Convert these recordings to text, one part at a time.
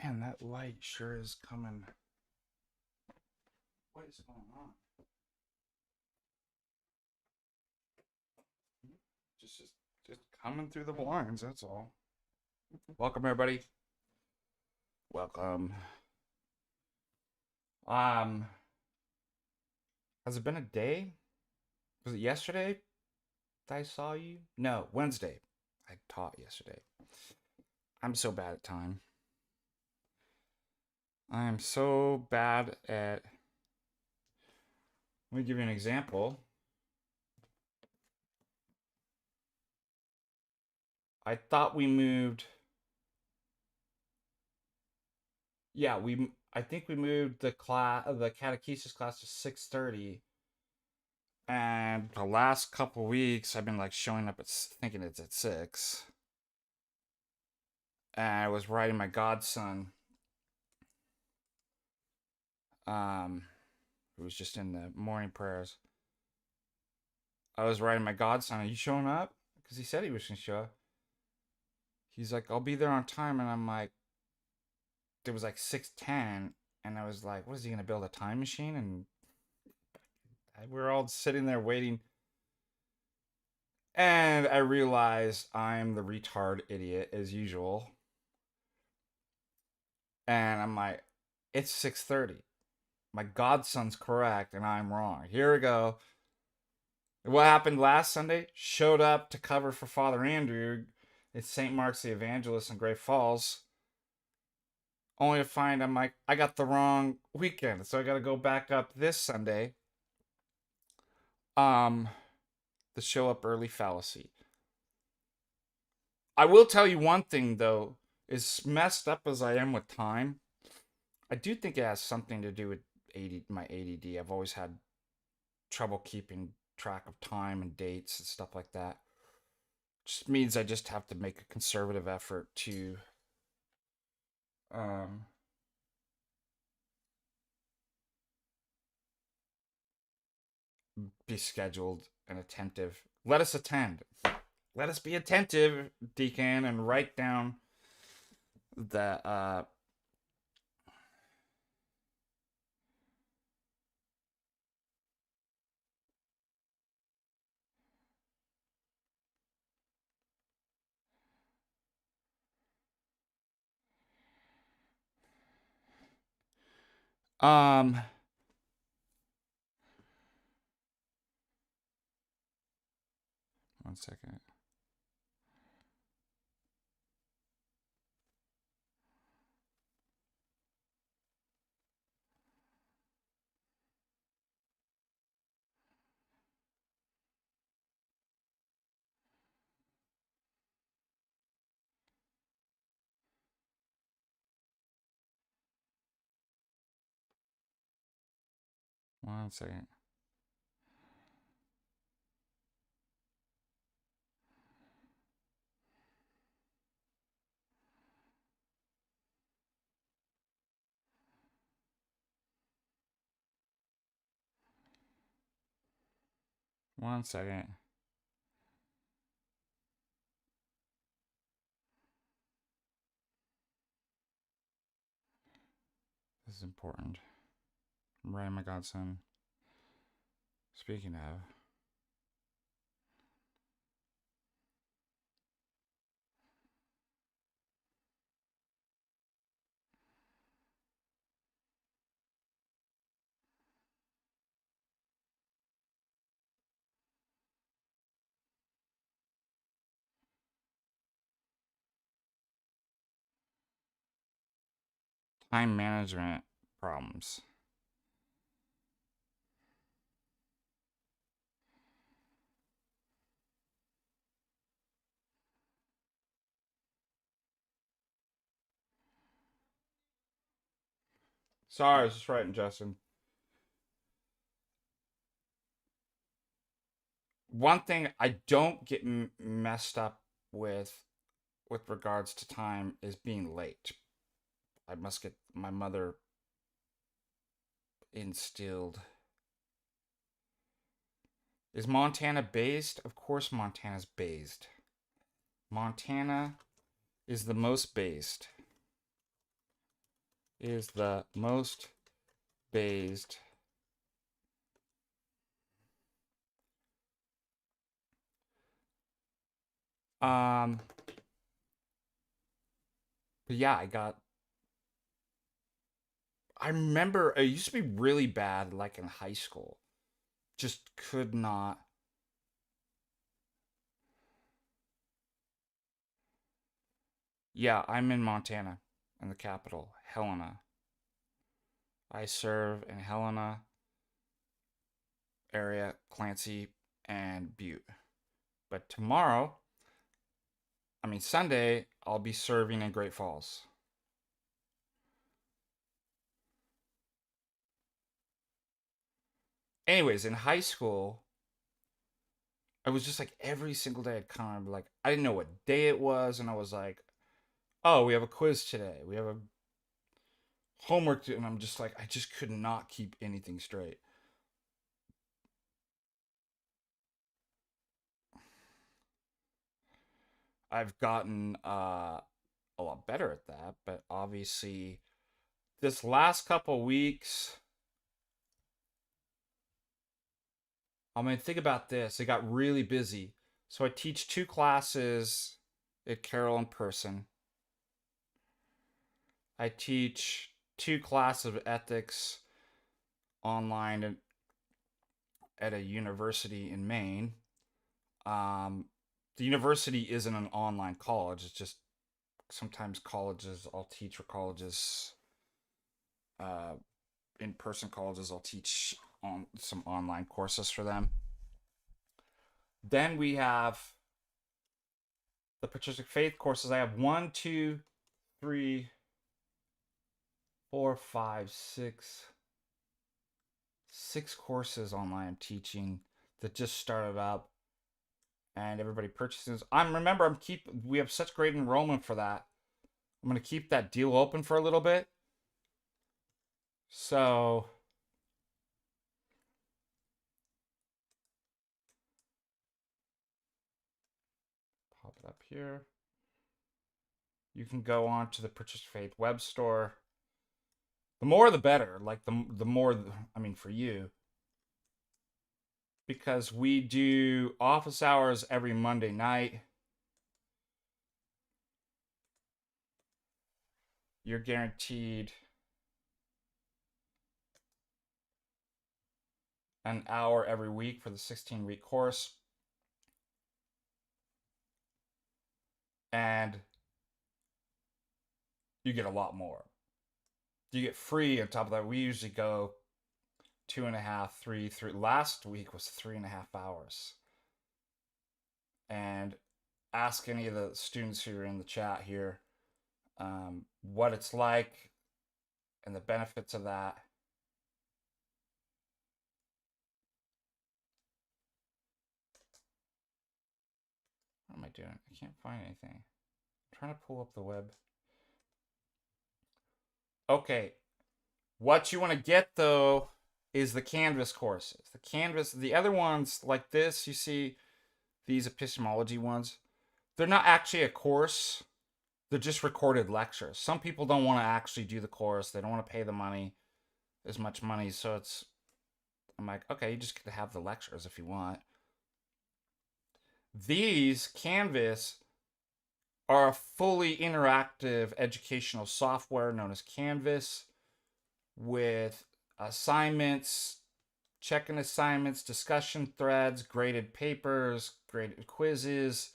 Man, that light sure is coming. What is going on? Just, just, just coming through the blinds. That's all. Welcome, everybody. Welcome. Has it been a day? Was it yesterday that I saw you? No, Wednesday. I taught yesterday. I'm so bad at time. I am so bad at. Let me give you an example. I thought we moved. Yeah, I think we moved the catechesis class to 6:30. And the last couple weeks, I've been like showing up at thinking it's at 6. And I was writing my godson, who was just in the morning prayers. I was writing my godson, "Are you showing up?" Because he said he was gonna show up. He's like, "I'll be there on time," and I'm like, it was like 6:10, and I was like, "What is he gonna build a time machine?" And we're all sitting there waiting. And I realized I'm the retard idiot as usual. And I'm like, it's 6:30. My godson's correct and I'm wrong. Here we go. What happened last Sunday? Showed up to cover for Father Andrew at St. Mark's the Evangelist in Great Falls. Only to find I'm like, I got the wrong weekend. So I got to go back up this Sunday. The show up early fallacy. I will tell you one thing though, as messed up as I am with time, I do think it has something to do with my ADD. I've always had trouble keeping track of time and dates and stuff like that. Just means I just have to make a conservative effort to be scheduled and attentive. Let us attend. Let us be attentive, Deacon, and write down the um 1 second. One second. One second. This is important. I'm writing my godson. Speaking of, time management problems. Sorry, I was just writing, Justin. One thing I don't get messed up with regards to time is being late. I must get my mother instilled. Is Montana based? Of course Montana's based. Montana is the most based. is the most based but yeah, I remember it used to be really bad, like in high school. Just could not. Yeah, I'm in Montana, in the capital, Helena. I serve in Helena area, Clancy, and Butte. But tomorrow, I mean Sunday, I'll be serving in Great Falls. Anyways, in high school, I was just like every single day I'd kind of like I didn't know what day it was, and I was like, oh, we have a quiz today. We have a homework to, and I'm just like I just could not keep anything straight. I've gotten a lot better at that, but obviously this last couple weeks, I mean, think about this. It got really busy. So I teach two classes at Carroll in person. I teach two classes of ethics online at a university in Maine. Um, the university isn't an online college. It's just sometimes colleges I'll teach, or colleges, uh, in-person colleges I'll teach on some online courses for them. Then we have the Patristic Faith courses. I have one, two, three, four, five, six courses online I'm teaching that just started up, and everybody purchases. We have such great enrollment for that. I'm gonna keep that deal open for a little bit. So pop it up here. You can go on to the Patristic Faith web store. The more the better. Like the more, I mean, for you, because we do office hours every Monday night. You're guaranteed an hour every week for the 16-week course. And you get a lot more. You get free on top of that. We usually go 2.5, three. Last week was 3.5 hours. And ask any of the students who are in the chat here what it's like and the benefits of that. What am I doing? I can't find anything. I'm trying to pull up the web. Okay. What you want to get though is the Canvas courses. The other ones like this, you see these epistemology ones, they're not actually a course. They're just recorded lectures. Some people don't want to actually do the course. They don't want to pay the money, as much money. So I'm like, okay, you just get to have the lectures if you want. These Canvas are a fully interactive educational software known as Canvas, with assignments, check-in assignments, discussion threads, graded papers, graded quizzes,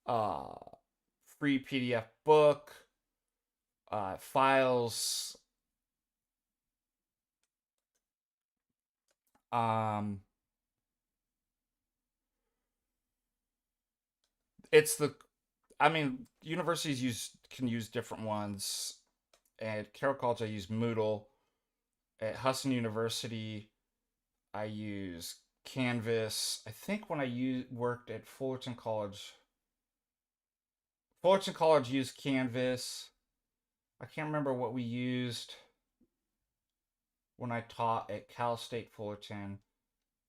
free PDF book, files. It's the, I mean, universities can use different ones. At Carroll College, I use Moodle. At Husson University, I use Canvas. I think when worked at Fullerton College used Canvas. I can't remember what we used when I taught at Cal State Fullerton.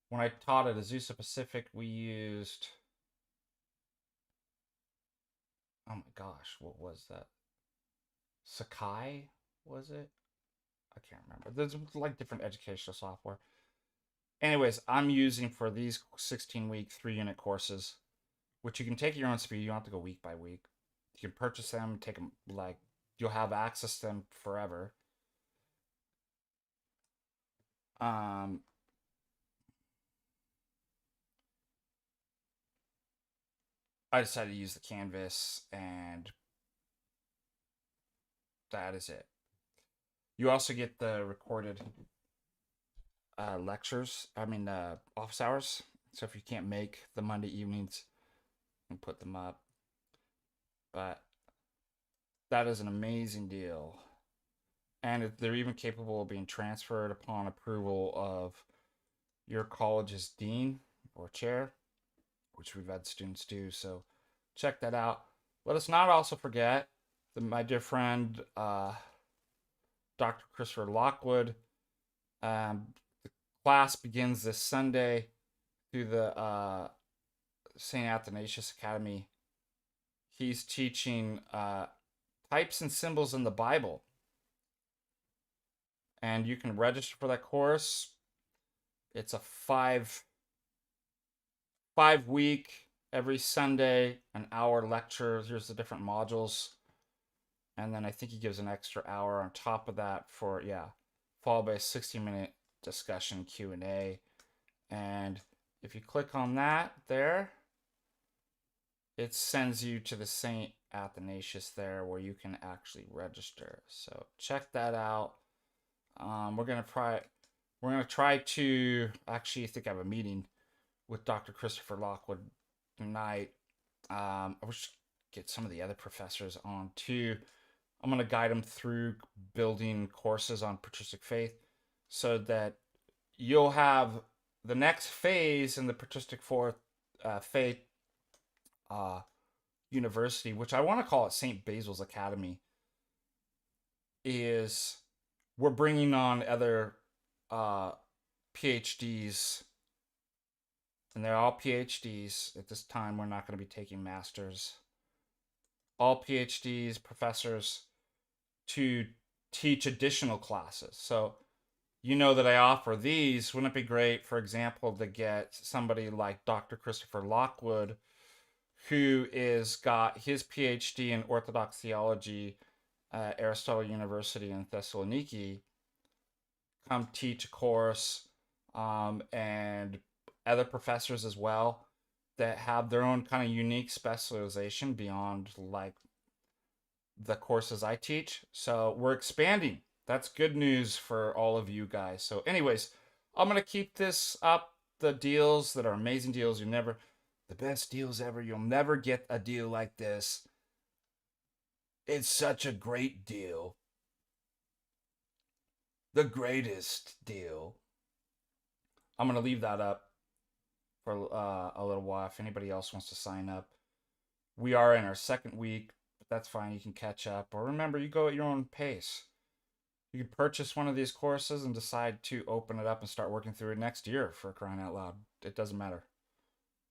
When I taught at Azusa Pacific, we used, oh my gosh, what was that? Sakai? was it? I can't remember. There's like different educational software. Anyways, I'm using for these 16-week 3-unit courses, which you can take at your own speed. You don't have to go week by week. You can purchase them, take them, like, you'll have access to them forever. Um, I decided to use the Canvas, and that is it. You also get the recorded lectures, office hours. So if you can't make the Monday evenings, you can put them up. But that is an amazing deal. And they're even capable of being transferred upon approval of your college's dean or chair, which we've had students do. So check that out. Let us not also forget that my dear friend, Dr. Christopher Lockwood, the class begins this Sunday through the St. Athanasius Academy. He's teaching types and symbols in the Bible. And you can register for that course. It's a five week, every Sunday, an hour lecture. Here's the different modules. And then I think he gives an extra hour on top of that for, followed by a 60-minute discussion Q&A. And if you click on that there, it sends you to the St. Athanasius there where you can actually register. So check that out. We're gonna try to actually, I think I have a meeting with Dr. Christopher Lockwood tonight. I wish get some of the other professors on too. I'm gonna guide them through building courses on Patristic Faith, so that you'll have the next phase in the Patristic Faith University, which I want to call it St. Basil's Academy, is we're bringing on other PhDs, and they're all PhDs. At this time, we're not going to be taking masters. All PhDs, professors, to teach additional classes. So, you know that I offer these. Wouldn't it be great, for example, to get somebody like Dr. Christopher Lockwood, who is got his PhD in Orthodox theology at Aristotle University in Thessaloniki, come teach a course, and other professors as well that have their own kind of unique specialization beyond like the courses I teach. So we're expanding. That's good news for all of you guys. So anyways, I'm going to keep this up, the deals that are amazing deals. The best deals ever. You'll never get a deal like this. It's such a great deal. The greatest deal. I'm going to leave that up for a little while if anybody else wants to sign up. We are in our second week, but that's fine. You can catch up. Or remember, you go at your own pace. You can purchase one of these courses and decide to open it up and start working through it next year, for crying out loud. It doesn't matter.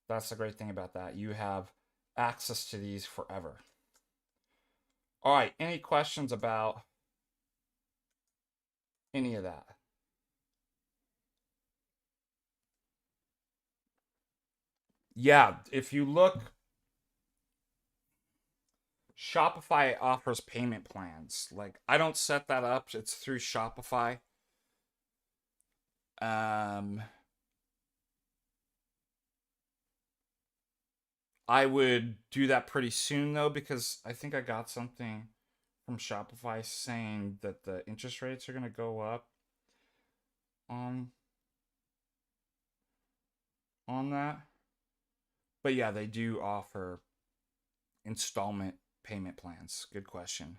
That's the great thing about that. You have access to these forever. All right, any questions about any of that? Yeah, if you look, Shopify offers payment plans. Like, I don't set that up. It's through Shopify. I would do that pretty soon though, because I think I got something from Shopify saying that the interest rates are going to go up on that. But yeah, they do offer installment payment plans. Good question.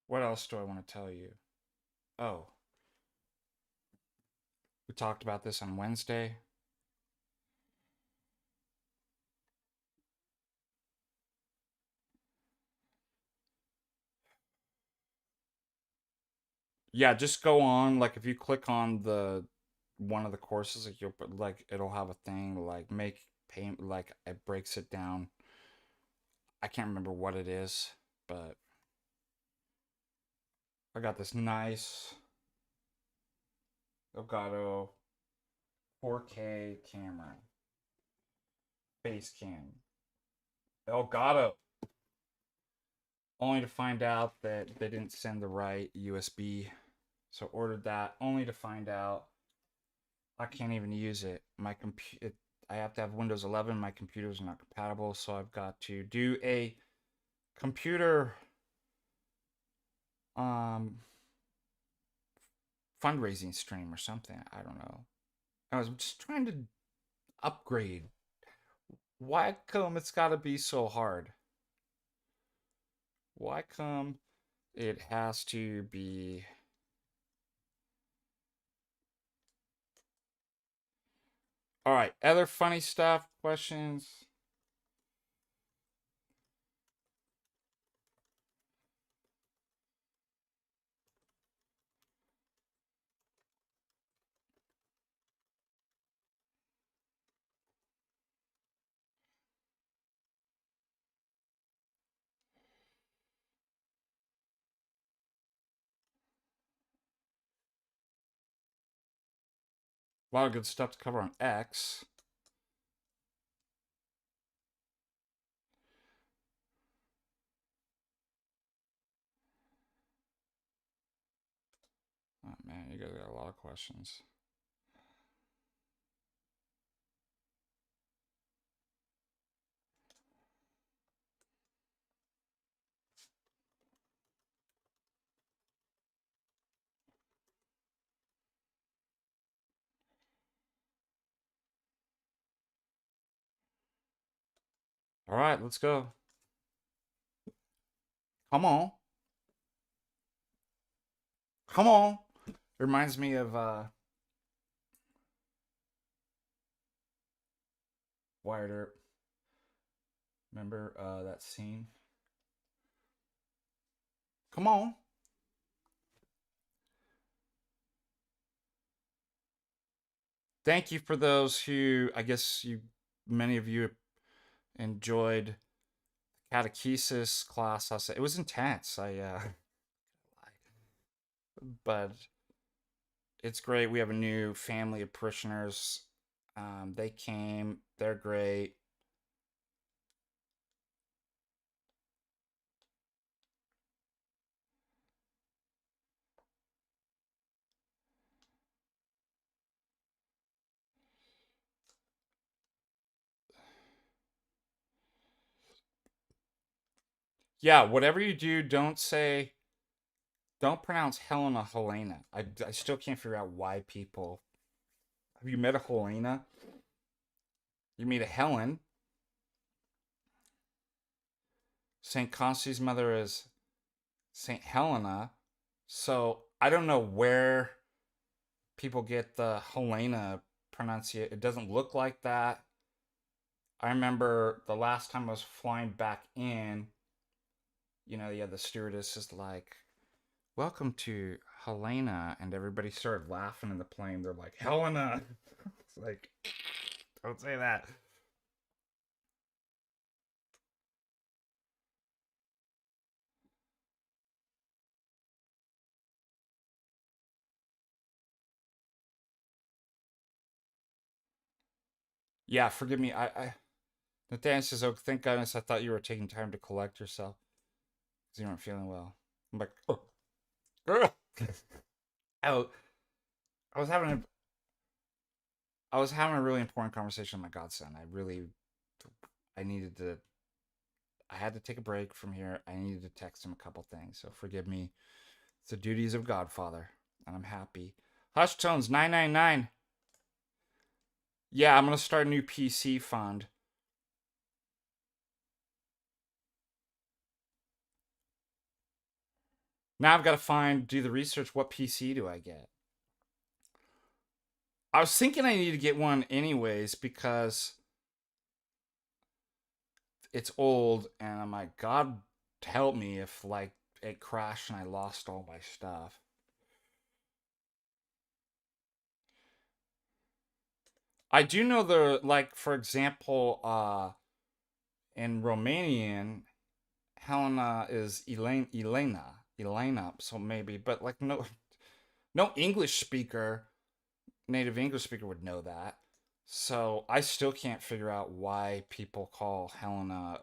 What else do I want to tell you? Oh, we talked about this on Wednesday. Yeah, just go on. Like, if you click on the one of the courses, like, you'll like it'll have a thing like make pay, like it breaks it down. I can't remember what it is, but I got this nice Elgato 4K camera, face cam, Elgato. Only to find out that they didn't send the right USB. So ordered that, only to find out I can't even use it. My computer, I have to have Windows 11. My computer's not compatible, so I've got to do a computer fundraising stream or something. I don't know. I was just trying to upgrade. Why come it's got to be so hard? Why come it has to be? All right, other funny stuff, questions? A lot of good stuff to cover on X. Oh man, you guys got a lot of questions. All right, let's go. Come on. Come on. It reminds me of Wired Earp. Remember that scene? Come on. Thank you for those who, I guess many of you enjoyed catechesis class. It was intense. But it's great. We have a new family of parishioners. They came. They're great. Yeah, whatever you do, don't pronounce Helena Helena. I still can't figure out why people. Have you met a Helena? You meet a Helen. St. Constantine's mother is St. Helena. So I don't know where people get the Helena pronunciation. It doesn't look like that. I remember the last time I was flying back in, yeah, the stewardess is like, "Welcome to Helena," and everybody started laughing in the plane. They're like, "Helena." It's like, don't say that. Yeah, forgive me. Nathaniel says, "Oh, thank goodness! I thought you were taking time to collect yourself because you weren't feeling well." I'm like, "Oh, oh." I was having a, I was having a really important conversation with my godson. I needed to, I had to take a break from here. I needed to text him a couple things, so forgive me. It's the duties of Godfather, and I'm happy. Hush Tones 999. Yeah, I'm gonna start a new PC fund. Now I've got to do the research. What PC do I get? I was thinking I need to get one anyways because it's old, and I'm like, God help me if like it crashed and I lost all my stuff. I do know the, like, for example, in Romanian, Helena is Elena, so maybe, but like no English speaker, native English speaker would know that. So I still can't figure out why people call Helena,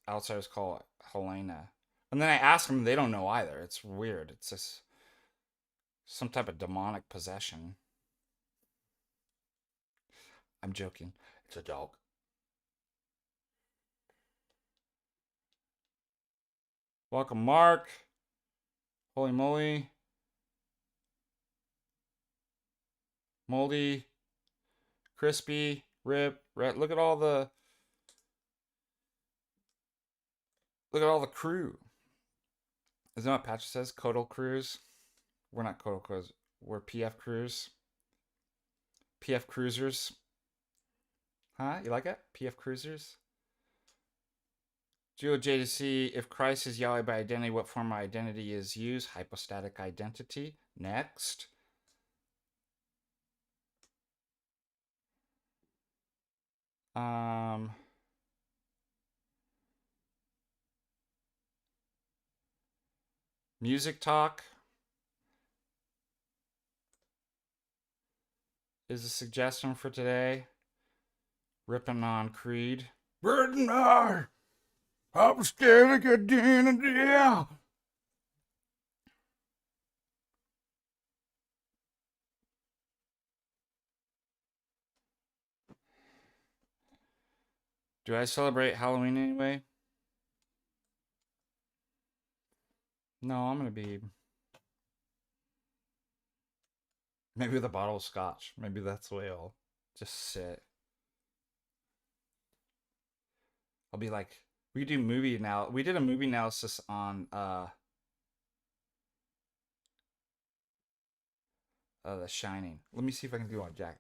outsiders call it Helena. And then I ask them, they don't know either. It's weird. It's just some type of demonic possession. I'm joking. It's a dog. Welcome, Mark. Holy moly. Moldy. Crispy. Rip. Red. Look at all the crew. Isn't that what Patrick says? Codal crews. We're not Codal crews. We're PF crews. PF cruisers. Huh? You like it? PF cruisers? GeoJDC, if Christ is Yahweh by identity, what form of identity is used? Hypostatic identity. Next. Music talk is a suggestion for today. Ripping on Creed. Burden our apostolic identity. Do I celebrate Halloween anyway? No, I'm gonna be maybe with a bottle of scotch. Maybe that's the way I'll just sit. I'll be like, we do movie now. We did a movie analysis on The Shining. Let me see if I can do one, Jack.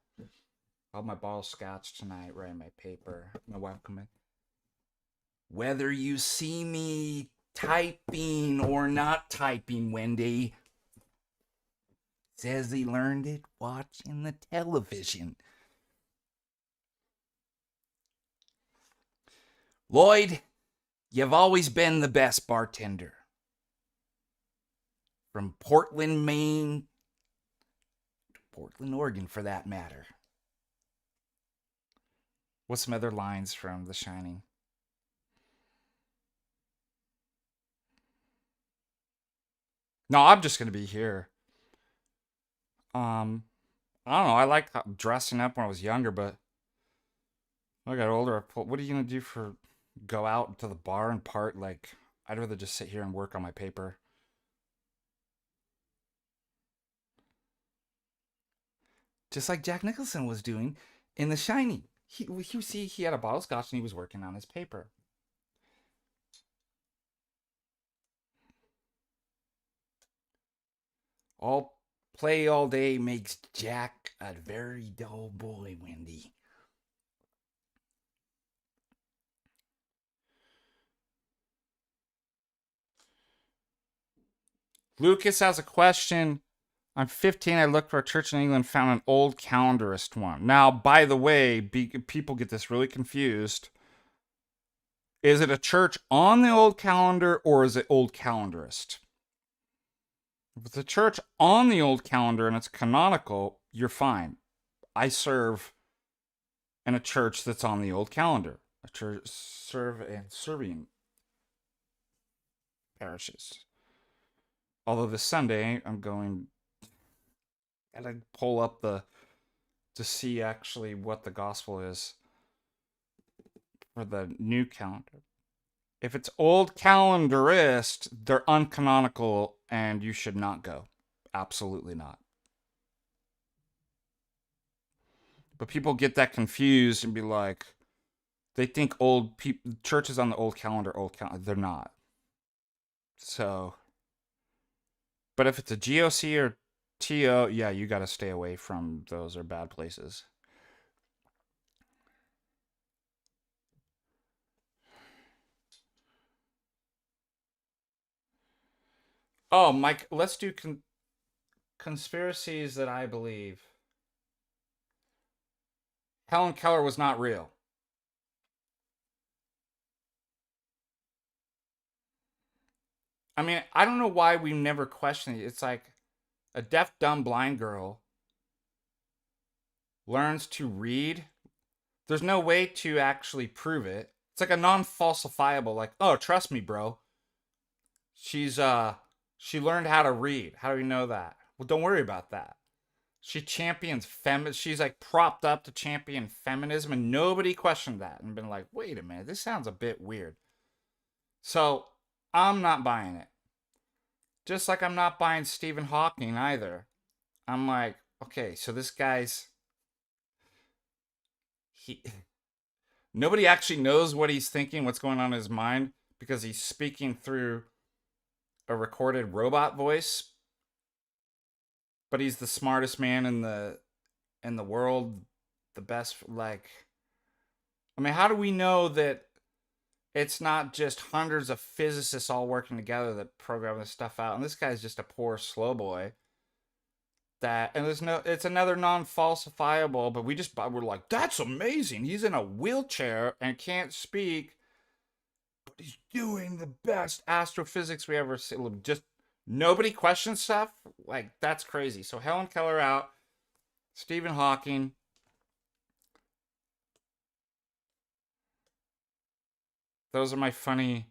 I'll have my bottle of scotch tonight, writing my paper. My wife come in. Whether you see me typing or not typing, Wendy, says he learned it watching the television. Lloyd, you've always been the best bartender. From Portland, Maine to Portland, Oregon, for that matter. What's some other lines from The Shining? No, I'm just gonna be here. I don't know. I liked dressing up when I was younger, but when I got older, what are you gonna do for go out to the bar and part? Like, I'd rather just sit here and work on my paper. Just like Jack Nicholson was doing in The Shining. He had a bottle of scotch and he was working on his paper. All play all day makes Jack a very dull boy, Wendy. Lucas has a question. I'm 15. I looked for a church in England, found an old calendarist one. Now, by the way, people get this really confused. Is it a church on the old calendar or is it old calendarist? If it's a church on the old calendar and it's canonical, you're fine. I serve in a church that's on the old calendar. A church serve in Serbian parishes. Although this Sunday I'm going. Gotta pull up to see actually what the gospel is for the new calendar. If it's old calendarist, they're uncanonical and you should not go. Absolutely not. But people get that confused and be like, they think old people churches on the old calendar. They're not. So, but if it's a GOC or TO, yeah, you got to stay away from those. Are bad places. Oh, Mike, let's do conspiracies that I believe. Helen Keller was not real. I mean, I don't know why we never questioned it. It's like a deaf, dumb, blind girl learns to read. There's no way to actually prove it. It's like a non-falsifiable, like, oh, trust me, bro. She's she learned how to read. How do we know that? Well, don't worry about that. She champions she's like propped up to champion feminism, and nobody questioned that and been like, wait a minute, this sounds a bit weird. So I'm not buying it. Just like I'm not buying Stephen Hawking either. I'm like, okay, so this guy's he nobody actually knows what he's thinking, what's going on in his mind, because he's speaking through a recorded robot voice, but he's the smartest man in the world, the best. Like, I mean, how do we know that it's not just hundreds of physicists all working together that program this stuff out, and this guy's just a poor slow boy? That, and there's no, it's another non-falsifiable, but we're like, that's amazing, he's in a wheelchair and can't speak, but he's doing the best astrophysics we ever see. Just nobody questions stuff. Like, that's crazy. So Helen Keller out, Stephen Hawking. Those are my funny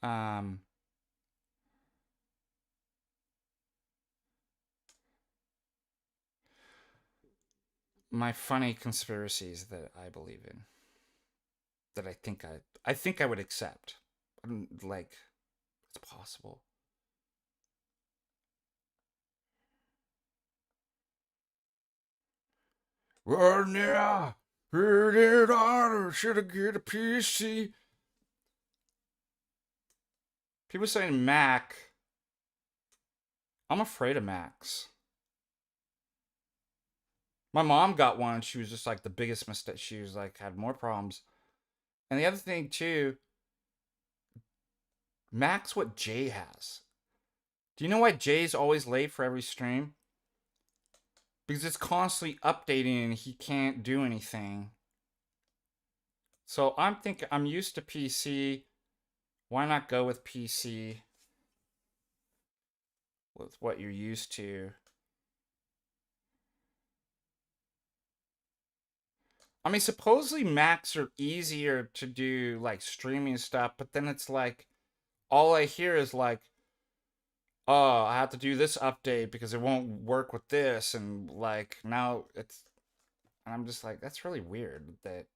um my funny conspiracies that I believe in, that I think I would accept. Like, it's possible. Well, yeah, heard it on, should have get a PC. People saying Mac. I'm afraid of Macs. My mom got one. She was just like the biggest mistake. She was like, had more problems. And the other thing too, Mac's what Jay has. Do you know why Jay's always late for every stream? Because it's constantly updating and he can't do anything. So I'm thinking, I'm used to PC. Why not go with PC with what you're used to? I mean, supposedly Macs are easier to do like streaming stuff, but then it's like all I hear is like, oh, I have to do this update because it won't work with this, and like now it's, and I'm just like, that's really weird. That,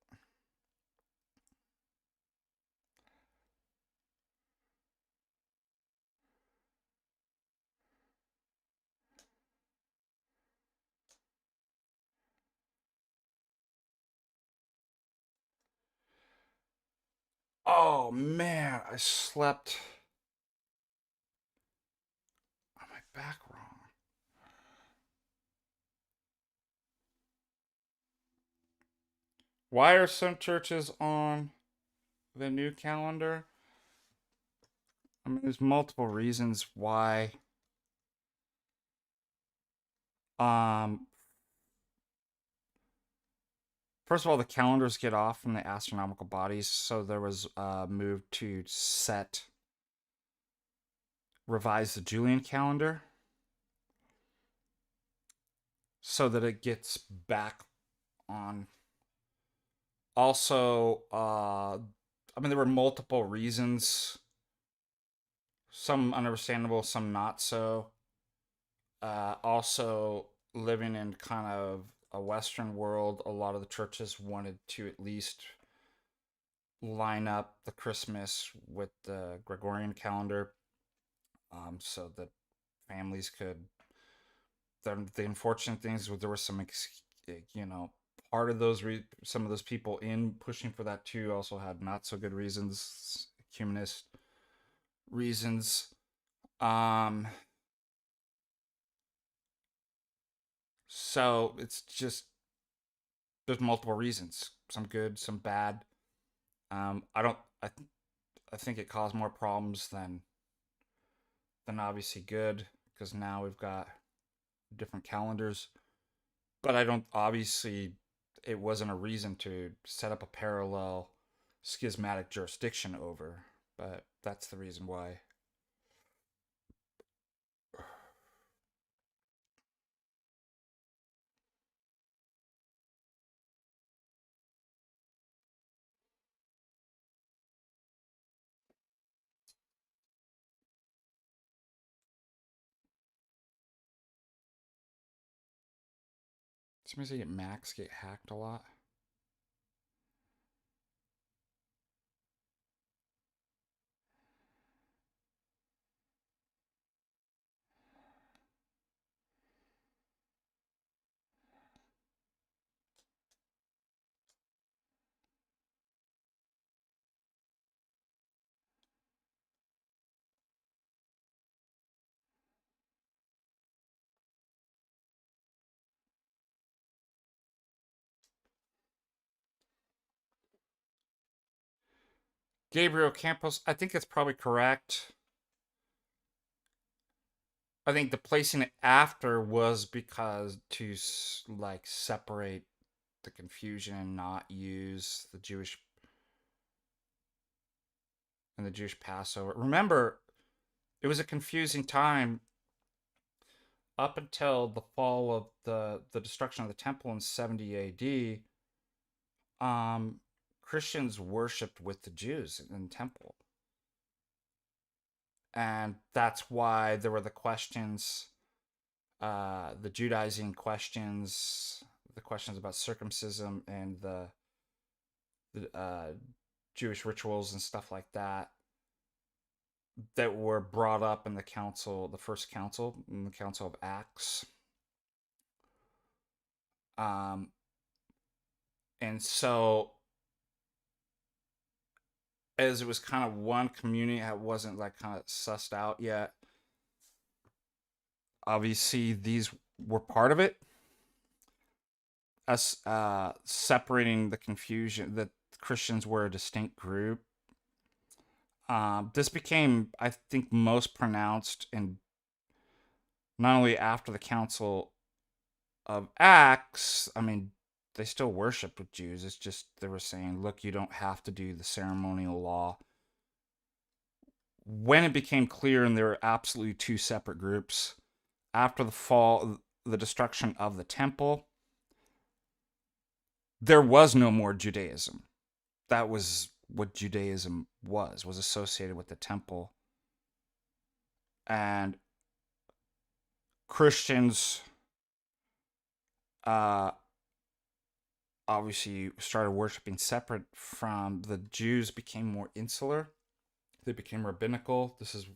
oh man, I slept on my back wrong. Why are some churches on the new calendar? I mean, there's multiple reasons why. Um, First of all, the calendars get off from the astronomical bodies, so there was a move to revise the Julian calendar so that it gets back on. Also, I mean, there were multiple reasons, some understandable, some not so. Also, living in kind of a Western world, a lot of the churches wanted to at least line up the Christmas with the Gregorian calendar, so that families could. The unfortunate things was there was some, you know, part of those some of those people in pushing for that too also had not so good reasons, humanist reasons. Um, so it's just, there's multiple reasons, some good, some bad. I don't. I think it caused more problems than obviously good, because now we've got different calendars. But I don't, obviously, it wasn't a reason to set up a parallel schismatic jurisdiction over. But that's the reason why. Sometimes I get Macs get hacked a lot. Gabriel Campos, I think it's probably correct. I think the placing it after was because to like separate the confusion and not use the Jewish Passover. Remember, it was a confusing time up until the fall of the destruction of the temple in 70 AD. Christians worshipped with the Jews in the temple. And that's why there were the questions, the Judaizing questions, the questions about circumcision and the Jewish rituals and stuff like that, that were brought up in the council, the first council, in the Council of Acts. Um, and so, as it was kind of one community that wasn't like kind of sussed out yet, obviously these were part of it. Us separating the confusion that Christians were a distinct group. This became, I think, most pronounced in not only after the Council of Acts. I mean, they still worshipped with Jews. It's just they were saying, look, you don't have to do the ceremonial law. When it became clear, and there were absolutely two separate groups, after the fall, the destruction of the temple, there was no more Judaism. That was what Judaism was associated with the temple. And Christians obviously started worshiping separate from the Jews, became more insular. They became rabbinical. This is,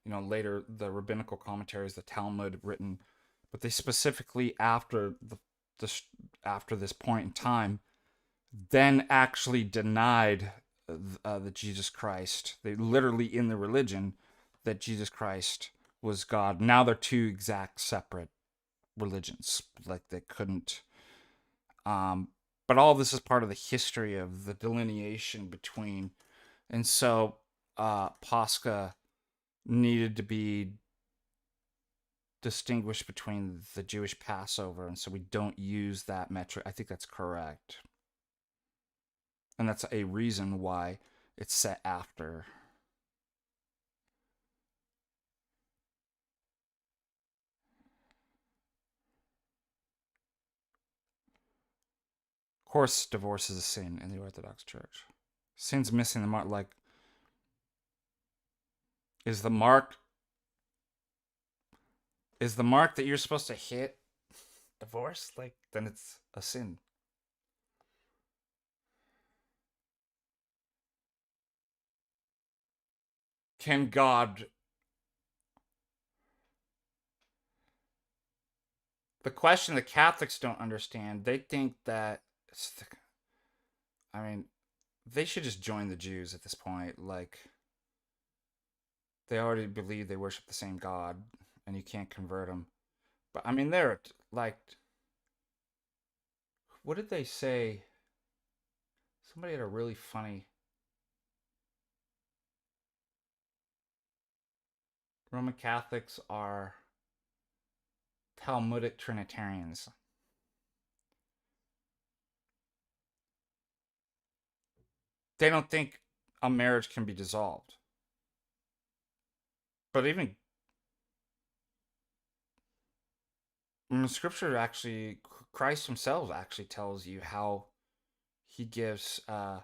later the rabbinical commentaries, the Talmud written, but they specifically after after this point in time, then actually denied the Jesus Christ. They literally in the religion that Jesus Christ was God. Now they're two exact separate religions. Like they couldn't. But all this is part of the history of the delineation between, and so Pascha needed to be distinguished between the Jewish Passover, and so we don't use that metric. I think that's correct, and that's a reason why it's set after. Of course, divorce is a sin in the Orthodox Church. Sin's missing the mark. Like, is the mark that you're supposed to hit divorce? Like, then it's a sin. Can God? The question the Catholics don't understand, they think that I mean, they should just join the Jews at this point. Like, they already believe they worship the same God, and you can't convert them. But I mean, they're like, what did they say? Somebody had a really funny. Roman Catholics are Talmudic Trinitarians. they don't think a marriage can be dissolved. But even scripture actually, Christ himself actually tells you how he gives an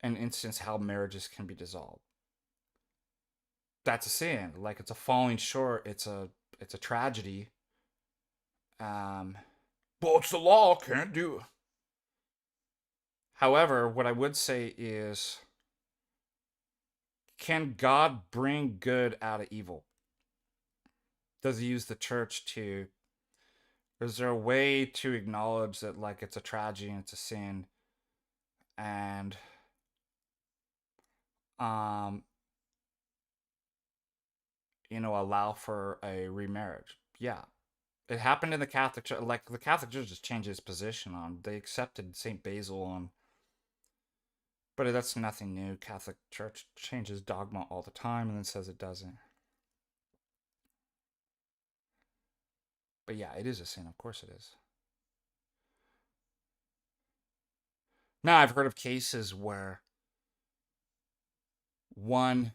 instance how marriages can be dissolved. That's a sin. Like, it's a falling short. It's a tragedy. Well, it's the law. Can't do it. However, what I would say is, can God bring good out of evil? Does he use the church to? Is there a way to acknowledge that, like, it's a tragedy and it's a sin, and um, allow for a remarriage? Yeah, it happened in the Catholic Church. Like, the Catholic Church just changed its position on. They accepted Saint Basil on, but that's nothing new. Catholic Church changes dogma all the time and then says it doesn't. But yeah, it is a sin. Of course it is. Now, I've heard of cases where one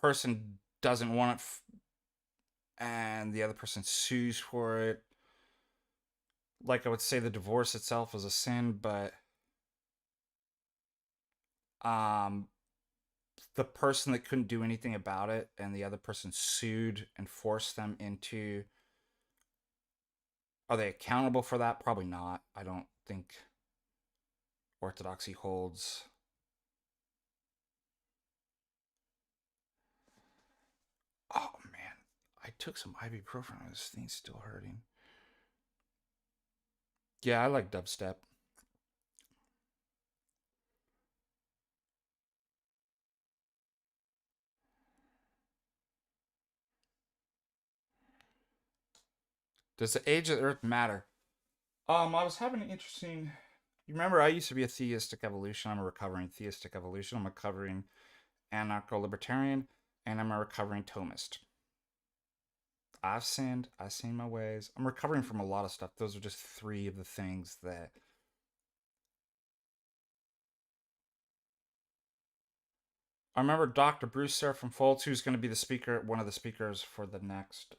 person doesn't want it and the other person sues for it. Like, I would say the divorce itself is a sin, but um the person that couldn't do anything about it and the other person sued and forced them into, are they accountable for that? Probably not. I don't think Orthodoxy holds. Oh man, I took some ibuprofen and this thing's still hurting. Yeah, I like dubstep. Does the age of the earth matter? I was having an interesting. You remember, I used to be a theistic evolution. I'm a recovering theistic evolution. I'm a recovering anarcho-libertarian, and I'm a recovering Thomist. I've sinned. I've seen my ways. I'm recovering from a lot of stuff. Those are just three of the things that. I remember Dr. Bruce Seraphim Foltz, who's going to be the speaker, one of the speakers for the next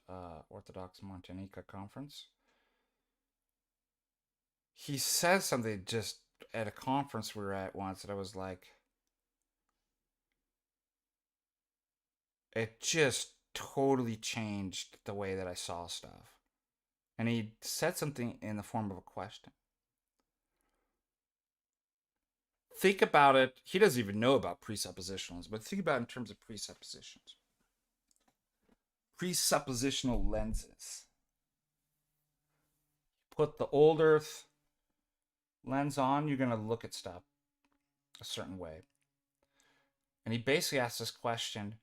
Orthodox Montanica conference. He said something just at a conference we were at once that I was like, it just totally changed the way that I saw stuff. And he said something in the form of a question. Think about it. He doesn't even know about presuppositionals, but think about it in terms of presuppositions. Presuppositional lenses. Put the old earth lens on, you're going to look at stuff a certain way. And he basically asked this question: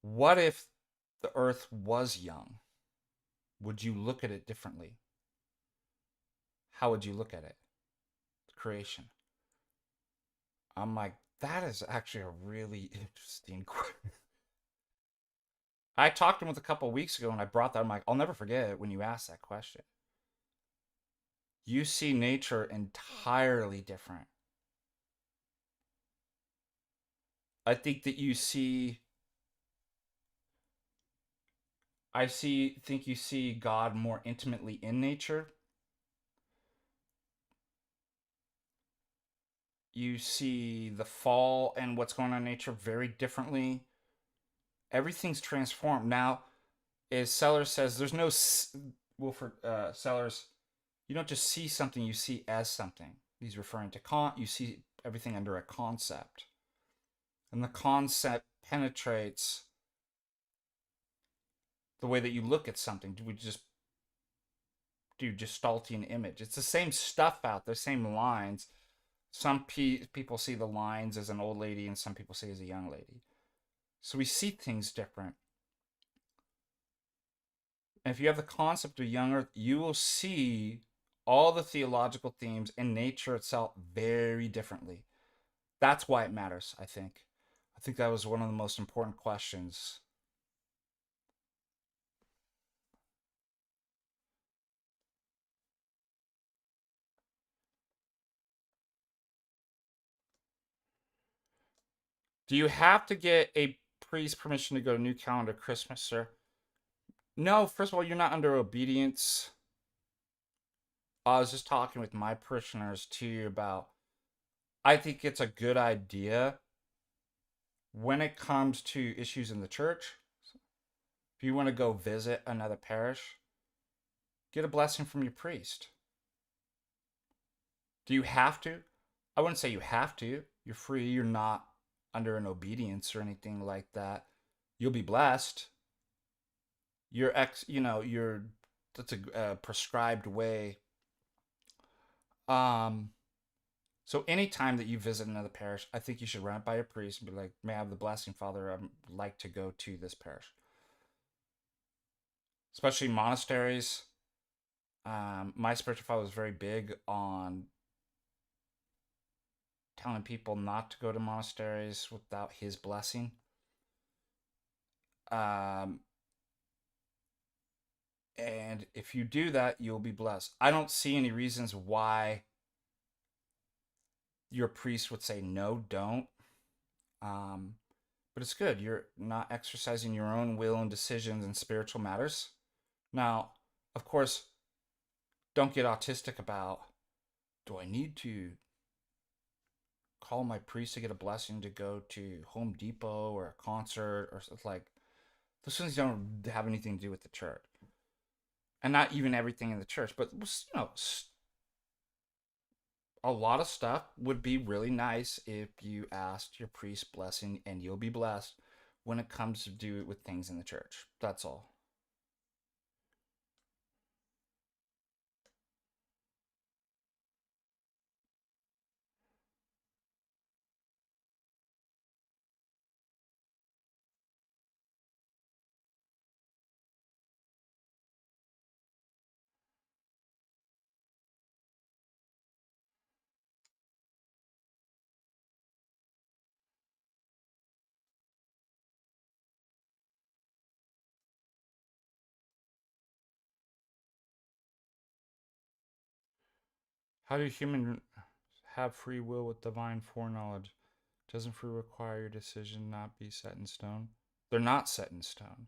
what if the earth was young? Would you look at it differently? How would you look at it? Creation. I'm like, that is actually a really interesting question. I talked to him with a couple of weeks ago and I brought that. I'm like, I'll never forget it when you asked that question. You see nature entirely different. I think that you see. Think you see God more intimately in nature. You see the fall and what's going on in nature very differently. Everything's transformed. Now, as Sellers says, there's no. Wilford Sellers, you don't just see something, you see as something. He's referring to Kant. You see everything under a concept. And the concept penetrates the way that you look at something. We just do Gestaltian image. It's the same stuff out there, same lines. Some people see the lines as an old lady and some people see as a young lady. So we see things different. And if you have the concept of young earth, you will see all the theological themes in nature itself very differently. That's why it matters, I think. I think that was one of the most important questions. Do you have to get a priest permission to go to New Calendar Christmas, sir? No, first of all, you're not under obedience. I was just talking with my parishioners too about, I think it's a good idea when it comes to issues in the church. If you want to go visit another parish, get a blessing from your priest. Do you have to? I wouldn't say you have to. You're free. You're not under an obedience or anything like that. You'll be blessed. That's a prescribed way. Um, so anytime that you visit another parish, I think you should run it by a priest and be like, "May I have the blessing, Father? I'd like to go to this parish." Especially monasteries. My spiritual father was very big on telling people not to go to monasteries without his blessing. Um, and if you do that, you'll be blessed. I don't see any reasons why your priest would say no, don't. Um, but it's good. You're not exercising your own will and decisions in spiritual matters. Now, of course, don't get autistic about, do I need to call my priest to get a blessing to go to Home Depot or a concert or something? Like, those things don't have anything to do with the church. And not even everything in the church, but a lot of stuff would be really nice if you asked your priest blessing, and you'll be blessed when it comes to do with things in the church. That's all. How do humans have free will with divine foreknowledge? Doesn't free require your decision not be set in stone? They're not set in stone.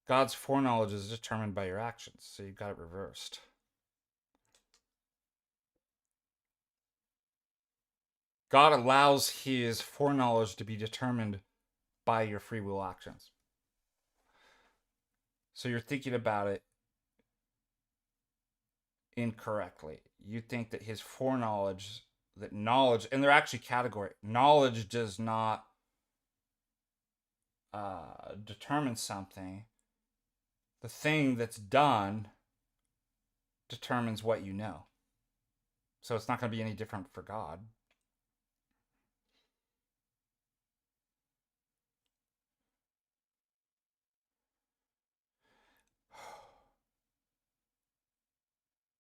God's foreknowledge is determined by your actions, so you've got it reversed. God allows his foreknowledge to be determined by your free will actions. So you're thinking about it incorrectly. You think that his foreknowledge, that knowledge, and they're actually category, knowledge does not determine something. The thing that's done determines what you know. So it's not going to be any different for God.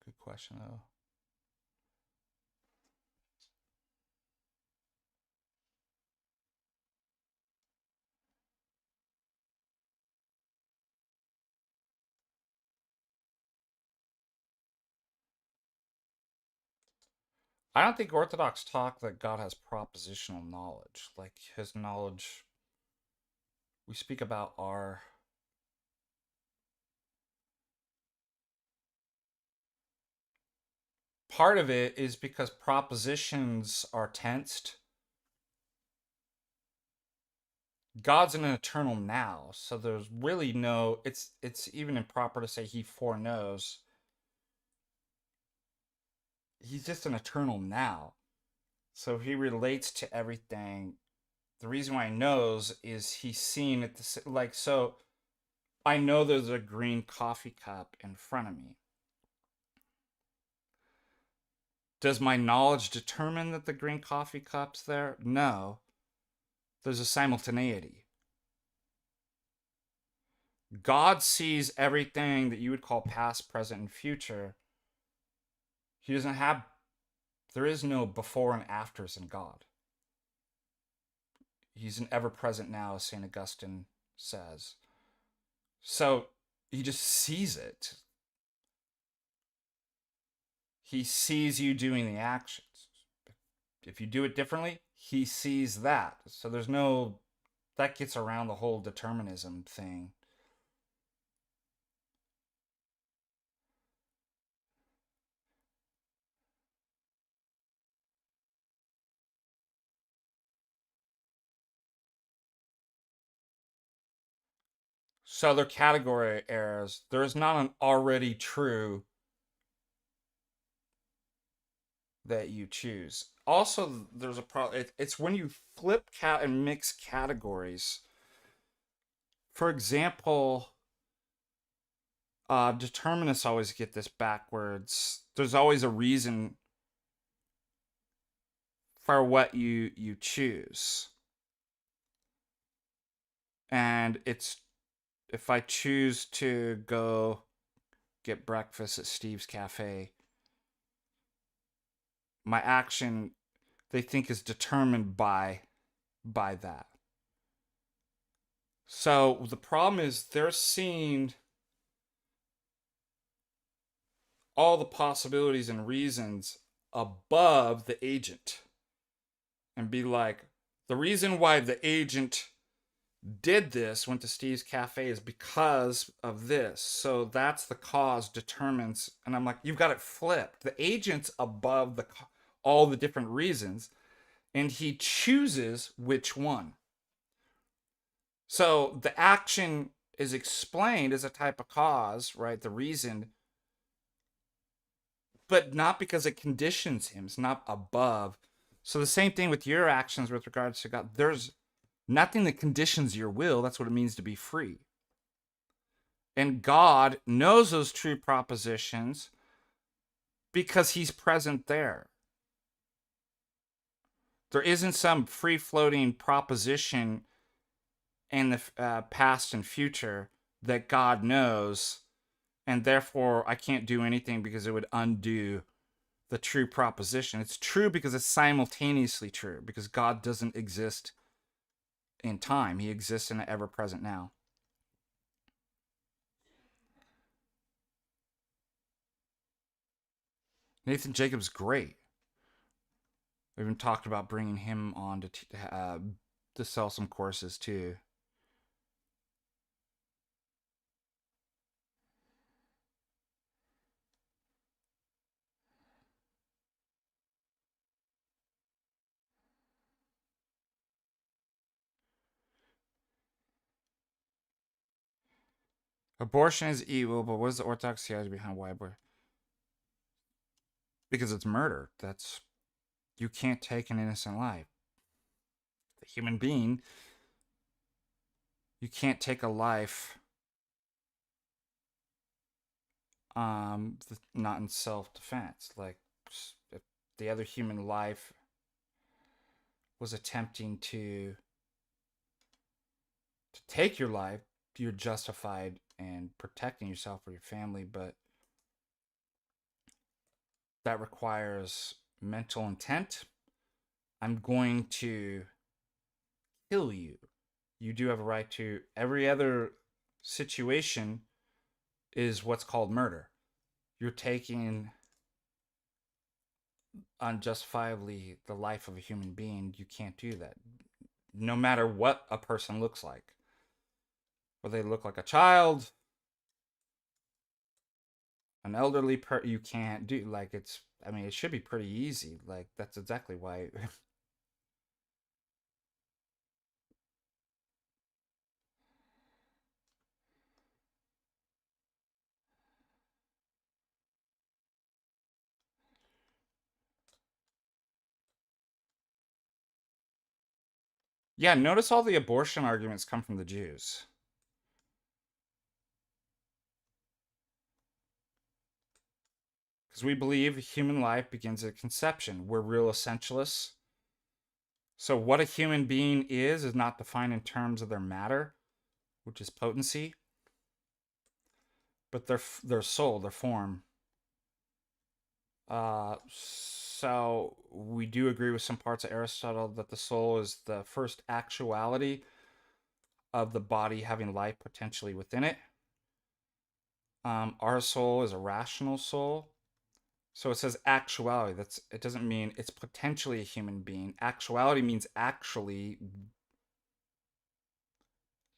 Good question, though. I don't think Orthodox talk that God has propositional knowledge. Like his knowledge, we speak about our. Part of it is because propositions are tensed. God's in an eternal now, so there's really no. It's even improper to say he foreknows. He's just an eternal now, so he relates to everything. The reason why he knows is he's seen it. Like so, I know there's a green coffee cup in front of me. Does my knowledge determine that the green coffee cup's there? No. There's a simultaneity. God sees everything that you would call past, present, and future. He doesn't have, there is no before and afters in God. He's an ever present now, as St. Augustine says. So he just sees it. He sees you doing the actions. If you do it differently, he sees that. So there's no, that gets around the whole determinism thing. So they're category errors. There is not an already true that you choose. Also, there's a problem. It's when you flip cat and mix categories. For example, determinists always get this backwards. There's always a reason for what you choose, and it's if I choose to go get breakfast at Steve's Cafe, my action they think is determined by that. So the problem is they're seeing all the possibilities and reasons above the agent and be like, the reason why the agent did this, went to Steve's Cafe, is because of this. So that's the cause determines. And I'm like, you've got it flipped. The agent's above all the different reasons, and he chooses which one. So the action is explained as a type of cause, right? The reason, but not because it conditions him. It's not above. So the same thing with your actions with regards to God. There's nothing that conditions your will. That's what it means to be free. And God knows those true propositions because he's present there. There isn't some free-floating proposition in the past and future that God knows, and therefore I can't do anything because it would undo the true proposition. It's true because it's simultaneously true, because God doesn't exist in time. He exists in the ever-present now. Nathan Jacobs, great. We even talked about bringing him on to sell some courses too. Abortion is evil, but what is the orthodox theology behind why abortion? Because it's murder. That's, you can't take an innocent life. The human being, you can't take a life not in self-defense. Like, if the other human life was attempting to take your life, you're justified in protecting yourself or your family, but that requires mental intent. I'm going to kill you. You do have a right to. Every other situation is what's called murder. You're taking unjustifiably the life of a human being. You can't do that, no matter what a person looks like. Whether they look like a child, an elderly you can't do. Like, it's, I mean, it should be pretty easy. Like, that's exactly why. Yeah, notice all the abortion arguments come from the Jews. Because we believe human life begins at conception. We're real essentialists. So, what a human being is not defined in terms of their matter, which is potency, but their soul, their form. So we do agree with some parts of Aristotle that the soul is the first actuality of the body having life potentially within it. Our soul is a rational soul. So it says actuality. It doesn't mean it's potentially a human being. Actuality means actually.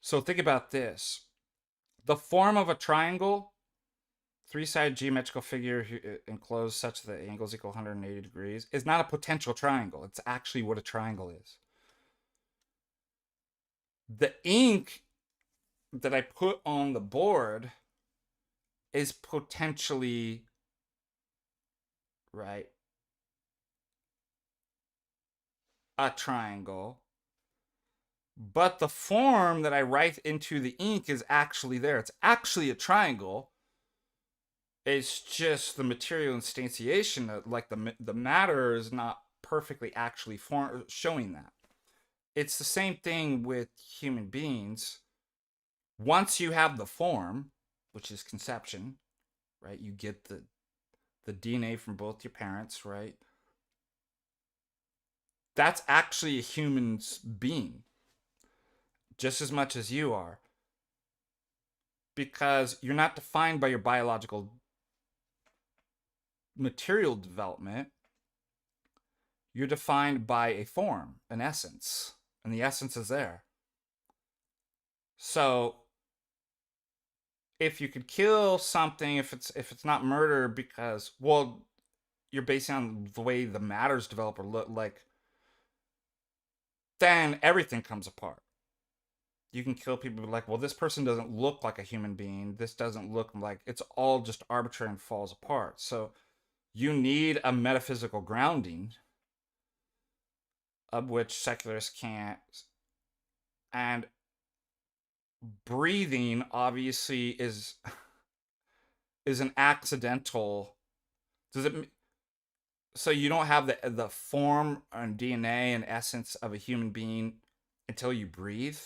So think about this. The form of a triangle, three-sided geometrical figure enclosed such that the angles equal 180 degrees, is not a potential triangle. It's actually what a triangle is. The ink that I put on the board is potentially, right, a triangle, but the form that I write into the ink is actually there. It's actually a triangle. It's just the material instantiation, like the matter is not perfectly actually showing that. It's the same thing with human beings. Once you have the form, which is conception, right? You get the DNA from both your parents, right? That's actually a human's being, just as much as you are. Because you're not defined by your biological material development. You're defined by a form, an essence, and the essence is there. So if you could kill something, if it's not murder because, well, you're basing on the way the matters develop or look like, then everything comes apart. You can kill people like, well, this person doesn't look like a human being. This doesn't look like, it's all just arbitrary and falls apart. So you need a metaphysical grounding, of which secularists can't. And breathing obviously is an accidental. Does it? So you don't have the form and DNA and essence of a human being until you breathe.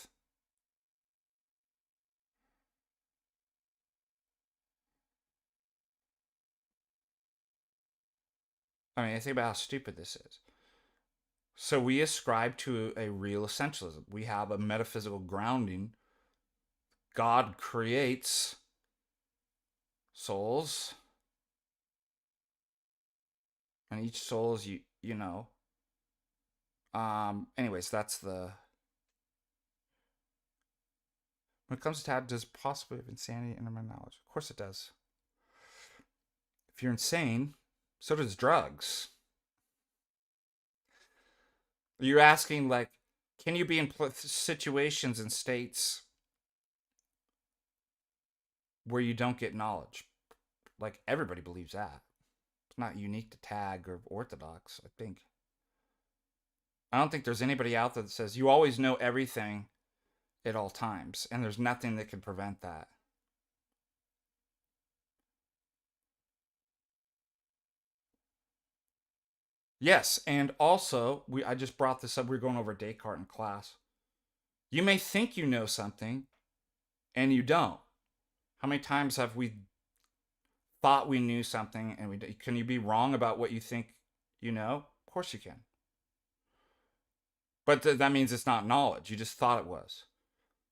I mean, think about how stupid this is. So we ascribe to a real essentialism. We have a metaphysical grounding. God creates souls, and each soul is you know. Anyways, that's the. When it comes to that, does possibly have insanity enter my knowledge? Of course it does. If you're insane, so does drugs. You're asking, like, can you be in situations and states where you don't get knowledge? Like, everybody believes that. It's not unique to Tag or Orthodox, I think. I don't think there's anybody out there that says you always know everything at all times, and there's nothing that can prevent that. Yes, and also, I just brought this up. We were going over Descartes in class. You may think you know something, and you don't. How many times have we thought we knew something, and can you be wrong about what you think you know? Of course you can. But that means it's not knowledge. You just thought it was.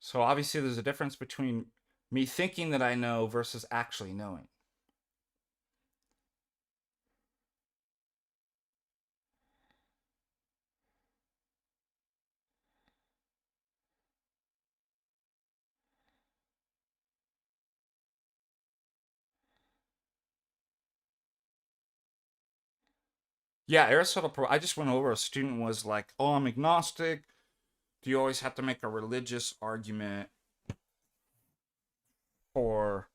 So obviously, there's a difference between me thinking that I know versus actually knowing. Yeah, Aristotle. I just went over. A student was like, "Oh, I'm agnostic. Do you always have to make a religious argument for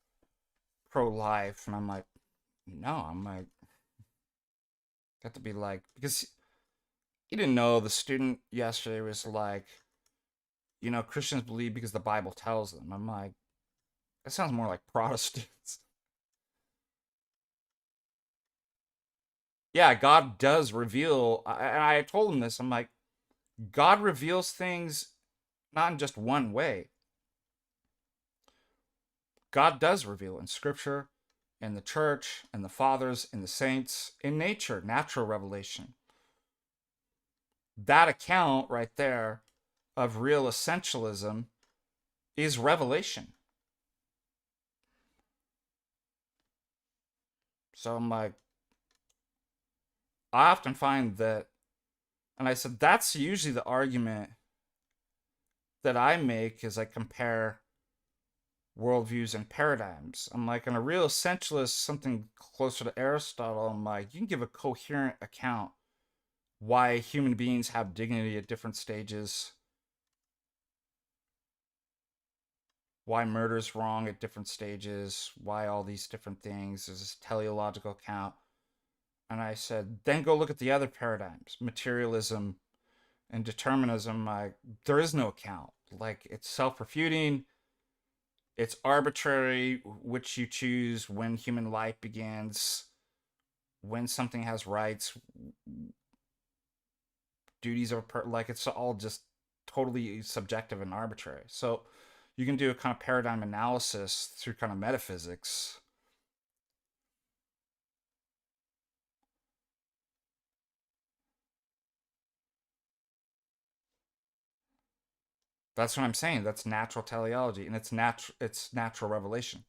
pro-life?" And I'm like, "No." I'm like, got to be like, because he didn't know. The student yesterday was like, Christians believe because the Bible tells them. I'm like, that sounds more like Protestants. Yeah, God does reveal. I told him this. I'm like, God reveals things not in just one way. God does reveal in Scripture, in the church, in the fathers, in the saints, in nature, natural revelation. That account right there of real essentialism is revelation. So I'm like, I often find that, and I said, that's usually the argument that I make as I compare worldviews and paradigms. I'm like, in a real essentialist, something closer to Aristotle, I'm like, you can give a coherent account why human beings have dignity at different stages, why murder's wrong at different stages, why all these different things. There's this teleological account. And I said, then go look at the other paradigms, materialism and determinism. Like, there is no account. Like, it's self-refuting. It's arbitrary, which you choose when human life begins, when something has rights, duties are like, it's all just totally subjective and arbitrary. So you can do a kind of paradigm analysis through kind of metaphysics. That's what I'm saying. That's natural teleology, and it's natural revelation.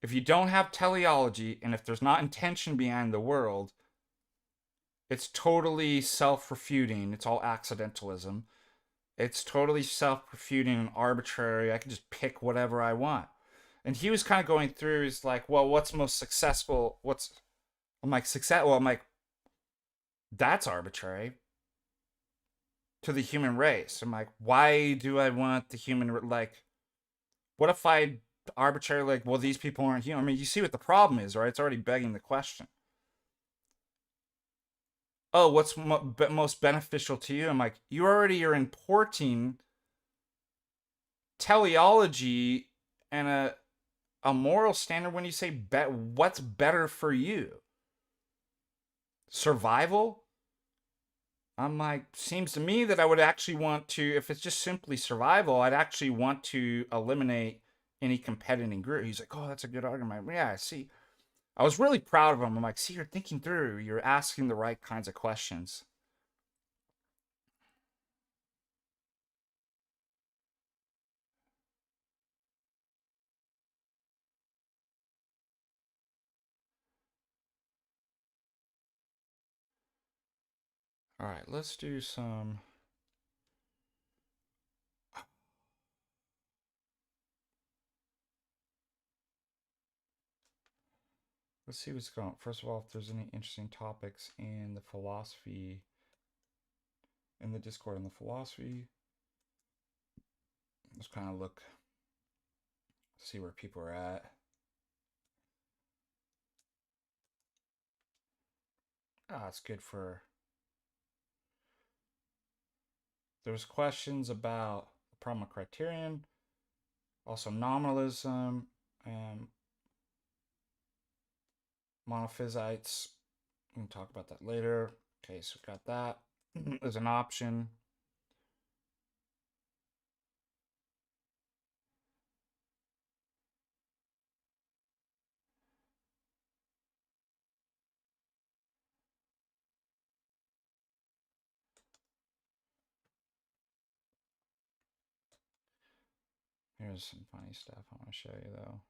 If you don't have teleology, and if there's not intention behind the world, it's totally self-refuting. It's all accidentalism. It's totally self-refuting and arbitrary. I can just pick whatever I want. And he was kind of going through, he's like, well, what's most successful? I'm like, success? Well, I'm like, that's arbitrary to the human race. I'm like, why do I want the human, like, what if I arbitrarily, like, well, these people aren't human? I mean, you see what the problem is, right? It's already begging the question. Oh, what's most beneficial to you? I'm like, you already are importing teleology and a moral standard when you say what's better for you. Survival? I'm like, seems to me that I would actually want to, if it's just simply survival, I'd actually want to eliminate any competing group. He's like, oh, that's a good argument. Yeah, see, I was really proud of him. I'm like, see, you're thinking through, you're asking the right kinds of questions. All right, let's do some. Let's see what's going on. First of all, if there's any interesting topics in the philosophy, in the Discord on the philosophy. Let's kind of look, see where people are at. It's good for. There's questions about the problem of criterion, also nominalism, and monophysites. We can talk about that later. Okay, so we've got that as an option. Here's some funny stuff I want to show you though.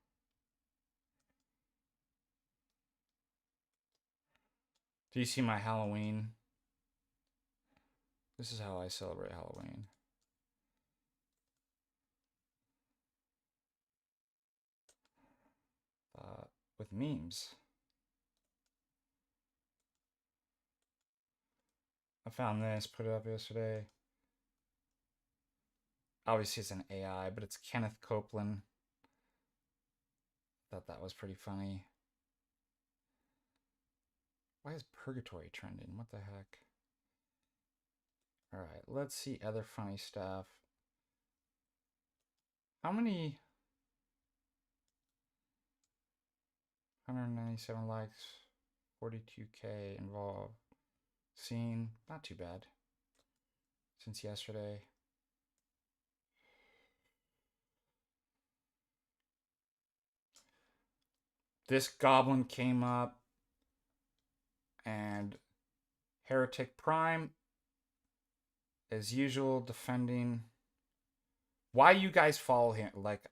Do you see my Halloween? This is how I celebrate Halloween. With memes. I found this, put it up yesterday. Obviously it's an AI, but it's Kenneth Copeland. Thought that was pretty funny. Why is purgatory trending? What the heck? All right, let's see other funny stuff. How many? 197 likes, 42K involved. Seen, not too bad. Since yesterday. This goblin came up, and Heretic Prime, as usual, defending. Why you guys follow him? Like,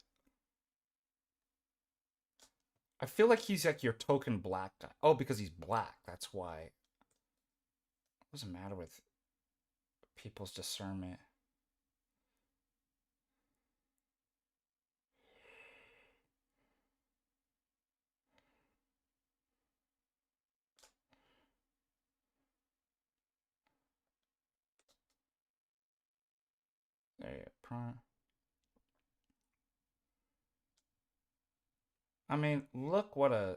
I feel like he's like your token black guy. Oh, because he's black. That's why. What's the matter with people's discernment? There you go. I mean, look what a...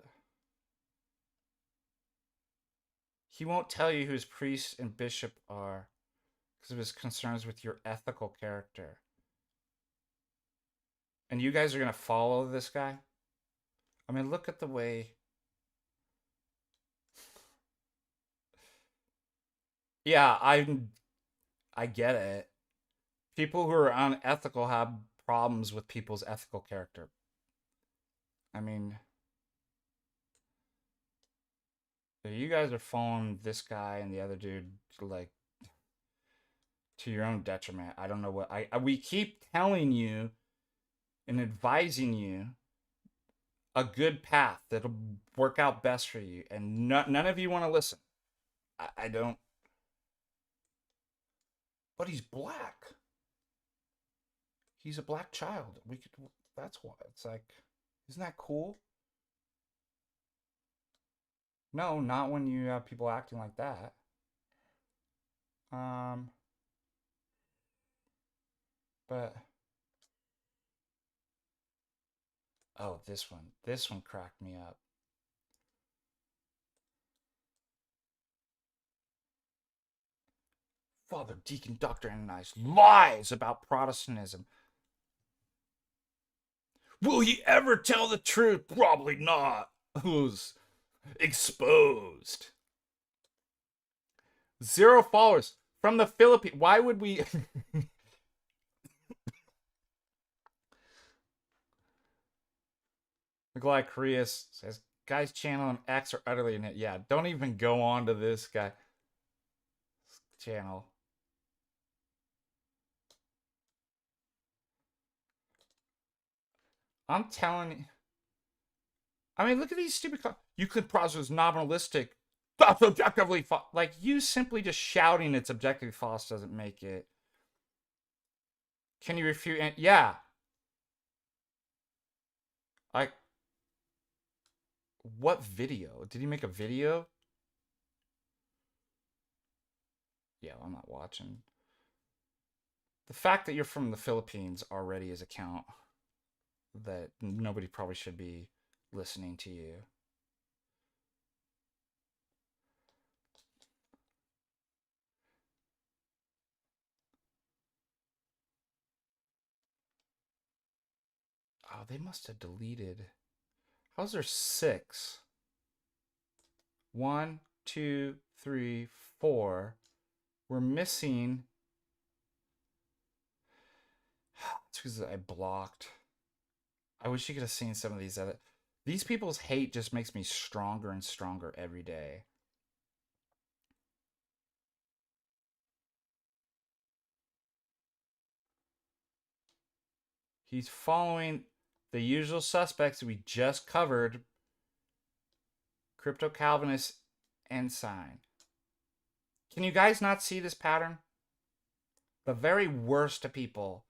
He won't tell you who his priest and bishop are because of his concerns with your ethical character. And you guys are going to follow this guy? I mean, look at the way... Yeah, I get it. People who are unethical have problems with people's ethical character. I mean, you guys are following this guy and the other dude like to your own detriment. I don't know what we keep telling you and advising you a good path that'll work out best for you, and none of you want to listen. I don't. But he's black. He's a black child. We could. That's why it's like, isn't that cool? No, not when you have people acting like that. Um, but oh, this one cracked me up. Father Deacon Dr. Ananias lies about Protestantism. Will he ever tell the truth? Probably not. Who's exposed? 0 followers from the Philippines. Why would we? Nikolai Koreas says, "Guy's channel and X are utterly in it." Yeah, don't even go on to this guy channel. I'm telling you. I mean, look at these stupid. Euclid prose is nominalistic. That's objectively false. Like, you simply just shouting it's objectively false doesn't make it. Can you refute? Yeah. Like, what video? Did he make a video? Yeah, I'm not watching. The fact that you're from the Philippines already is a count that nobody probably should be listening to you. Oh, they must have deleted. How's there 6? 1, 2, 3, 4. We're missing. It's because I blocked. I wish you could have seen some of these other. These people's hate just makes me stronger and stronger every day. He's following the usual suspects we just covered. Crypto Calvinist Ensign. Can you guys not see this pattern? The very worst of people.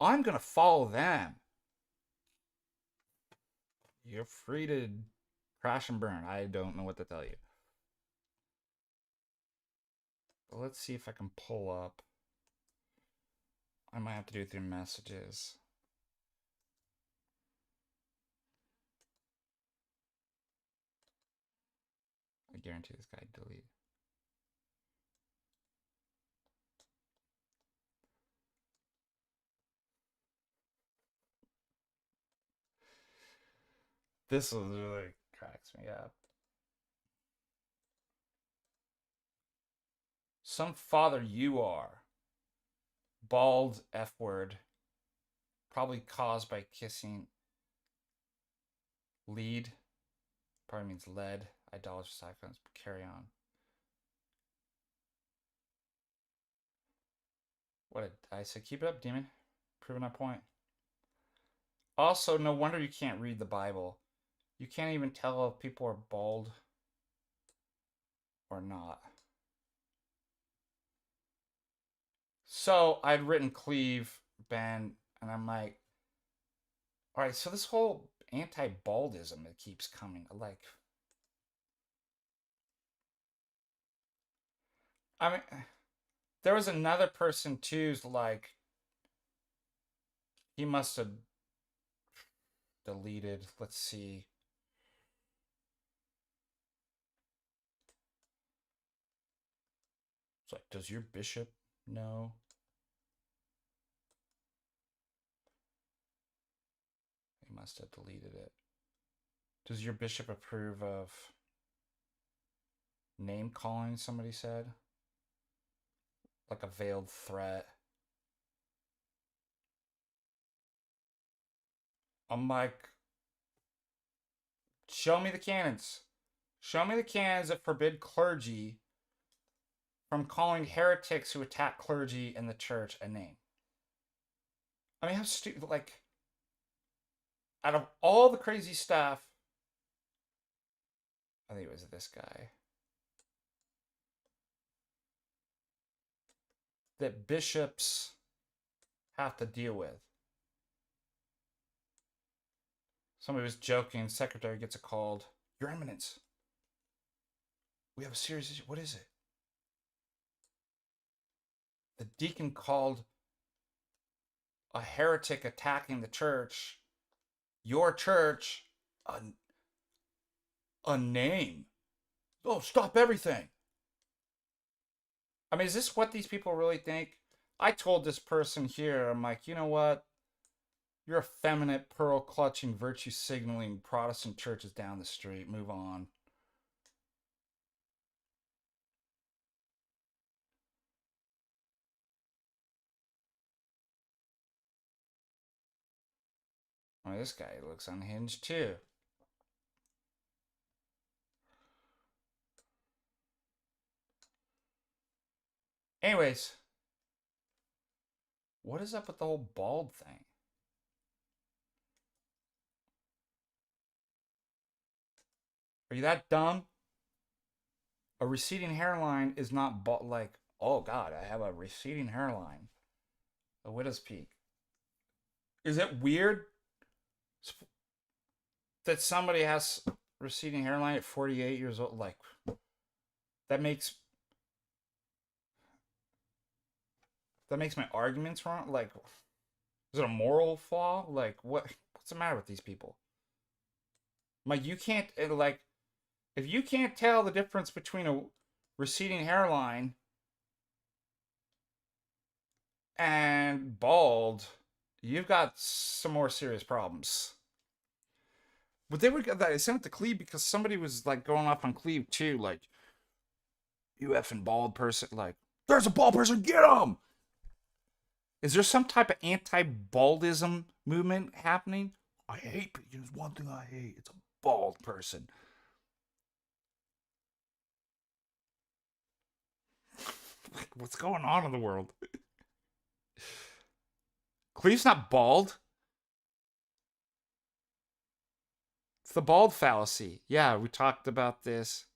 I'm going to follow them. You're free to crash and burn. I don't know what to tell you. But let's see if I can pull up. I might have to do it through messages. I guarantee this guy deleted. This one really cracks me up. Some father you are. Bald F word. Probably caused by kissing. Lead. Probably means lead. Idolatrous icons. Carry on. What did I say? Keep it up, demon. Proving our point. Also, no wonder you can't read the Bible. You can't even tell if people are bald or not. So I'd written Cleve, Ben, and I'm like, all right, so this whole anti-baldism that keeps coming, like, I mean, there was another person too's like, he must have deleted. Let's see. It's like, does your bishop know? He must have deleted it. Does your bishop approve of name calling? Somebody said, like a veiled threat. I'm like, show me the canons. Show me the canons that forbid clergy from calling heretics who attack clergy in the church a name. I mean, how stupid, like, out of all the crazy stuff, I think it was this guy, that bishops have to deal with. Somebody was joking, secretary gets a call. Your Eminence, we have a serious issue. What is it? The deacon called a heretic attacking the church, your church, a name. Oh, stop everything. I mean, is this what these people really think? I told this person here, I'm like, you know what? You're effeminate, pearl clutching, virtue signaling Protestant churches down the street. Move on. Oh, this guy looks unhinged too. Anyways, what is up with the whole bald thing? Are you that dumb? A receding hairline is not bald. Like, oh God, I have a receding hairline. A widow's peak. Is it weird that somebody has receding hairline at 48 years old? Like, that makes my arguments wrong. Like, is it a moral flaw? Like, what's the matter with these people? Like, you can't, like, if you can't tell the difference between a receding hairline and bald, you've got some more serious problems. But I sent it to Cleve because somebody was like going off on Cleve too, like, you effing bald person, like, there's a bald person, get him! Is there some type of anti-baldism movement happening? I hate, there's one thing I hate, it's a bald person. What's going on in the world? Cleve's not bald. It's the bald fallacy. Yeah, we talked about this.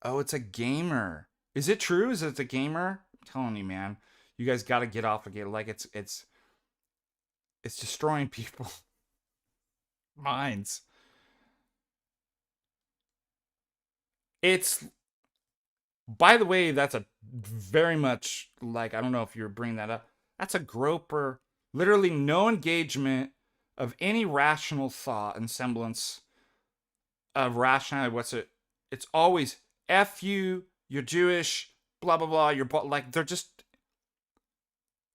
Oh, it's a gamer. Is it true? Is it a gamer? I'm telling you, man. You guys got to get off of it. Like, it's destroying people minds. It's, by the way, that's a very much, like, I don't know if you're bringing that up. That's a groper. Literally no engagement of any rational thought and semblance of rationality. What's it? It's always F you, you're Jewish, blah, blah, blah. You're like, they're just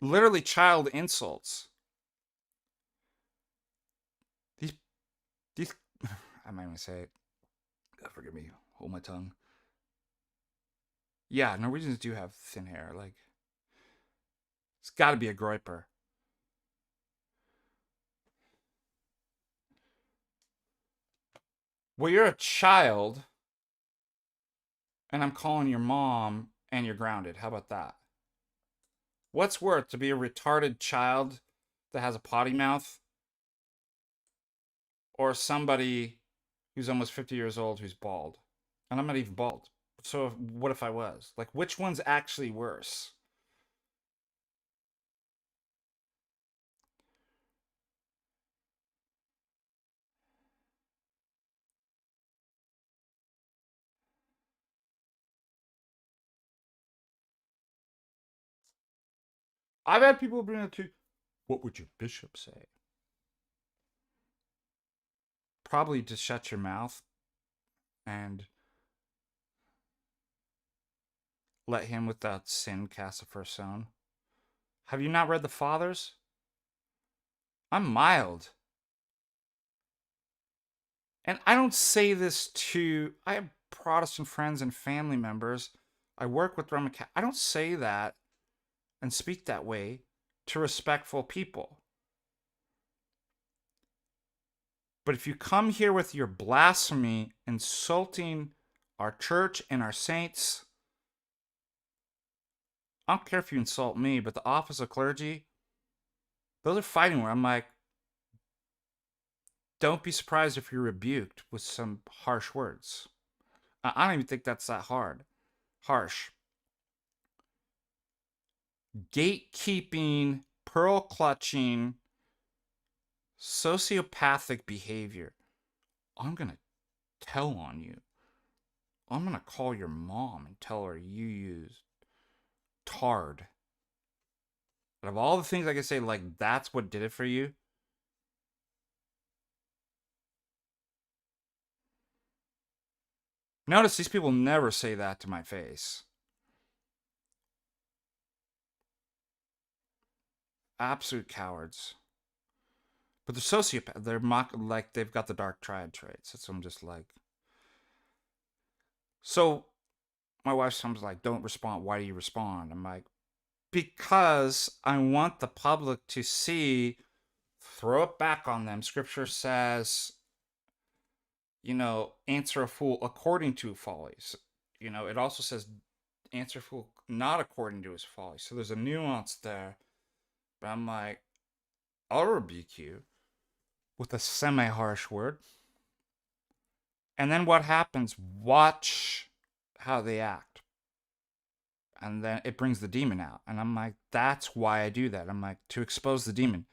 literally child insults. These, I might even say it. Forgive me, hold my tongue. Yeah, Norwegians do have thin hair. Like, it's got to be a groiper. Well, you're a child, and I'm calling your mom, and you're grounded. How about that? What's worse, to be a retarded child that has a potty mouth, or somebody who's almost 50 years old who's bald. And I'm not even bald. So what if I was? Like, which one's actually worse? I've had people bring it to, what would your bishop say? Probably to shut your mouth and let him without sin cast the first stone. Have you not read the Fathers? I'm mild. And I don't say this to, I have Protestant friends and family members. I work with Roman Catholic. I don't say that and speak that way to respectful people. But if you come here with your blasphemy, insulting our church and our saints, I don't care if you insult me, but the office of clergy, those are fighting where I'm like, don't be surprised if you're rebuked with some harsh words. I don't even think that's that harsh. Gatekeeping, pearl clutching, sociopathic behavior. I'm going to tell on you. I'm going to call your mom and tell her you used tard. Out of all the things I could say, like, that's what did it for you. Notice these people never say that to my face. Absolute cowards. But they're sociopaths. They're like they've got the dark triad traits. So I'm just like. So my wife comes like, don't respond. Why do you respond? I'm like, because I want the public to see, throw it back on them. Scripture says, answer a fool according to folly. So, it also says, answer a fool not according to his folly. So there's a nuance there. But I'm like, I'll rebuke you with a semi-harsh word. And then what happens? Watch how they act. And then it brings the demon out. And I'm like, that's why I do that. I'm like, to expose the demon.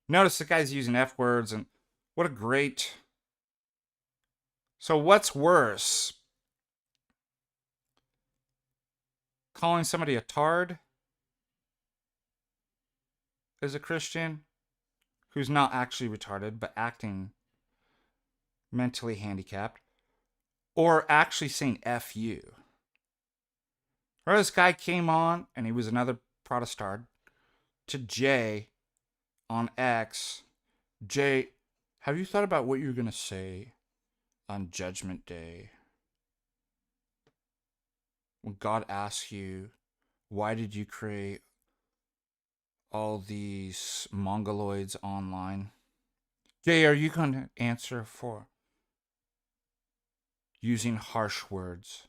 Notice the guy's using F words, and what a great. So what's worse? Calling somebody a tard as a Christian who's not actually retarded, but acting mentally handicapped, or actually saying F you. Or this guy came on, and he was another Protestant, to Jay on X. Jay, have you thought about what you're going to say on Judgment Day? When God asks you, why did you create all these mongoloids online? Jay, are you going to answer for using harsh words?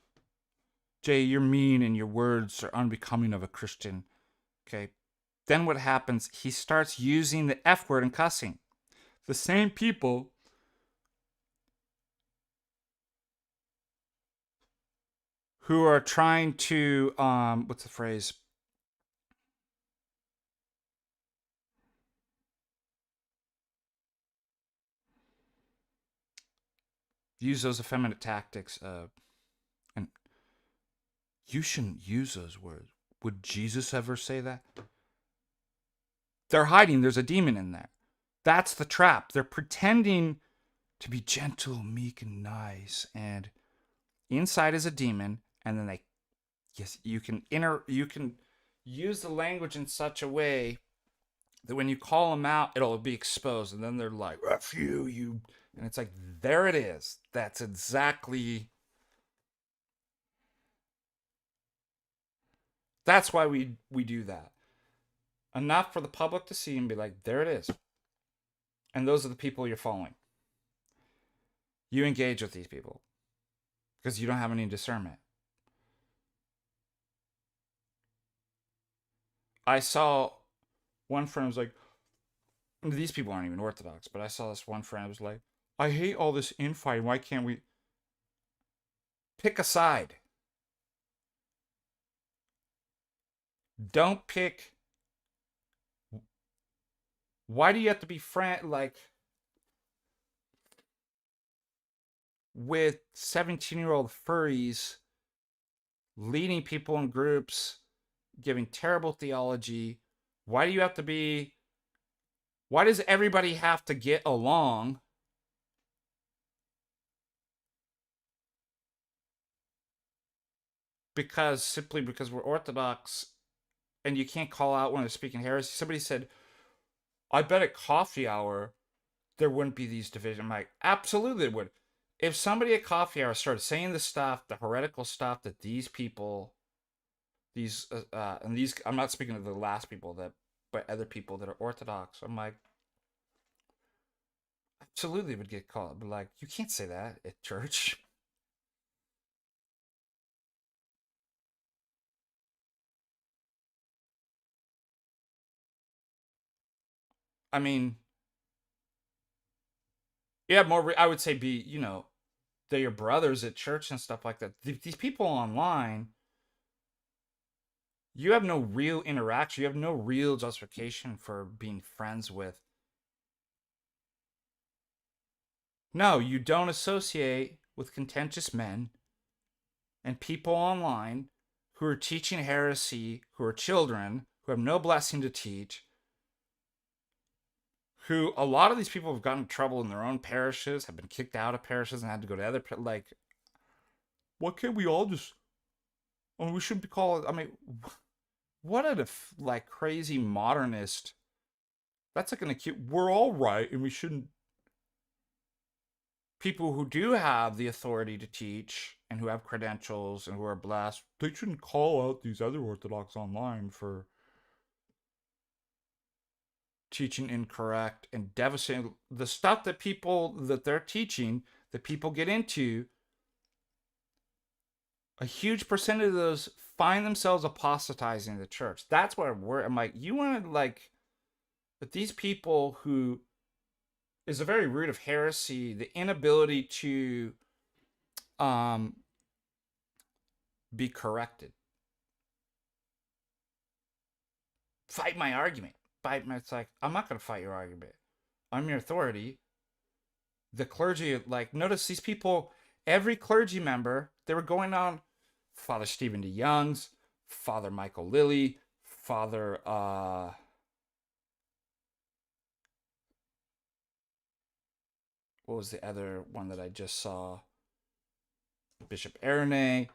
Jay, you're mean and your words are unbecoming of a Christian. Okay. Then what happens? He starts using the F word and cussing. The same people who are trying to, what's the phrase? Use those effeminate tactics. And you shouldn't use those words. Would Jesus ever say that? They're hiding. There's a demon in there. That's the trap. They're pretending to be gentle, meek, and nice. And inside is a demon. And then you can use the language in such a way that when you call them out, it'll be exposed. And then they're like, F you. And it's like, there it is. That's exactly. That's why we do that. Enough for the public to see and be like, there it is. And those are the people you're following. You engage with these people because you don't have any discernment. I saw one friend was like, these people aren't even Orthodox, but I saw this one friend who was like, I hate all this infighting. Why can't we pick a side? Don't pick. Why do you have to be like with 17-year-old furries leading people in groups, giving terrible theology? Why do you have to be. Why does everybody have to get along? Simply because we're Orthodox and you can't call out when they're speaking heresy. Somebody said, I bet at coffee hour there wouldn't be these divisions. I'm like, absolutely it would. If somebody at coffee hour started saying the stuff, the heretical stuff that these people, I'm not speaking of the last people but other people that are Orthodox. I'm like, absolutely would get called. But like, you can't say that at church. I mean, yeah, I would say they're your brothers at church and stuff like that. These people online, you have no real interaction. You have no real justification for being friends with. No, you don't associate with contentious men and people online who are teaching heresy, who are children, who have no blessing to teach, who a lot of these people have gotten in trouble in their own parishes, have been kicked out of parishes and had to go to other, like, what can't we all just, I mean, we shouldn't be called, I mean, what a, like, crazy modernist, that's like an acute, we're all right and we shouldn't, people who do have the authority to teach and who have credentials and who are blessed, they shouldn't call out these other Orthodox online for teaching incorrect and devastating. The stuff that they're teaching, that people get into, a huge percentage of those find themselves apostatizing the church. That's where I'm like, you want to, like, but these people who is the very root of heresy, the inability to be corrected. Fight my argument. It's like, I'm not going to fight your argument. I'm your authority. The clergy, like, notice these people, every clergy member, they were going on Father Stephen DeYoung's, Father Michael Lilly, Father, what was the other one that I just saw? Bishop Aronay,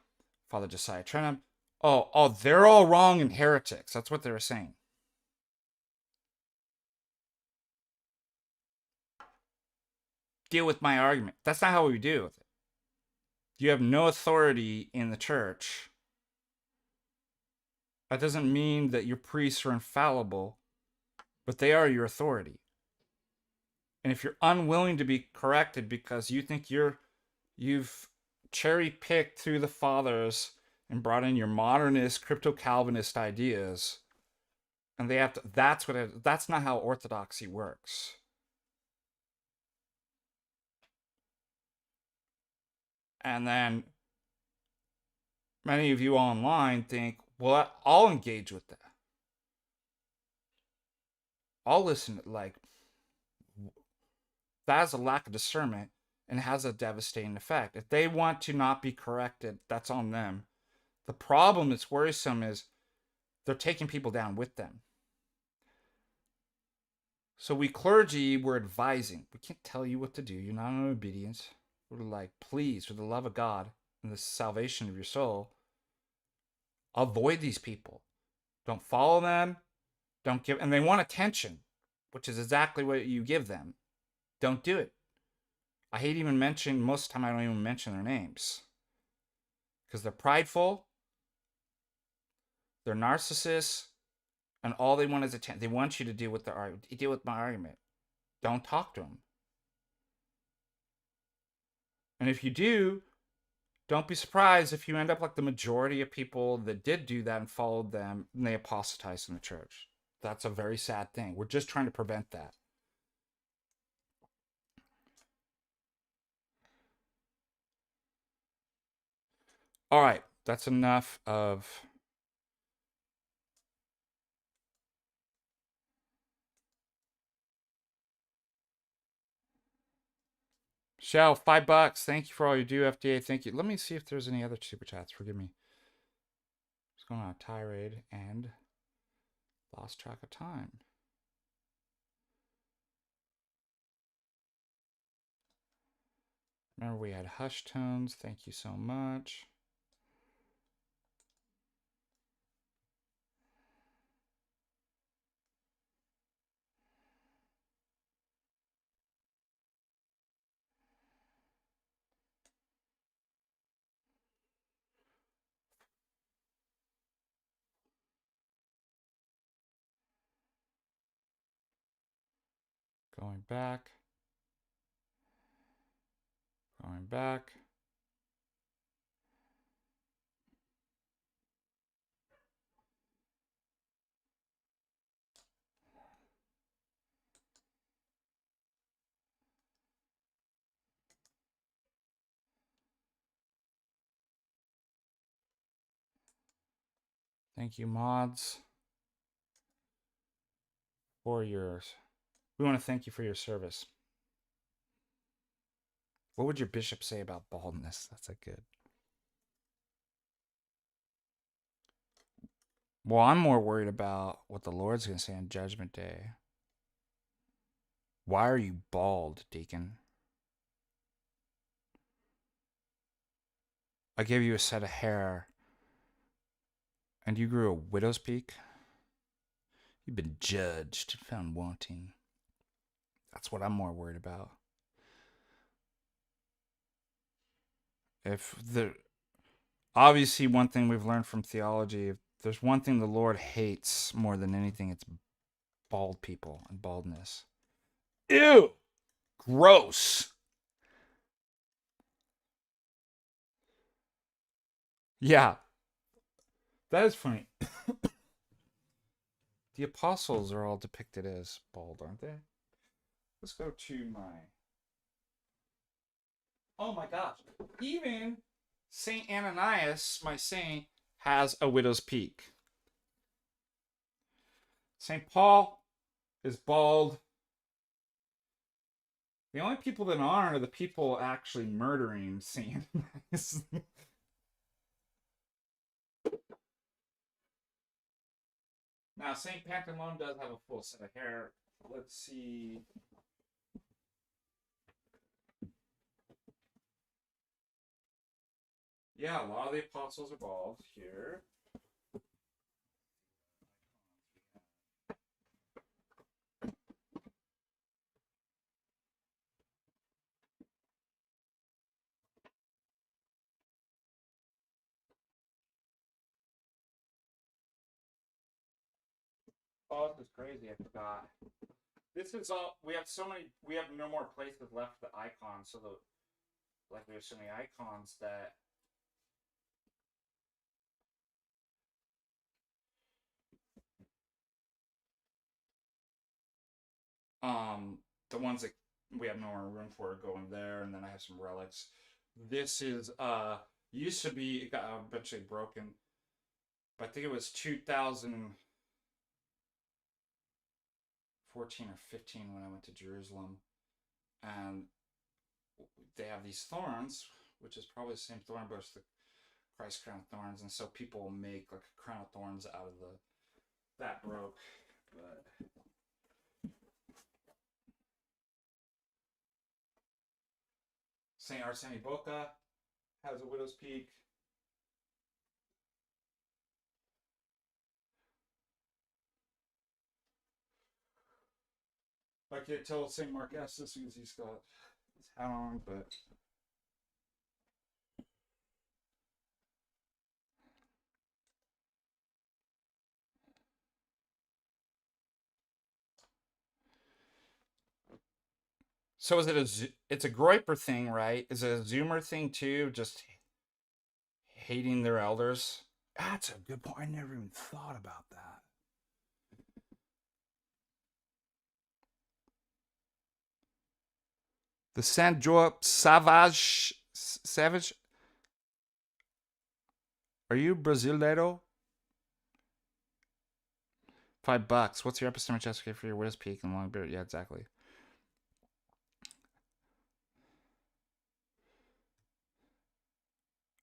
Father Josiah Trenham. Oh, they're all wrong and heretics. That's what they were saying. Deal with my argument. That's not how we deal with it. You have no authority in the church. That doesn't mean that your priests are infallible, but they are your authority. And if you're unwilling to be corrected because you think you've cherry-picked through the fathers and brought in your modernist, crypto-Calvinist ideas, and they have to, that's not how orthodoxy works. And then many of you online think, well, I'll engage with that. I'll listen. Like, that has a lack of discernment and has a devastating effect. If they want to not be corrected, that's on them. The problem that's worrisome is they're taking people down with them. So we clergy, we're advising. We can't tell you what to do. You're not in obedience. We're like, please, for the love of God and the salvation of your soul, avoid these people. Don't follow them. Don't give, and they want attention, which is exactly what you give them. Don't do it. I hate even mentioning, most of the time I don't even mention their names. Because they're prideful, they're narcissists, and all they want is attention. They want you to deal with my argument. Don't talk to them. And if you do, don't be surprised if you end up like the majority of people that did do that and followed them, and they apostatized in the church. That's a very sad thing. We're just trying to prevent that. All right, that's enough of. Shell, $5. Thank you for all you do, FDA. Thank you. Let me see if there's any other super chats. Forgive me. Just going on a tirade and lost track of time. Remember, we had hush tones. Thank you so much. Going back. Going back. Thank you, mods, for yours. We want to thank you for your service. What would your bishop say about baldness? That's a good. Well, I'm more worried about what the Lord's going to say on Judgment Day. Why are you bald, deacon? I gave you a set of hair, and you grew a widow's peak? You've been judged and found wanting. That's what I'm more worried about. If the obviously one thing we've learned from theology, if there's one thing the Lord hates more than anything, it's bald people and baldness. Ew! Gross! Yeah, that is funny. The apostles are all depicted as bald, aren't they? Let's go to my. Oh my gosh. Even Saint Ananias, my saint, has a widow's peak. Saint Paul is bald. The only people that aren't are the people actually murdering Saint Ananias. Now, Saint Pantaleon does have a full set of hair. Let's see. Yeah, a lot of the apostles are bald here. Oh, this is crazy. I forgot. This is all. We have so many. We have no more places left for the icons. So we have so many icons that the ones that we have no more room for are going there, and then I have some relics. This is used to be, it got eventually broken, but I think it was 2014 or 15 when I went to Jerusalem, and they have these thorns, which is probably the same thorn bush, the Christ crown of thorns, and so people make like a crown of thorns out of the that broke, but. Saint Arsene Boca has a widow's peak. I can't tell St. Mark S as soon as he's got his hat on, but. So is it it's a Groiper thing, right? Is it a Zoomer thing too? Just hating their elders? That's a good point. I never even thought about that. The Saint Savage Are you Brasileiro? $5. What's your epistemic justification for your widow's peak and long beard? Yeah, exactly.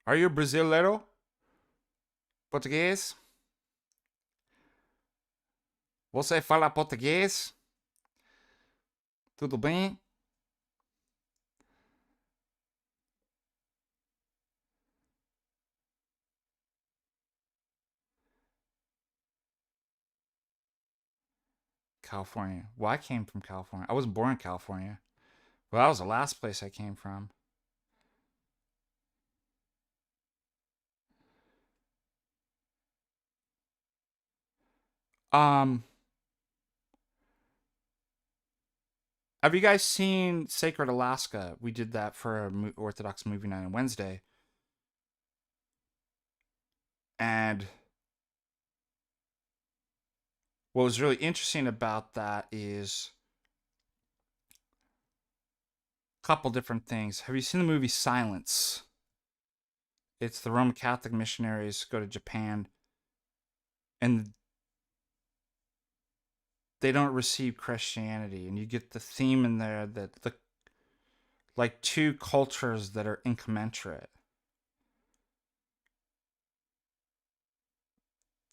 Are you Brasileiro? Português? Você fala português? Tudo bem? California. Well, I came from California. I wasn't born in California. Well, that was the last place I came from. Um, have you guys seen Sacred Alaska? We did that for a Orthodox movie night on Wednesday. And what was really interesting about that is a couple different things. Have you seen the movie Silence? It's the Roman Catholic missionaries go to Japan and they don't receive Christianity, and you get the theme in there that the like two cultures that are incommensurate.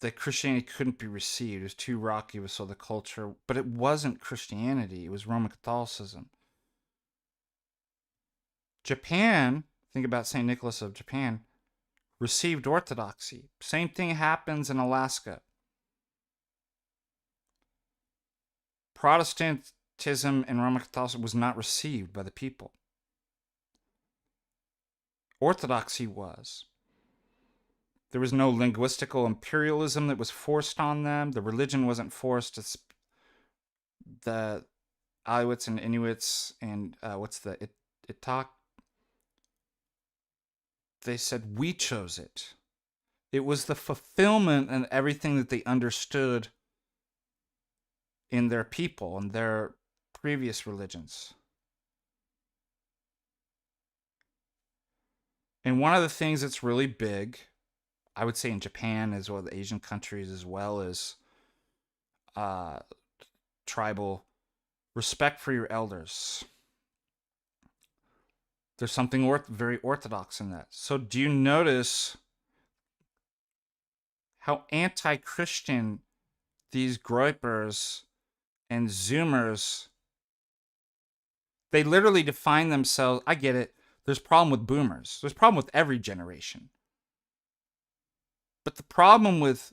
That Christianity couldn't be received. It was too rocky, it was so the culture, but it wasn't Christianity, it was Roman Catholicism. Japan, think about St. Nicholas of Japan, received Orthodoxy. Same thing happens in Alaska. Protestantism and Roman Catholicism was not received by the people. Orthodoxy was. There was no linguistical imperialism that was forced on them. The religion wasn't forced. It's the Inuits and Inuits and Itak. They said, we chose it. It was the fulfillment and everything that they understood in their people and their previous religions. And one of the things that's really big, I would say in Japan as well, the Asian countries as well as tribal, respect for your elders. There's something very orthodox in that. So do you notice how anti-Christian these groypers and Zoomers, they literally define themselves. I get it. There's a problem with boomers. There's a problem with every generation. But the problem with,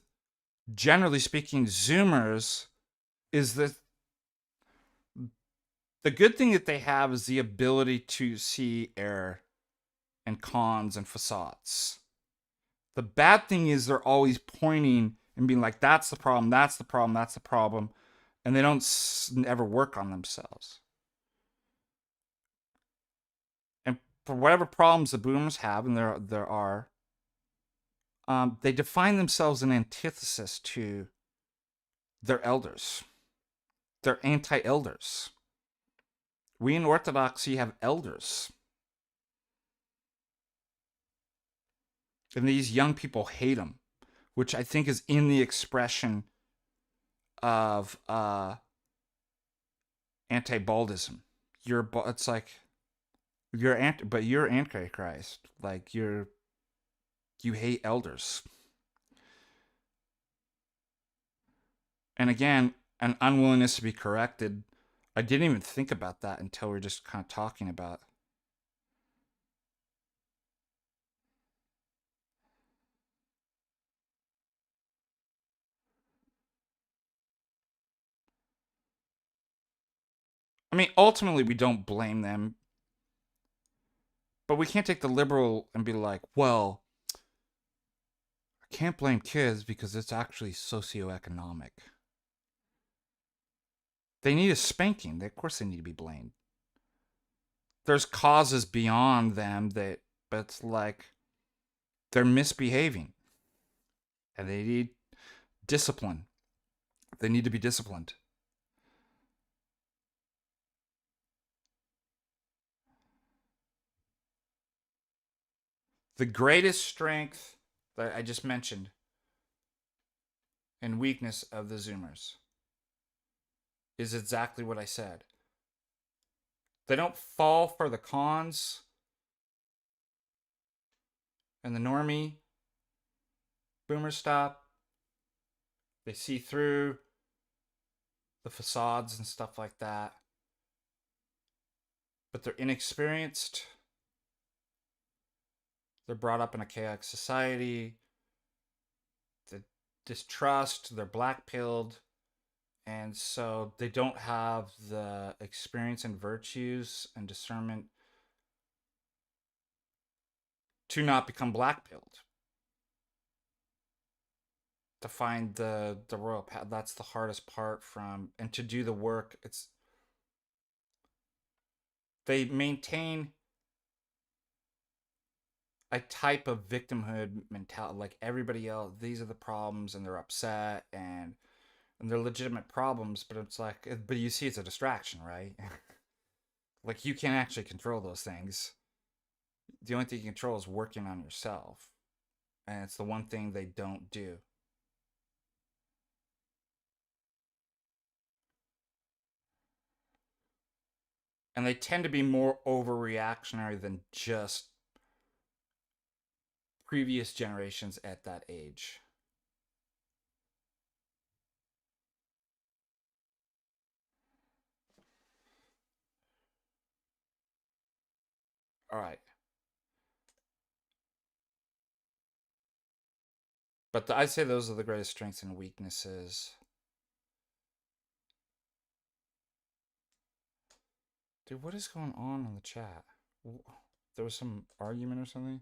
generally speaking, Zoomers is that the good thing that they have is the ability to see error and cons and facades. The bad thing is they're always pointing and being like, that's the problem, that's the problem, that's the problem. And they don't ever work on themselves. And for whatever problems the boomers have, and there are, they define themselves in antithesis to their elders. They're anti-elders. We in Orthodoxy have elders. And these young people hate them, which I think is in the expression of anti-baldism. It's like you're antichrist. Like you hate elders. And again, an unwillingness to be corrected. I didn't even think about that until we were just kind of talking about. I mean, ultimately, we don't blame them. But we can't take the liberal and be like, well, I can't blame kids because it's actually socioeconomic. They need a spanking. Of course, they need to be blamed. There's causes beyond them but it's like they're misbehaving and they need discipline. They need to be disciplined. The greatest strength that I just mentioned and weakness of the Zoomers is exactly what I said. They don't fall for the cons and the normie boomer stuff. They see through the facades and stuff like that. But they're inexperienced. They're brought up in a chaotic society. They distrust. They're black-pilled. And so they don't have the experience and virtues and discernment to not become black-pilled. To find the royal path, that's the hardest part from, and to do the work, they maintain a type of victimhood mentality, like everybody else. These are the problems, and they're upset, and they're legitimate problems, but it's like, but you see, it's a distraction, right? Like, you can't actually control those things. The only thing you control is working on yourself, and it's the one thing they don't do. And they tend to be more overreactionary than just previous generations at that age. All right. But I'd say those are the greatest strengths and weaknesses. Dude, what is going on in the chat? There was some argument or something?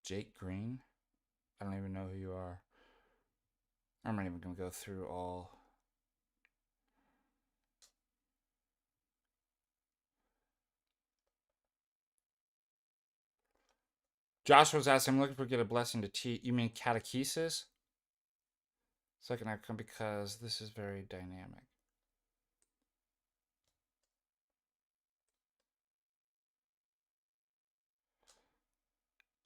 Jake Green? I don't even know who you are. I'm not even going to go through all. Josh was asking, I'm looking for get a blessing to teach. You mean catechesis? Second outcome, because this is very dynamic.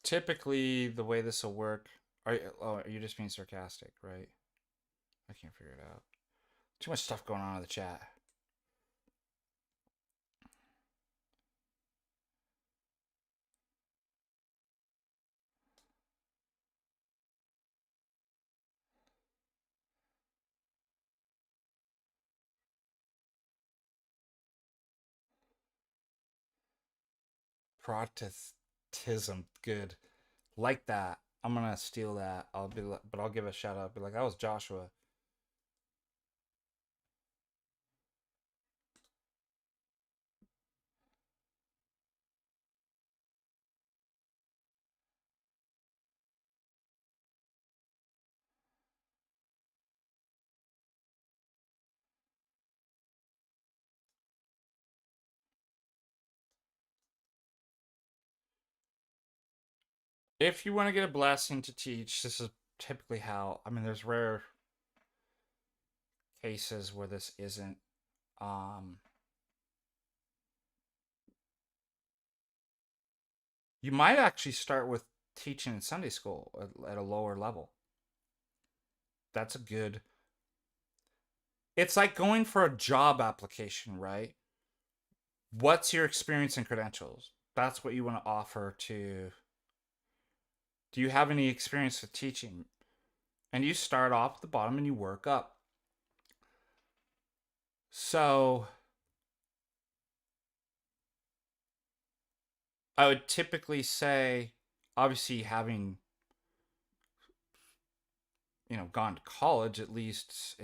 Typically, the way this will work. Are you just being sarcastic, right? I can't figure it out. Too much stuff going on in the chat. Protestantism, good. Like that. I'm gonna steal that. But I'll give a shout out. Be like, that was Joshua. If you want to get a blessing to teach, this is typically how. I mean, there's rare cases where this isn't. You might actually start with teaching in Sunday school at a lower level. That's a good. It's like going for a job application, right? What's your experience and credentials? That's what you want to offer to. Do you have any experience with teaching? And you start off at the bottom and you work up. So I would typically say, obviously, having gone to college at least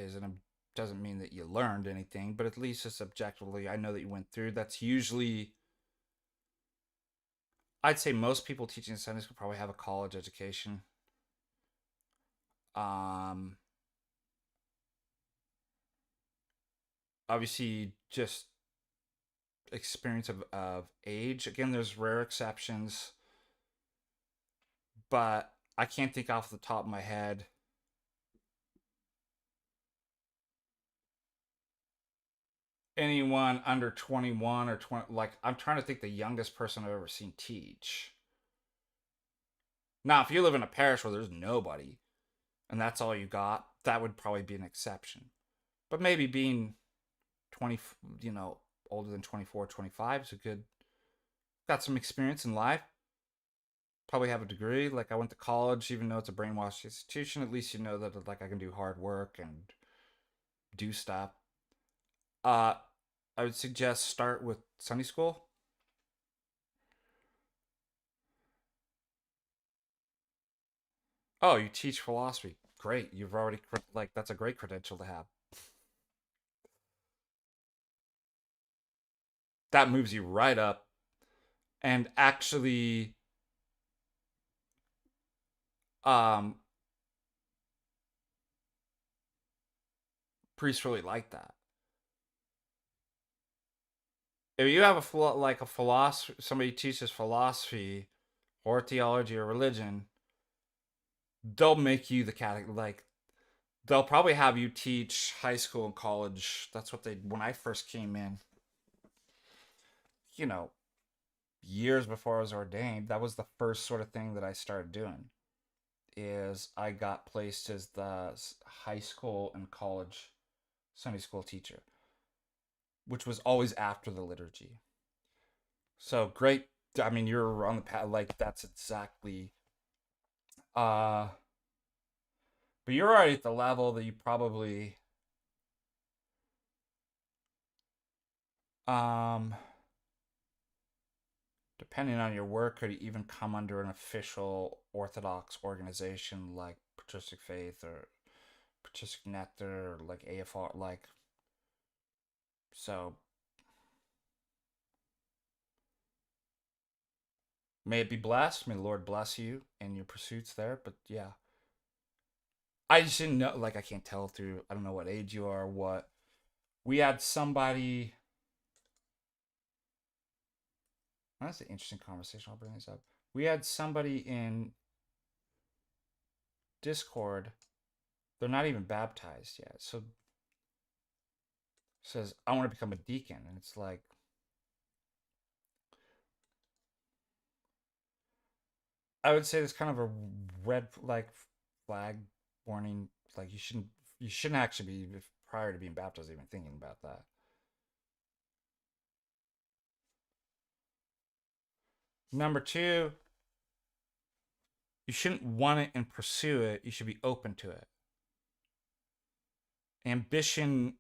doesn't mean that you learned anything, but at least it's objectively, I know that you went through. That's usually, I'd say most people teaching in Sunday school probably have a college education. Obviously, just experience of age. Again, there's rare exceptions, but I can't think off the top of my head anyone under 21 or 20. Like, I'm trying to think the youngest person I've ever seen teach. Now, if you live in a parish where there's nobody and that's all you got, that would probably be an exception. But maybe being 20, older than 24, 25 is a good, got some experience in life. Probably have a degree. Like, I went to college, even though it's a brainwashed institution. At least you know that like I can do hard work and do stuff. Uh, I would suggest start with Sunday school. Oh, you teach philosophy. Great. You've already like that's a great credential to have. That moves you right up. And actually, um, priests really like that. If you have like a philosophy, somebody teaches philosophy or theology or religion, they'll make you the like they'll probably have you teach high school and college. That's what they when I first came in, you know, years before I was ordained, that was the first sort of thing that I started doing. Is I got placed as the high school and college Sunday school teacher, which was always after the liturgy. So great. I mean, you're on the path. Like that's exactly. Uh, but you're already at the level that you probably um depending on your work, could even come under an official Orthodox organization like Patristic Faith or Patristic Nectar or like AFR. Like, so may it be blessed. May the Lord bless you in your pursuits there. But yeah, I just didn't know. Like, I can't tell through. I don't know what age you are. What we had somebody. That's an interesting conversation. I'll bring this up. We had somebody in Discord. They're not even baptized yet. So says, I want to become a deacon. And it's like, I would say there's kind of a red like flag warning. Like, you shouldn't actually be prior to being baptized even thinking about that. Number two, you shouldn't want it and pursue it. You should be open to it. Ambition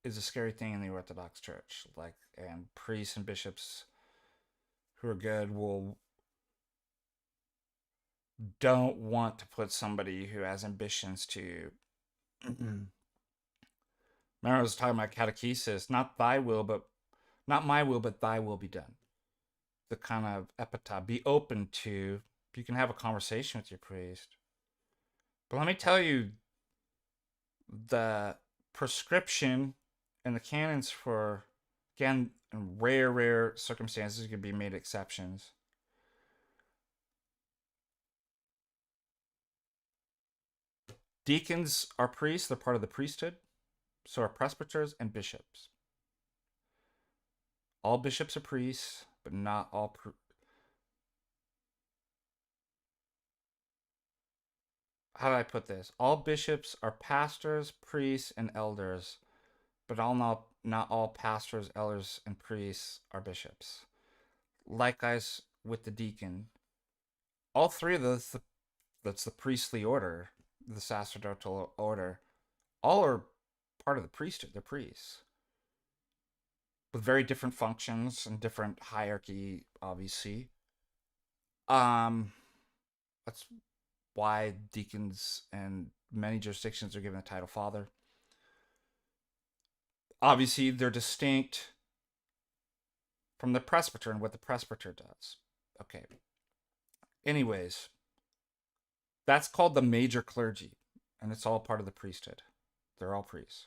is a scary thing in the Orthodox Church. Like, and priests and bishops who are good will don't want to put somebody who has ambitions to. Remember, I was talking about catechesis, not thy will, but not my will, but thy will be done. The kind of epitaph. Be open to. You can have a conversation with your priest. But let me tell you, the prescription and the canons for, again, in rare circumstances, could be made exceptions. Deacons are priests, they're part of the priesthood. So are presbyters and bishops. All bishops are priests, but not all. How do I put this? All bishops are pastors, priests, and elders, but not all pastors, elders, and priests are bishops. Likewise with the deacon. All three of those, that's the priestly order, the sacerdotal order, all are part of the priesthood. They're priests with very different functions and different hierarchy, obviously. Um, that's why deacons and many jurisdictions are given the title father. Obviously, they're distinct from the presbyter and what the presbyter does. Okay. Anyways, that's called the major clergy, and it's all part of the priesthood. They're all priests,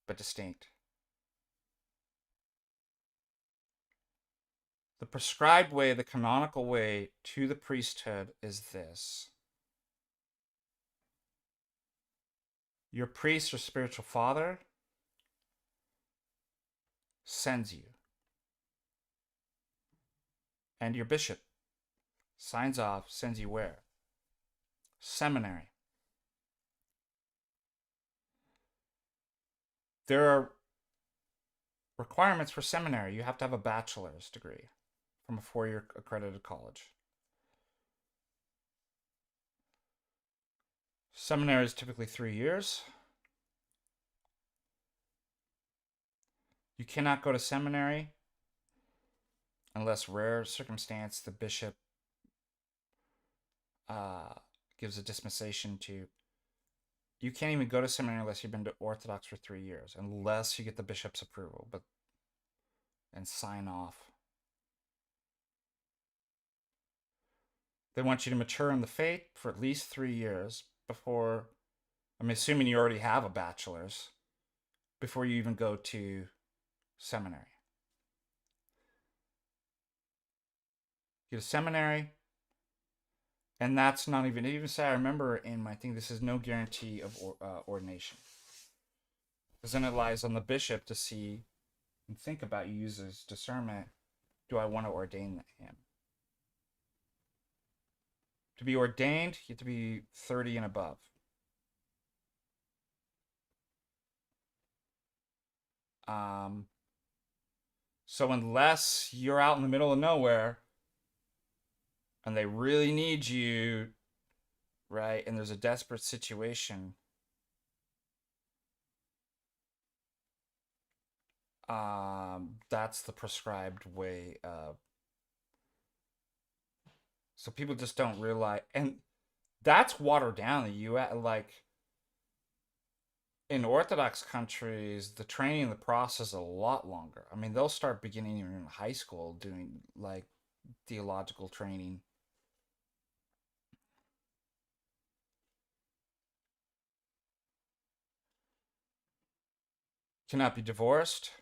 but distinct. The prescribed way, the canonical way to the priesthood is this. Your priest or spiritual father sends you. And your bishop signs off, sends you where? Seminary. There are requirements for seminary. You have to have a bachelor's degree from a 4-year accredited college. Seminary is typically 3 years. You cannot go to seminary unless rare circumstance the bishop gives a dispensation to. You can't even go to seminary unless you've been to Orthodox for 3 years, unless you get the bishop's approval, and sign off. They want you to mature in the faith for at least 3 years before, I'm assuming you already have a bachelor's, before you even go to seminary. You go to seminary, and that's not even say, I remember in my thing, this is no guarantee of ordination. Because then it lies on the bishop to see and think about, you use as discernment, do I want to ordain him? To be ordained, you have to be 30 and above. So unless you're out in the middle of nowhere and they really need you, right, and there's a desperate situation, that's the prescribed way of. So people just don't realize, and that's watered down. The U.S., like in Orthodox countries, the training, the process is a lot longer. I mean, they'll start beginning in high school doing like theological training. Cannot be divorced.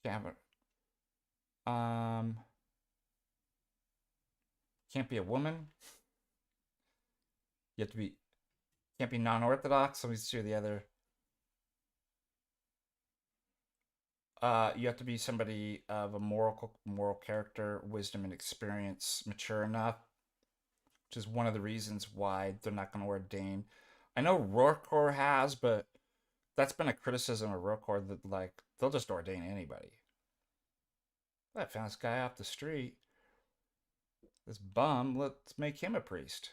Can't have can't be a woman. You have to be, can't be non-Orthodox. Let me see the other. You have to be somebody of a moral character, wisdom, and experience, mature enough, which is one of the reasons why they're not going to ordain. I know Rorquor has, but that's been a criticism of Rorquor that like they'll just ordain anybody. I found this guy off the street, this bum. Let's make him a priest.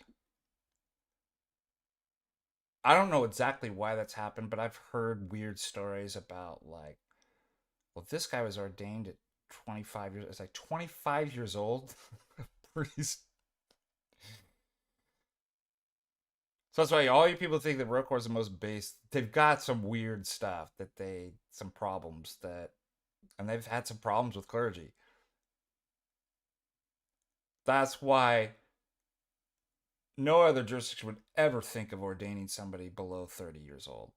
I don't know exactly why that's happened, but I've heard weird stories about like, well, this guy was ordained at 25 years. It's like 25 years old, priest. So that's why all you people think that Rorquor is the most base. They've got some weird stuff some problems and they've had some problems with clergy. That's why no other jurisdiction would ever think of ordaining somebody below 30 years old.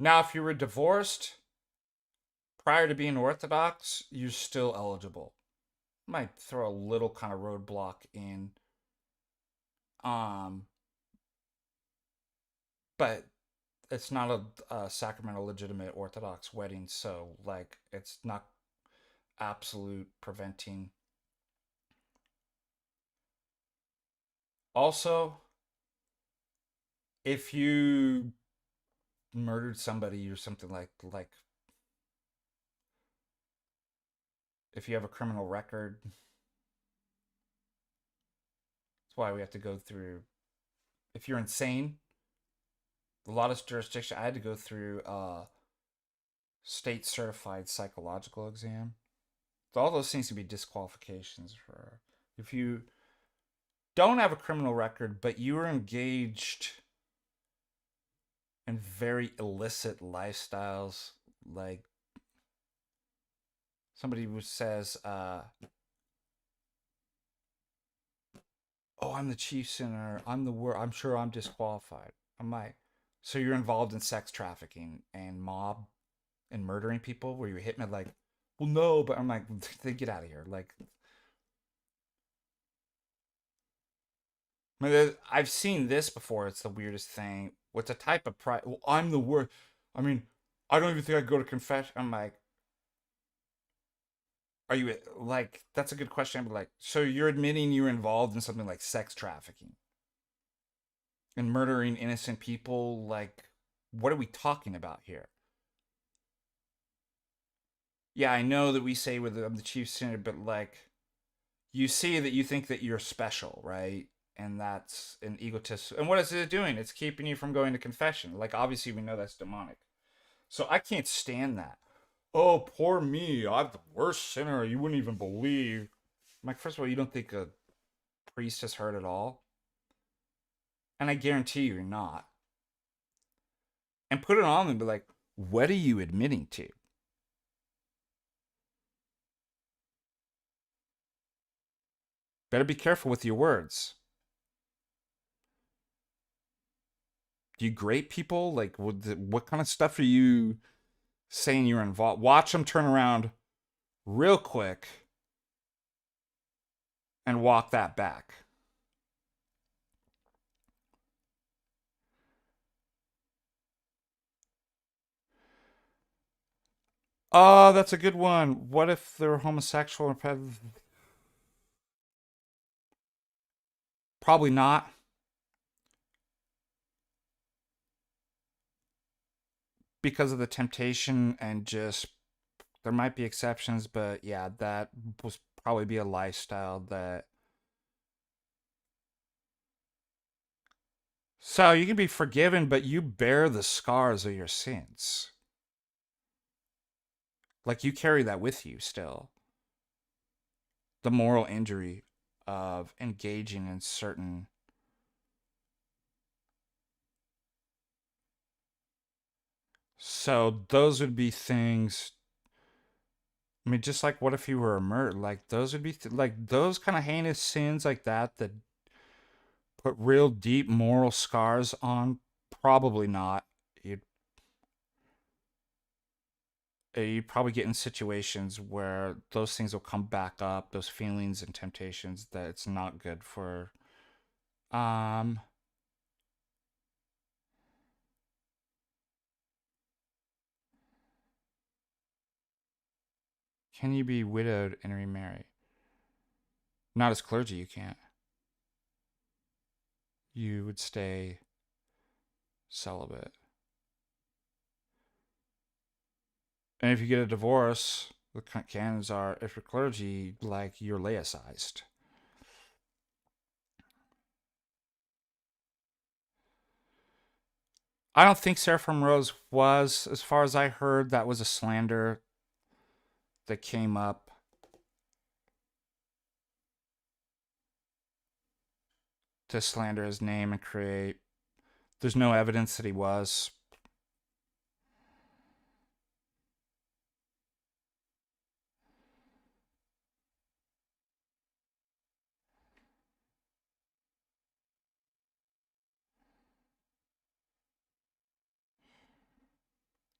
Now, if you were divorced prior to being Orthodox, you're still eligible. Might throw a little kind of roadblock in. But it's not a sacramental legitimate Orthodox wedding, so like it's not absolute preventing. Also, if you murdered somebody or something like if you have a criminal record, that's why we have to go through. If you're insane, a lot of jurisdictions, I had to go through a state certified psychological exam. So all those things can be disqualifications for if you don't have a criminal record, but you were engaged in very illicit lifestyles, like somebody who says, oh, I'm the chief sinner. I'm sure I'm disqualified. I'm like, so you're involved in sex trafficking and mob and murdering people where you're hitting it like, well, no, but I'm like, then get out of here. Like, I mean, I've seen this before. It's the weirdest thing. What's a type of pride? Well, I'm the worst. I mean, I don't even think I could go to confession. I'm like, are you like? That's a good question. But like, so you're admitting you're involved in something like sex trafficking and murdering innocent people? Like, what are we talking about here? Yeah, I know that we say I'm the chief sinner, but like, you see that you think that you're special, right? And that's an egotist. And what is it doing? It's keeping you from going to confession. Like, obviously, we know that's demonic. So I can't stand that. Oh, poor me. I'm the worst sinner you wouldn't even believe. I'm like, first of all, you don't think a priest has heard it all? And I guarantee you're not. And put it on them and be like, what are you admitting to? Better be careful with your words. Do you grate people? Like, what kind of stuff are you saying you're involved? Watch them turn around real quick and walk that back. Oh, that's a good one. What if they're homosexual or probably not, because of the temptation and just there might be exceptions, but yeah, that was probably be a lifestyle that. So you can be forgiven, but you bear the scars of your sins. Like you carry that with you still. The moral injury of engaging in certain. So those would be things. I mean, just like what if you were a murderer? Like those would be like those kind of heinous sins like that put real deep moral scars on. Probably not. You'd you probably get in situations where those things will come back up, those feelings and temptations that it's not good for. Um, can you be widowed and remarry? Not as clergy, you can't. You would stay celibate. And if you get a divorce, the canons are if you're clergy, like you're laicized. I don't think Seraphim Rose was, as far as I heard, that was a slander that came up. To slander his name and create. There's no evidence that he was.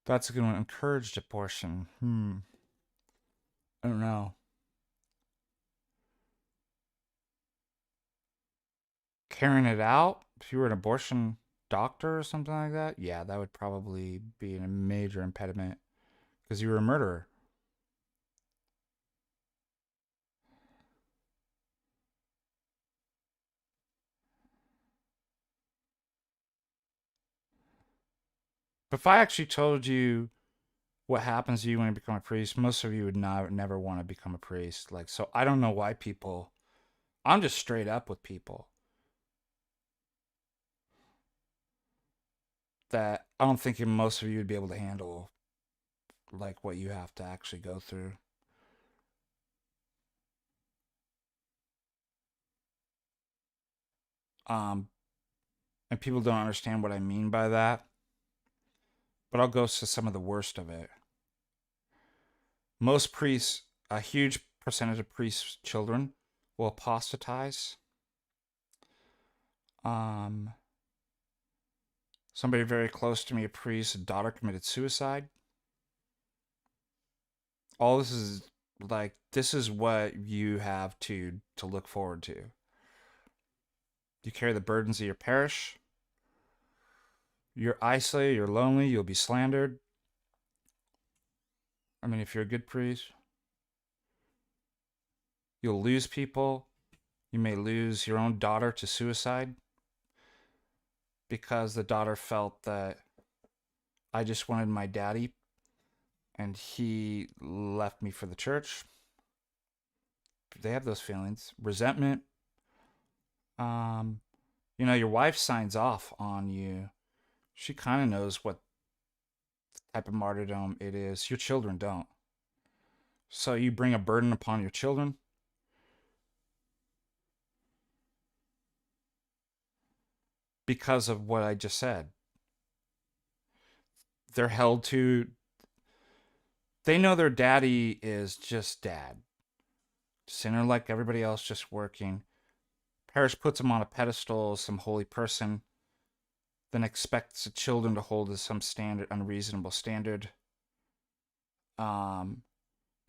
That's a good one. Encouraged abortion. I don't know. Carrying it out? If you were an abortion doctor or something like that? Yeah, that would probably be a major impediment because you were a murderer. But if I actually told you what happens to you when you become a priest, most of you would not never want to become a priest. Like, so I don't know why people. I'm just straight up with people that I don't think most of you would be able to handle like what you have to actually go through. Um, and people don't understand what I mean by that. But I'll go to some of the worst of it. Most priests, a huge percentage of priests' children will apostatize. Um, Somebody very close to me, a priest, a daughter committed suicide. All this is like this is what you have to look forward to. You carry the burdens of your parish. You're isolated, you're lonely, you'll be slandered. I mean, if you're a good priest, you'll lose people. You may lose your own daughter to suicide because the daughter felt that I just wanted my daddy and he left me for the church. They have those feelings. Resentment. Um, your wife signs off on you. She kind of knows what type of martyrdom it is. Your children don't. So you bring a burden upon your children. Because of what I just said. They're held to. They know their daddy is just dad. Sinner like everybody else, just working. Parish puts him on a pedestal, some holy person, then expects the children to hold to some standard, unreasonable standard.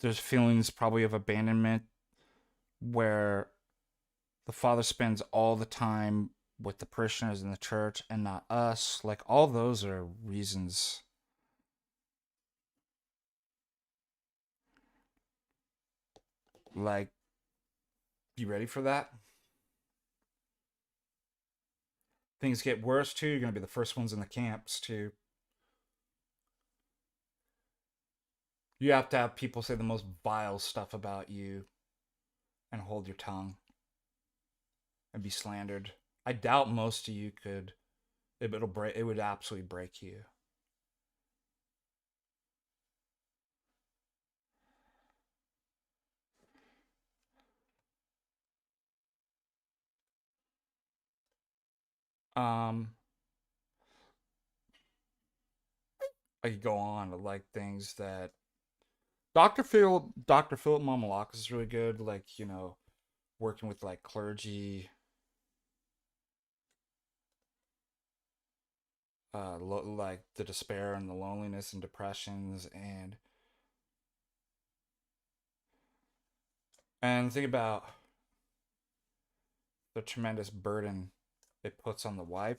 There's feelings probably of abandonment where the father spends all the time with the parishioners in the church and not us. Like, all those are reasons. Like, you ready for that? Things get worse too. You're going to be the first ones in the camps too. You have to have people say the most vile stuff about you and hold your tongue and be slandered. I doubt most of you could. It'll break. It would absolutely break you. Um, I could go on to like things that Dr. Philip Mamalakis is really good. Like, working with like clergy, like the despair and the loneliness and depressions and think about the tremendous burden it puts on the wife.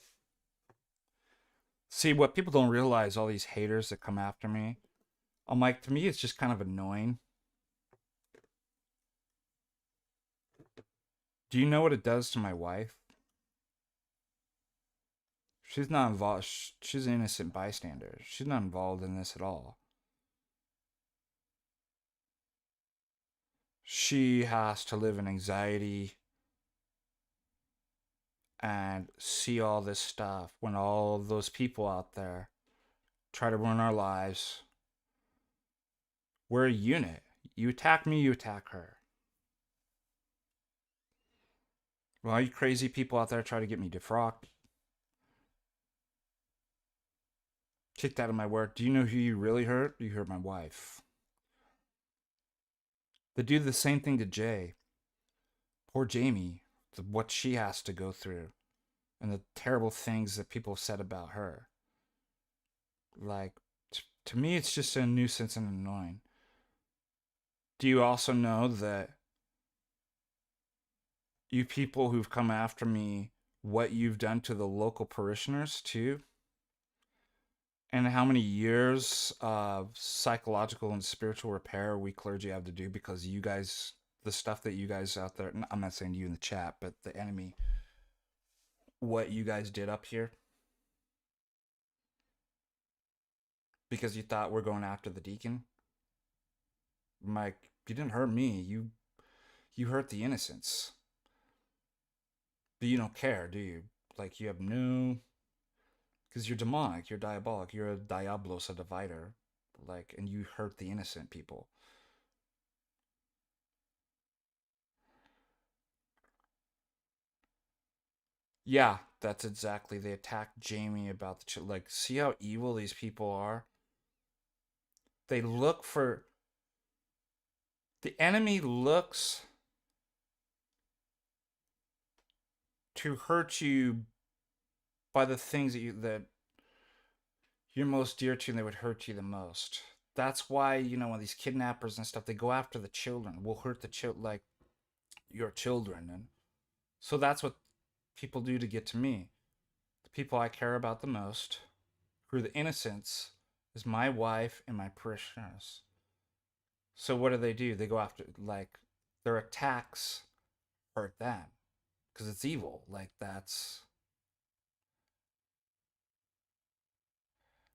See, what people don't realize, all these haters that come after me, I'm like, to me, it's just kind of annoying. Do you know what it does to my wife? She's not involved. She's an innocent bystander. She's not involved in this at all. She has to live in anxiety and see all this stuff when all those people out there try to ruin our lives. We're a unit. You attack me, you attack her. Well, all you crazy people out there try to get me defrocked, kicked out of my work. Do you know who you really hurt? You hurt my wife. They do the same thing to Jay. Poor Jamie. What she has to go through. And the terrible things that people have said about her. Like, to me, it's just a nuisance and annoying. Do you also know that you people who've come after me, what you've done to the local parishioners too? And how many years of psychological and spiritual repair we clergy have to do because you guys, the stuff that you guys out there, I'm not saying you in the chat, but the enemy, what you guys did up here because you thought we're going after the deacon. Mike, you didn't hurt me. You hurt the innocents. But you don't care, do you? Like, you have no, because you're demonic, you're diabolic, you're a diablos, a divider, like, and you hurt the innocent people. Yeah, that's exactly. They attacked Jamie about like, see how evil these people are. They look for the enemy looks who hurt you by the things that you're most dear to and they would hurt you the most. That's why, when these kidnappers and stuff, they go after the children, will hurt the like your children. And so that's what people do to get to me. The people I care about the most, who are the innocents, is my wife and my parishioners. So what do? They go after, like, their attacks hurt them because it's evil. Like, that's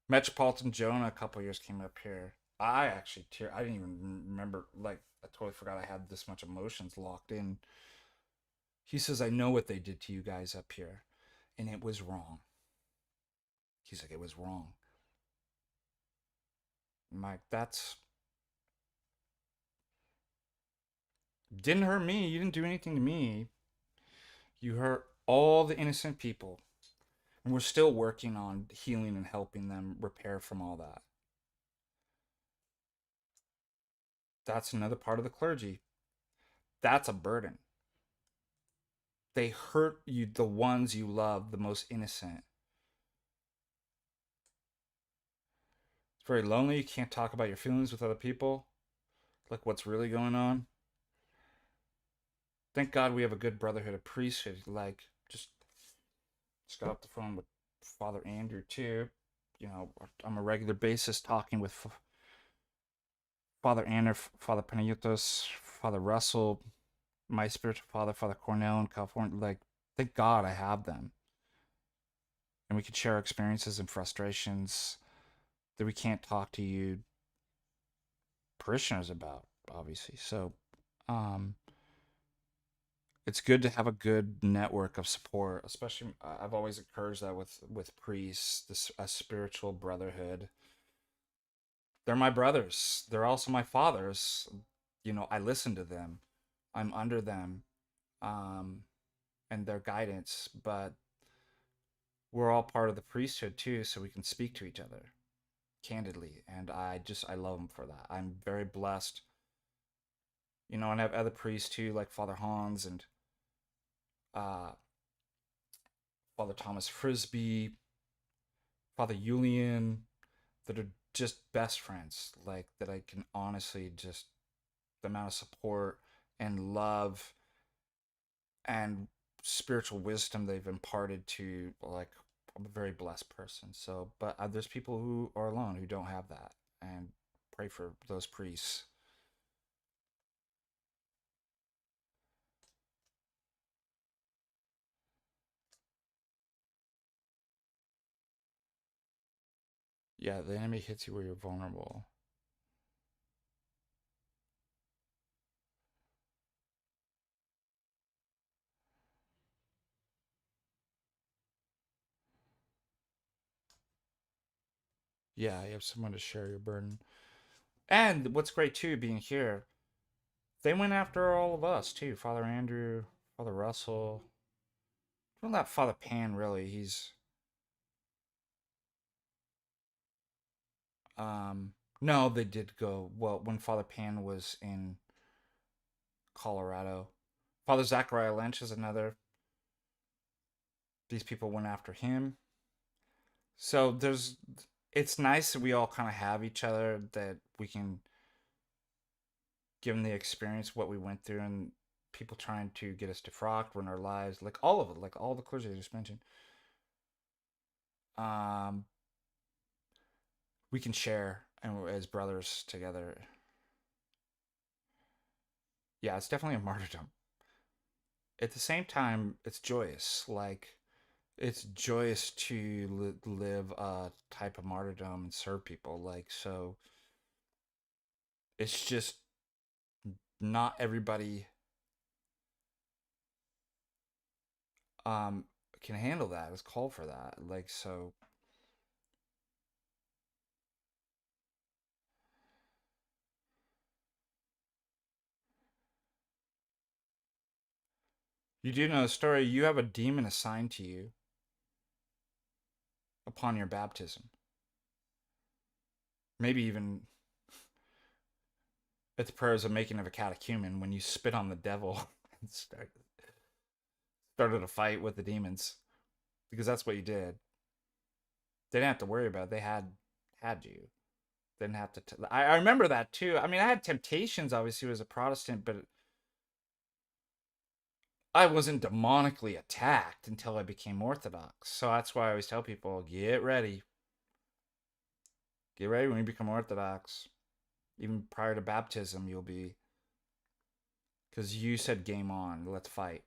Metropolitan Jonah a couple years came up here. I actually tear. I didn't even remember. Like, I totally forgot I had this much emotions locked in. He says, "I know what they did to you guys up here, and it was wrong." He's like, "It was wrong." I'm like, that's didn't hurt me. You didn't do anything to me. You hurt all the innocent people, and we're still working on healing and helping them repair from all that. That's another part of the clergy. That's a burden. They hurt you, the ones you love, the most innocent. It's very lonely. You can't talk about your feelings with other people, like what's really going on. Thank God we have a good brotherhood of priesthood. Like, just got off the phone with Father Andrew too. On a regular basis talking with Father Andrew, Father Panayotos, Father Russell, my spiritual father, Father Cornell in California. Like, thank God I have them. And we can share our experiences and frustrations that we can't talk to you parishioners about, obviously. So, it's good to have a good network of support. Especially, I've always encouraged that with priests, this a spiritual brotherhood. They're my brothers. They're also my fathers. I listen to them. I'm under them, um, and their guidance. But we're all part of the priesthood too, so we can speak to each other candidly. And I love them for that. I'm very blessed. And I have other priests too, like Father Hans and uh, Father Thomas Frisbee, Father Julian, that are just best friends. Like, that I can honestly just, the amount of support and love and spiritual wisdom they've imparted to, like, I'm a very blessed person. So, but there's people who are alone who don't have that, and pray for those priests. Yeah, the enemy hits you where you're vulnerable. Yeah, you have someone to share your burden. And what's great too, being here, they went after all of us too. Father Andrew, Father Russell. Well, not Father Pan really. He's no, they did go well when Father Pan was in Colorado. Father Zachariah Lynch is another. These people went after him. So it's nice that we all kind of have each other, that we can give them the experience what we went through, and people trying to get us defrocked, run our lives, like all of it, like all the clergy I just mentioned. Um, we can share and as brothers together. Yeah, it's definitely a martyrdom. At the same time, it's joyous. Like, it's joyous to live a type of martyrdom and serve people. Like, so it's just not everybody um can handle that. It's called for that. Like, so you do know the story. You have a demon assigned to you upon your baptism. Maybe even at the prayers of making of a catechumen, when you spit on the devil and start started a fight with the demons because that's what you did. They didn't have to worry about it. They had you. Didn't have to. I remember that too. I mean, I had temptations, obviously, as a Protestant, but I wasn't demonically attacked until I became Orthodox. So that's why I always tell people, get ready. Get ready when you become Orthodox. Even prior to baptism, you'll be. Because you said game on, let's fight.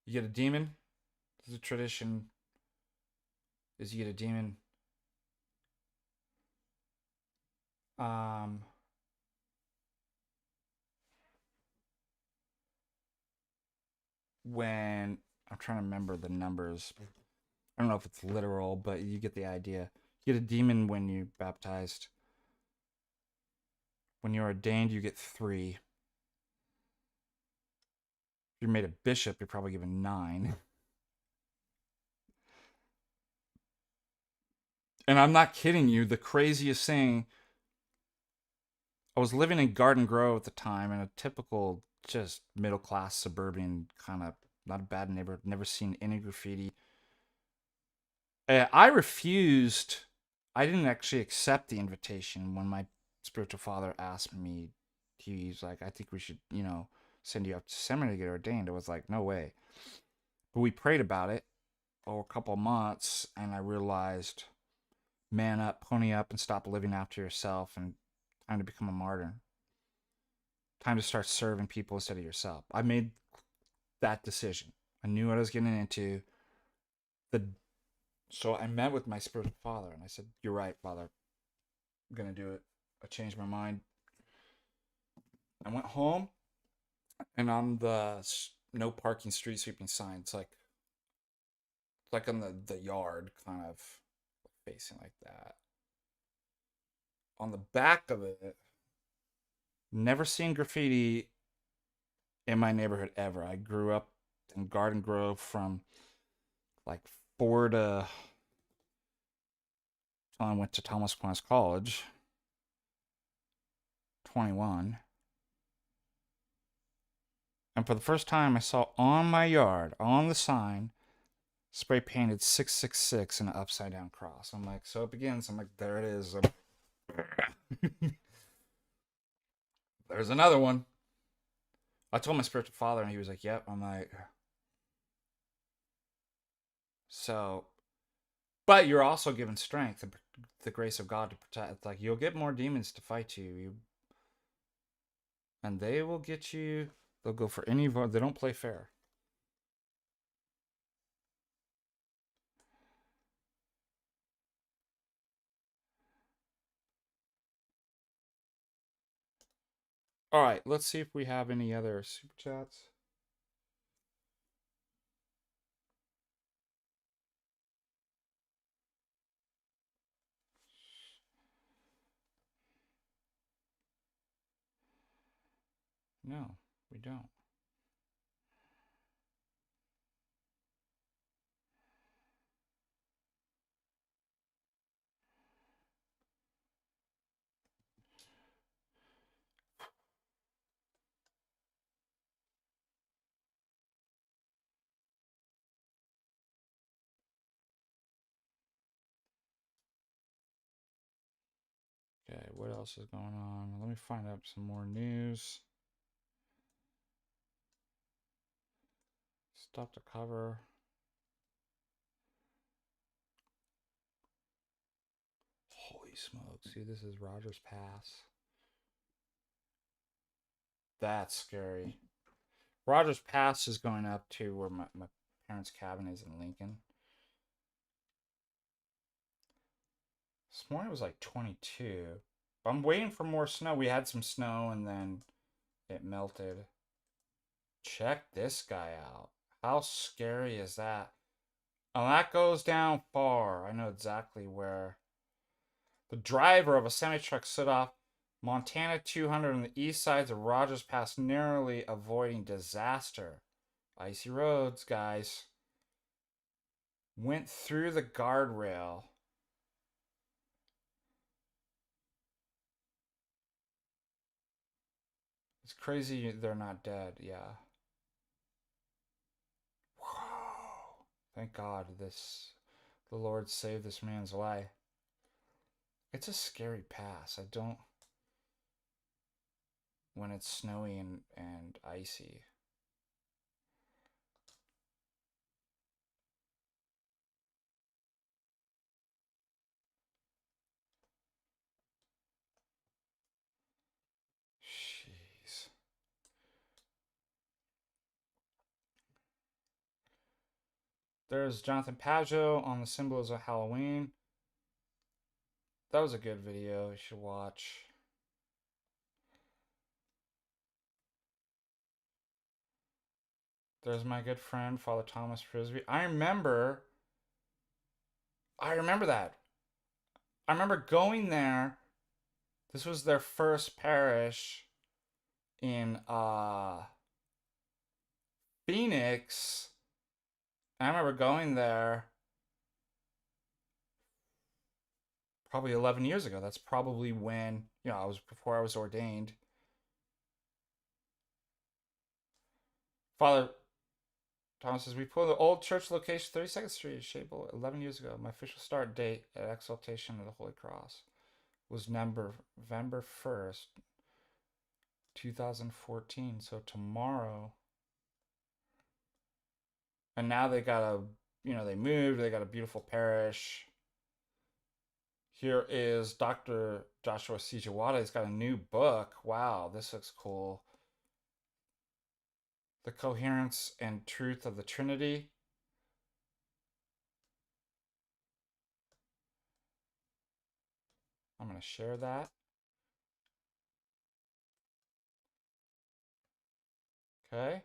You get a demon. There's a tradition. Is you get a demon. When I'm trying to remember the numbers, I don't know if it's literal, but you get the idea. You get a demon when you're baptized. When you're ordained, you get 3. If you're made a bishop, you're probably given 9. And I'm not kidding you. The craziest thing, I was living in Garden Grove at the time in a typical, just middle class suburban kind of, not a bad neighborhood. Never seen any graffiti. I refused. I didn't actually accept the invitation when my spiritual father asked me. He's like, I think we should, send you up to seminary to get ordained. I was like, no way. But we prayed about it for a couple of months, and I realized, man up, pony up, and stop living after yourself, and time to become a martyr. Time to start serving people instead of yourself. I made that decision. I knew what I was getting into. So I met with my spiritual father, and I said, you're right, Father. I'm going to do it. I changed my mind. I went home, and on the no parking street sweeping sign, it's like on the yard, kind of facing like that. On the back of it, never seen graffiti in my neighborhood ever. I grew up in Garden Grove from like 4 to I went to Thomas Aquinas College. 21. And for the first time, I saw on my yard, on the sign, spray painted 666 in an upside down cross. I'm like, so it begins. I'm like, there it is. There's another one. I told my spiritual father, and he was like, yep. I'm like, so, but you're also given strength, the grace of God to protect. Like, you'll get more demons to fight you, and they will get you. They'll go for any. They don't play fair. All right, let's see if we have any other super chats. No, we don't. Okay, what else is going on? Let me find out some more news. Stop the cover. Holy smokes. See, this is Rogers Pass. That's scary. Rogers Pass is going up to where my parents' cabin is in Lincoln. This morning was like 22. But I'm waiting for more snow. We had some snow and then it melted. Check this guy out. How scary is that? Oh, that goes down far. I know exactly where. The driver of a semi-truck set off Montana 200 on the east sides of Rogers Pass, narrowly avoiding disaster. Icy roads, guys. Went through the guardrail. It's crazy they're not dead, yeah. Thank God the Lord saved this man's life. It's a scary pass. I don't, when it's snowy and icy. Jeez. There's Jonathan Pageau on the symbols of Halloween. That was a good video. You should watch. There's my good friend, Father Thomas Frisbee. I remember that. I remember going there. This was their first parish in Phoenix. I remember going there probably 11 years ago. That's probably when, I was before I was ordained. Father Thomas says, we pulled the old church location, 32nd Street, Shable, 11 years ago. My official start date at Exaltation of the Holy Cross was November 1st, 2014. So tomorrow. And now they got they moved, they got a beautiful parish. Here is Dr. Joshua Sijawada. He's got a new book. Wow, this looks cool. The Coherence and Truth of the Trinity. I'm going to share that. Okay.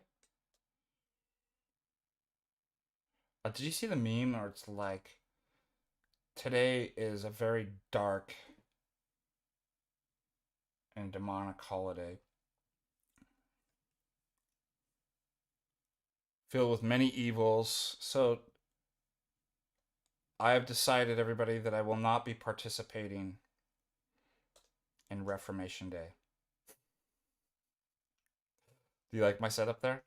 Did you see the meme where it's like, today is a very dark and demonic holiday, filled with many evils. So I have decided, everybody, that I will not be participating in Reformation Day. Do you like my setup there?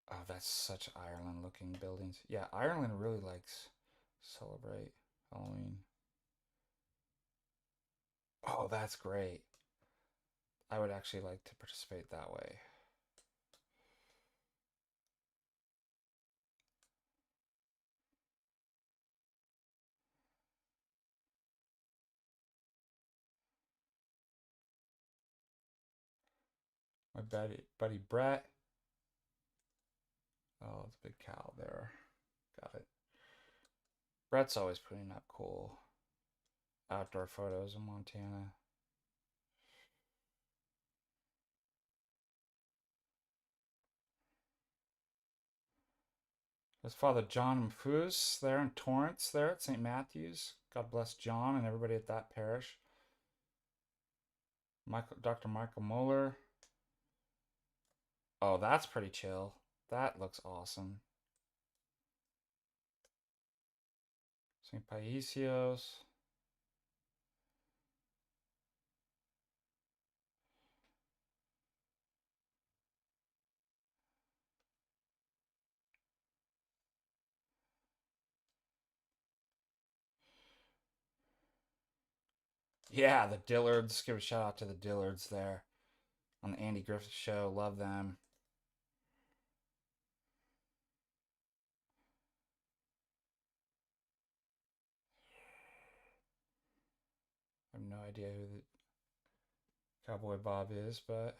Oh, that's such Ireland looking buildings. Yeah, Ireland really likes celebrate Halloween. Oh, that's great. I would actually like to participate that way. My buddy Brett. Oh, it's a big cow there. Got it. Brett's always putting up cool outdoor photos in Montana. There's Father John Mfus there in Torrance there at St. Matthew's. God bless John and everybody at that parish. Dr. Michael Moeller. Oh, that's pretty chill. That looks awesome. St. Paisios. Yeah, the Dillards. Give a shout out to the Dillards there on the Andy Griffith Show. Love them. I have no idea who the Cowboy Bob is, but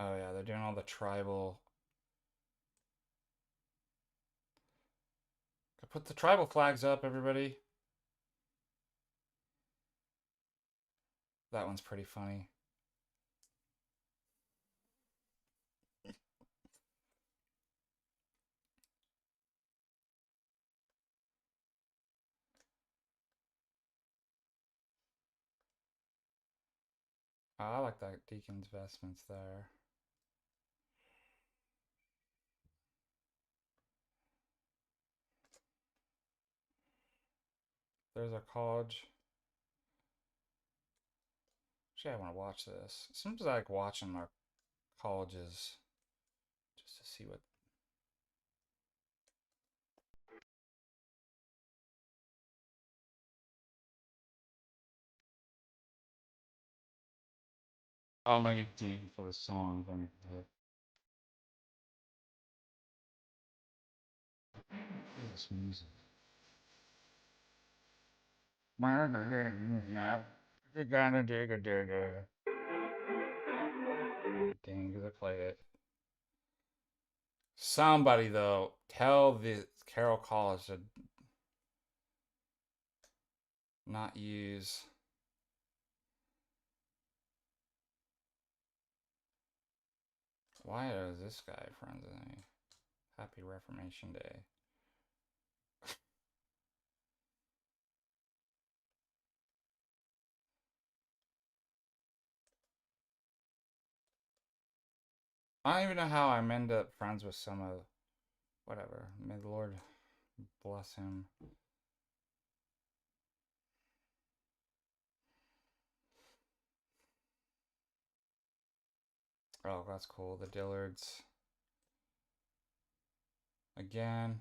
oh yeah, they're doing all the tribal. Put the tribal flags up, everybody. That one's pretty funny. I like that deacon's vestments there. There's our college. Actually, I want to watch this. Sometimes I like watching our colleges just to see what. I'll make it deep for the song. This music. Dang, gonna play it. Somebody though, tell the Carroll College to not use. Why is this guy friends with me? Happy Reformation Day. I don't even know how I'm end up friends with some of. Whatever. May the Lord bless him. Oh, that's cool. The Dillards. Again.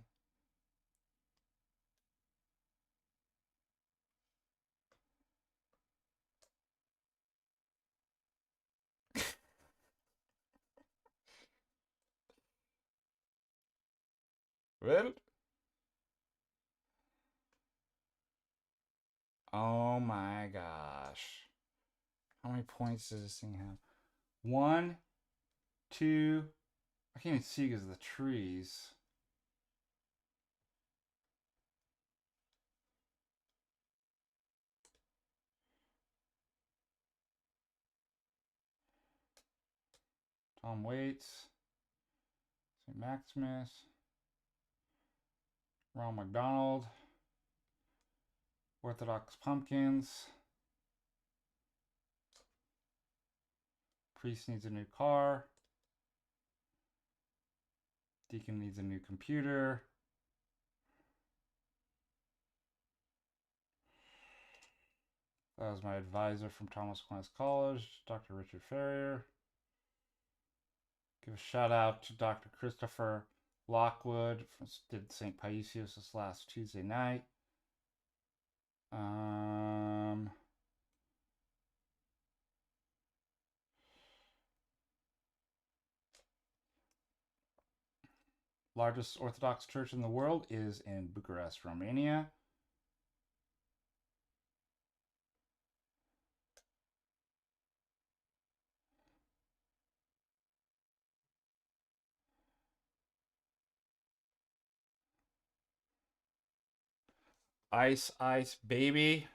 Well. Oh my gosh. How many points does this thing have? 1, 2. I can't even see because of the trees. Tom Waits. St. Maximus. Ronald McDonald. Orthodox Pumpkins. Priest needs a new car. Deacon needs a new computer. That was my advisor from Thomas Aquinas College, Dr. Richard Ferrier. Give a shout out to Dr. Christopher Lockwood from did St. Paisios this last Tuesday night. Largest Orthodox church in the world is in Bucharest, Romania. Ice, ice, baby.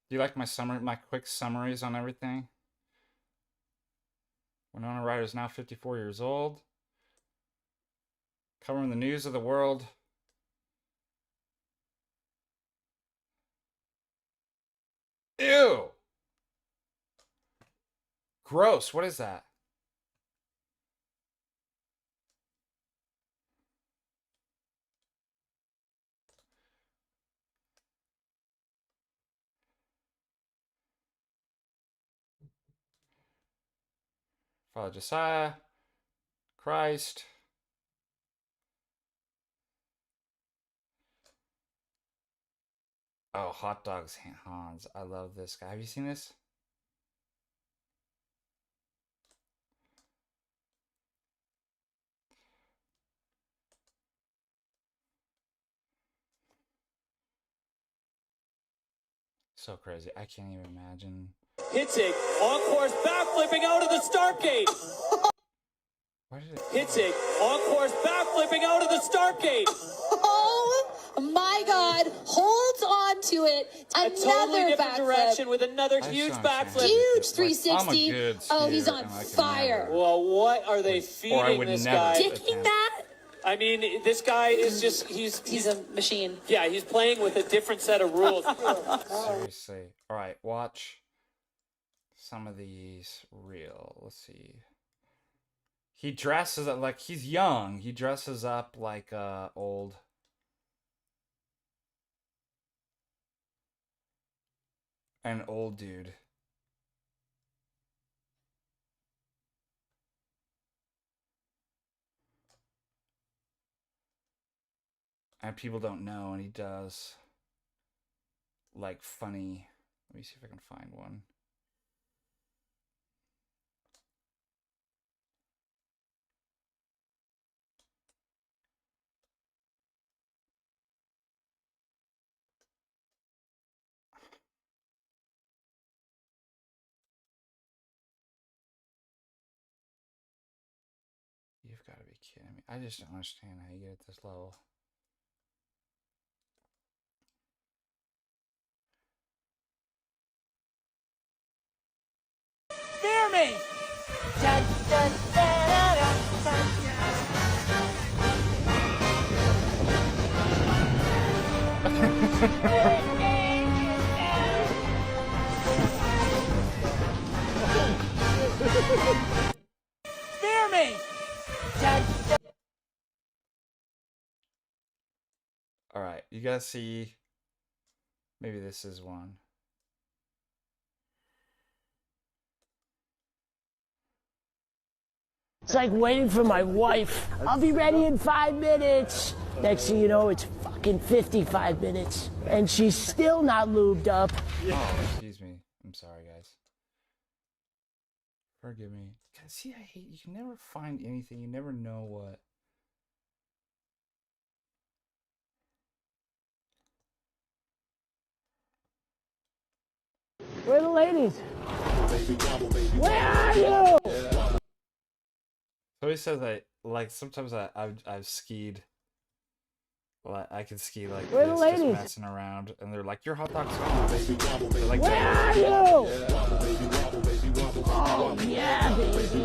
Do you like my quick summaries on everything? Winona Ryder is now 54 years old. Covering the news of the world. Ew! Gross, what is that? Father Josiah, Christ. Oh, Hot Dogs Hans. I love this guy. Have you seen this? So crazy. I can't even imagine. Hitzig on course, backflipping out of the start gate. What did it? Hitzig on course, backflipping out of the start gate. Oh my God! Holds on to it. A totally different backflip. direction with another huge backflip. Huge 360. I'm a good Oh, he's skier, on and I can fire. never- Well, what are they Or I feeding would this never guy? attempt. Dicking that? I mean, this guy is just, He's a machine. yeah, he's playing with a different set of rules. Seriously. All right, watch some of these real. Let's see. He dresses up like he's young. He dresses up like old. An old dude. And people don't know, and he does like funny. Let me see if I can find one. You've got to be kidding me. I just don't understand how you get at this level. Fear me! Dun, dun, dun, dun, dun, dun. Fear me! Dun, dun. All right, you gotta see. Maybe this is one. It's like waiting for my wife. I'll be ready in 5 minutes. Next thing you know, it's fucking 55 minutes. And she's still not lubed up. Oh, excuse me. I'm sorry, guys. Forgive me. God, see, I hate you can never find anything. You never know what. Where are the ladies? Where are you? So he says that, like, sometimes I've skied. Like, I can ski like Where are the this, just ladies? messing around, and they're like, "Your hot dog's gone." They're like, Where are you? Oh, yeah, baby.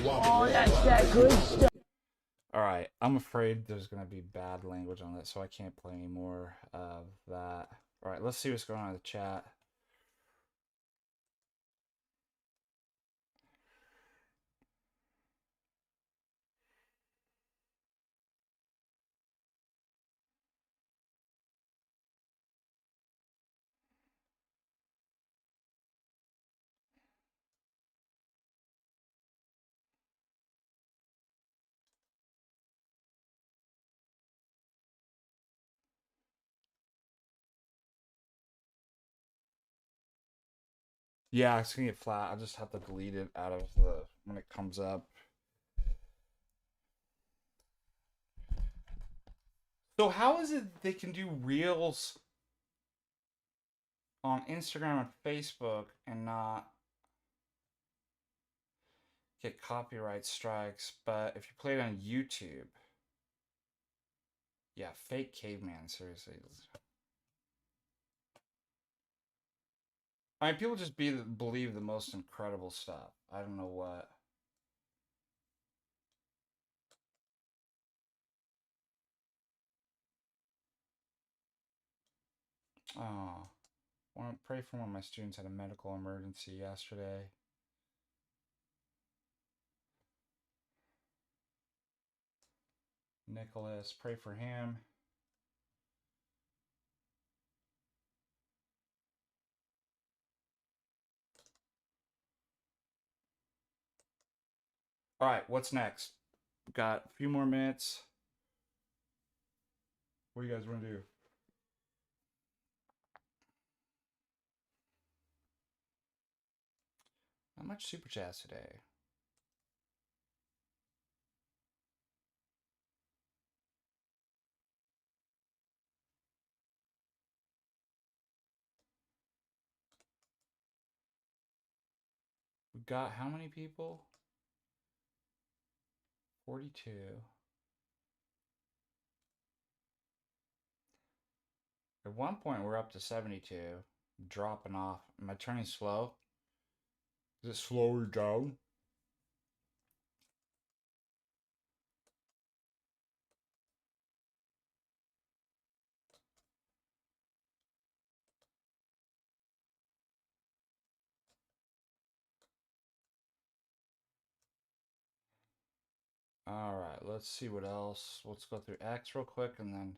Oh, that's that good stuff. All right, I'm afraid there's gonna be bad language on that, so I can't play any more of that. All right, let's see what's going on in the chat. Yeah, it's gonna get flat. I'll just have to delete it out of the when it comes up. So how is it they can do reels on Instagram and Facebook and not get copyright strikes, but if you play it on YouTube, yeah, fake caveman, seriously. I mean, people just believe the most incredible stuff. I don't know what. Oh, I want to pray for one of my students had a medical emergency yesterday. Nicholas, pray for him. All right, what's next? We've got a few more minutes. What do you guys want to do? Not much super chats today. We got how many people? 42. At one point, we're up to 72. Dropping off. Am I turning slow? Is it slower down? All right, let's see what else. Let's go through X real quick and then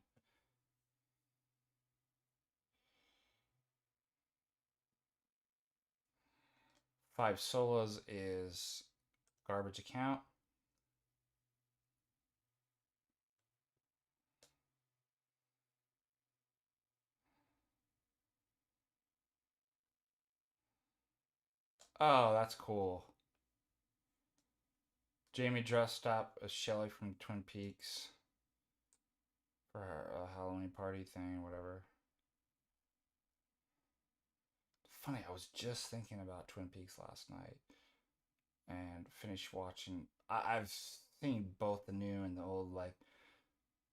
5 solas is garbage account. Oh, that's cool. Jamie dressed up as Shelly from Twin Peaks for her Halloween party thing or whatever. Funny, I was just thinking about Twin Peaks last night and finished watching. I've seen both the new and the old, like,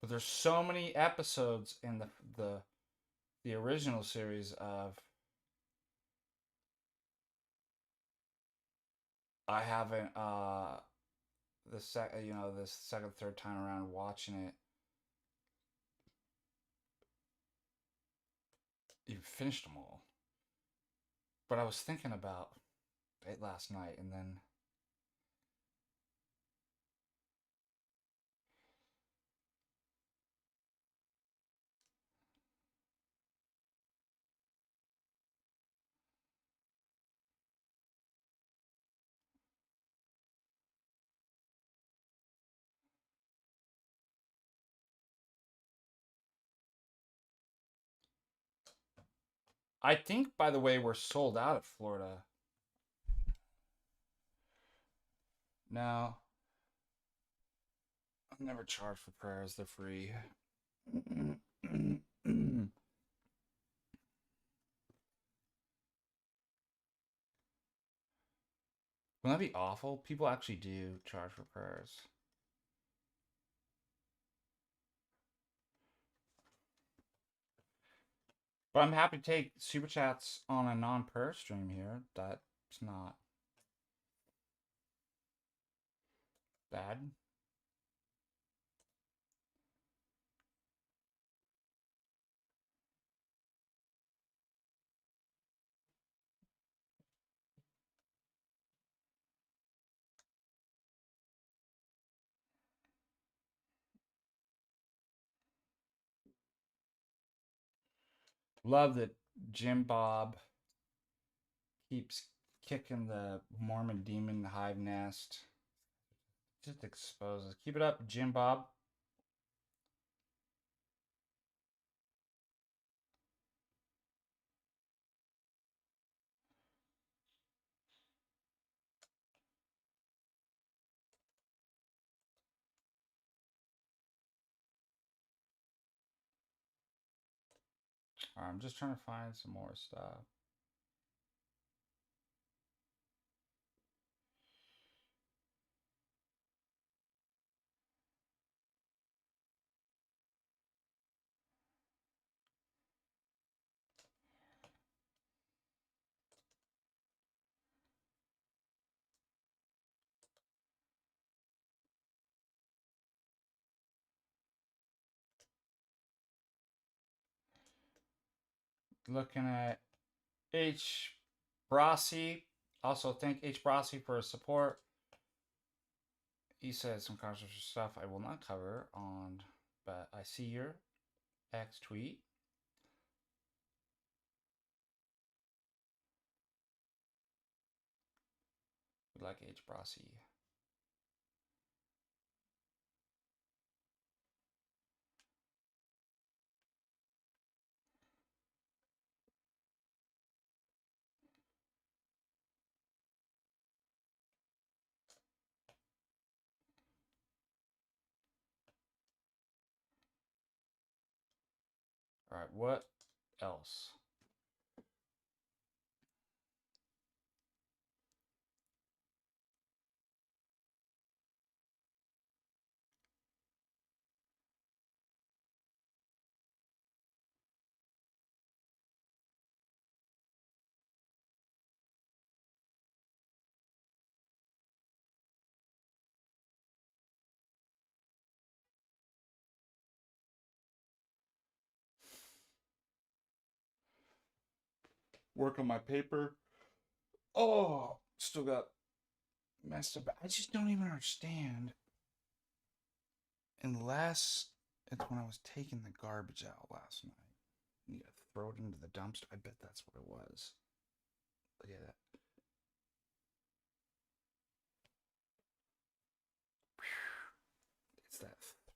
but there's so many episodes in the original series of I haven't this second third time around watching it even finished them all. But I was thinking about it last night, and then I think, by the way, we're sold out at Florida. No, I've never charged for prayers. They're free. Wouldn't that be awful? People actually do charge for prayers. But I'm happy to take super chats on a non-prayer stream here. That's not bad. Love that Jim Bob keeps kicking the Mormon demon hive nest. Just exposes. Keep it up, Jim Bob. I'm just trying to find some more stuff. Looking at H. Brasi. Also, thank H. Brasi for his support. He said some controversial stuff I will not cover on, but I see your X tweet. We like H. Brasi. All right, what else? Work on my paper. Oh, still got messed up. I just don't even understand. Unless it's when I was taking the garbage out last night. You gotta throw it into the dumpster. I bet that's what it was. Look at that.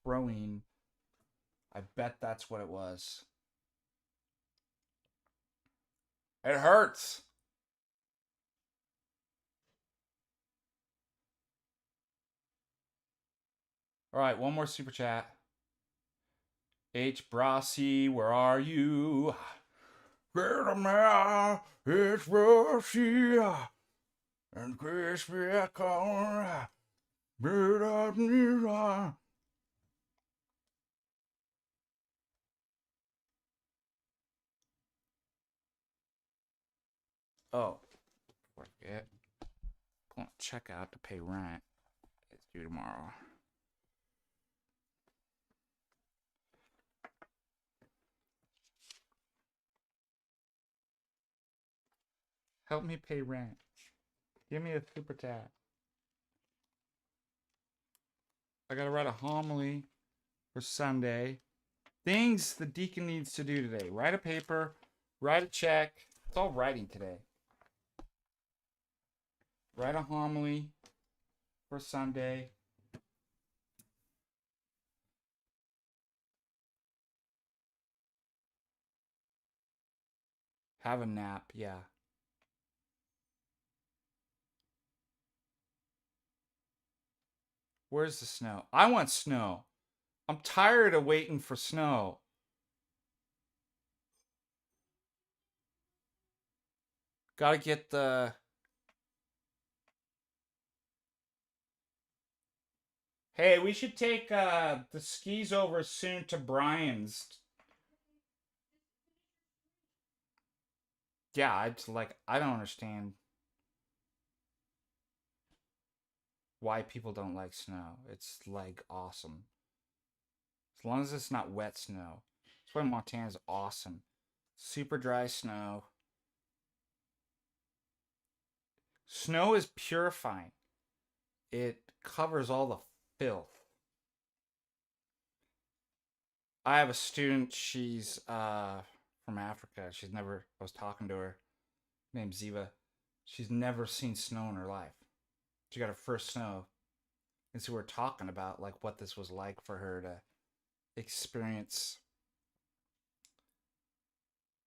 throwing. I bet that's what it was. It hurts. All right, one more super chat. H. Brasi, where are you? It's Brasi and crispy corn. Oh, forget. Going to check out to pay rent. It's due tomorrow. Help me pay rent. Give me a super chat. I gotta write a homily for Sunday. Things the deacon needs to do today. Write a paper, write a check. It's all writing today. Write a homily for Sunday. Have a nap, yeah. Where's the snow? I want snow. I'm tired of waiting for snow. Gotta get the... Hey, we should take the skis over soon to Brian's. Yeah, it's like, I don't understand why people don't like snow. It's like awesome. As long as it's not wet snow. That's why Montana's awesome. Super dry snow. Snow is purifying. It covers all the filth. I have a student, she's from Africa. I was talking to her, named Ziva. She's never seen snow in her life. She got her first snow. And so we're talking about like what this was like for her to experience.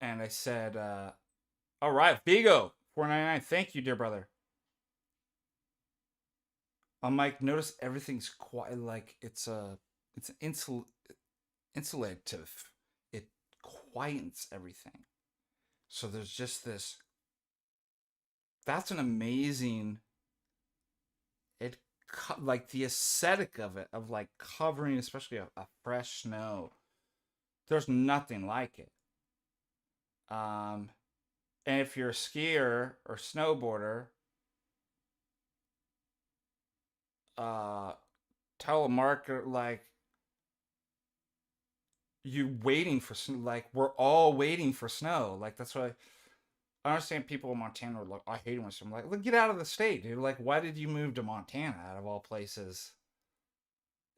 And I said, all right, Vigo, $4.99. Thank you, dear brother. I'm like, notice everything's quite like it's insulative. It quiets everything. So there's just this. That's an amazing. It like the aesthetic of it, of like covering, especially a fresh snow. There's nothing like it. And if you're a skier or snowboarder, tell a marker like you waiting for snow. Like we're all waiting for snow. Like that's why I understand people in Montana are like, I hate it when I'm like, look, get out of the state, dude. Like, why did you move to Montana out of all places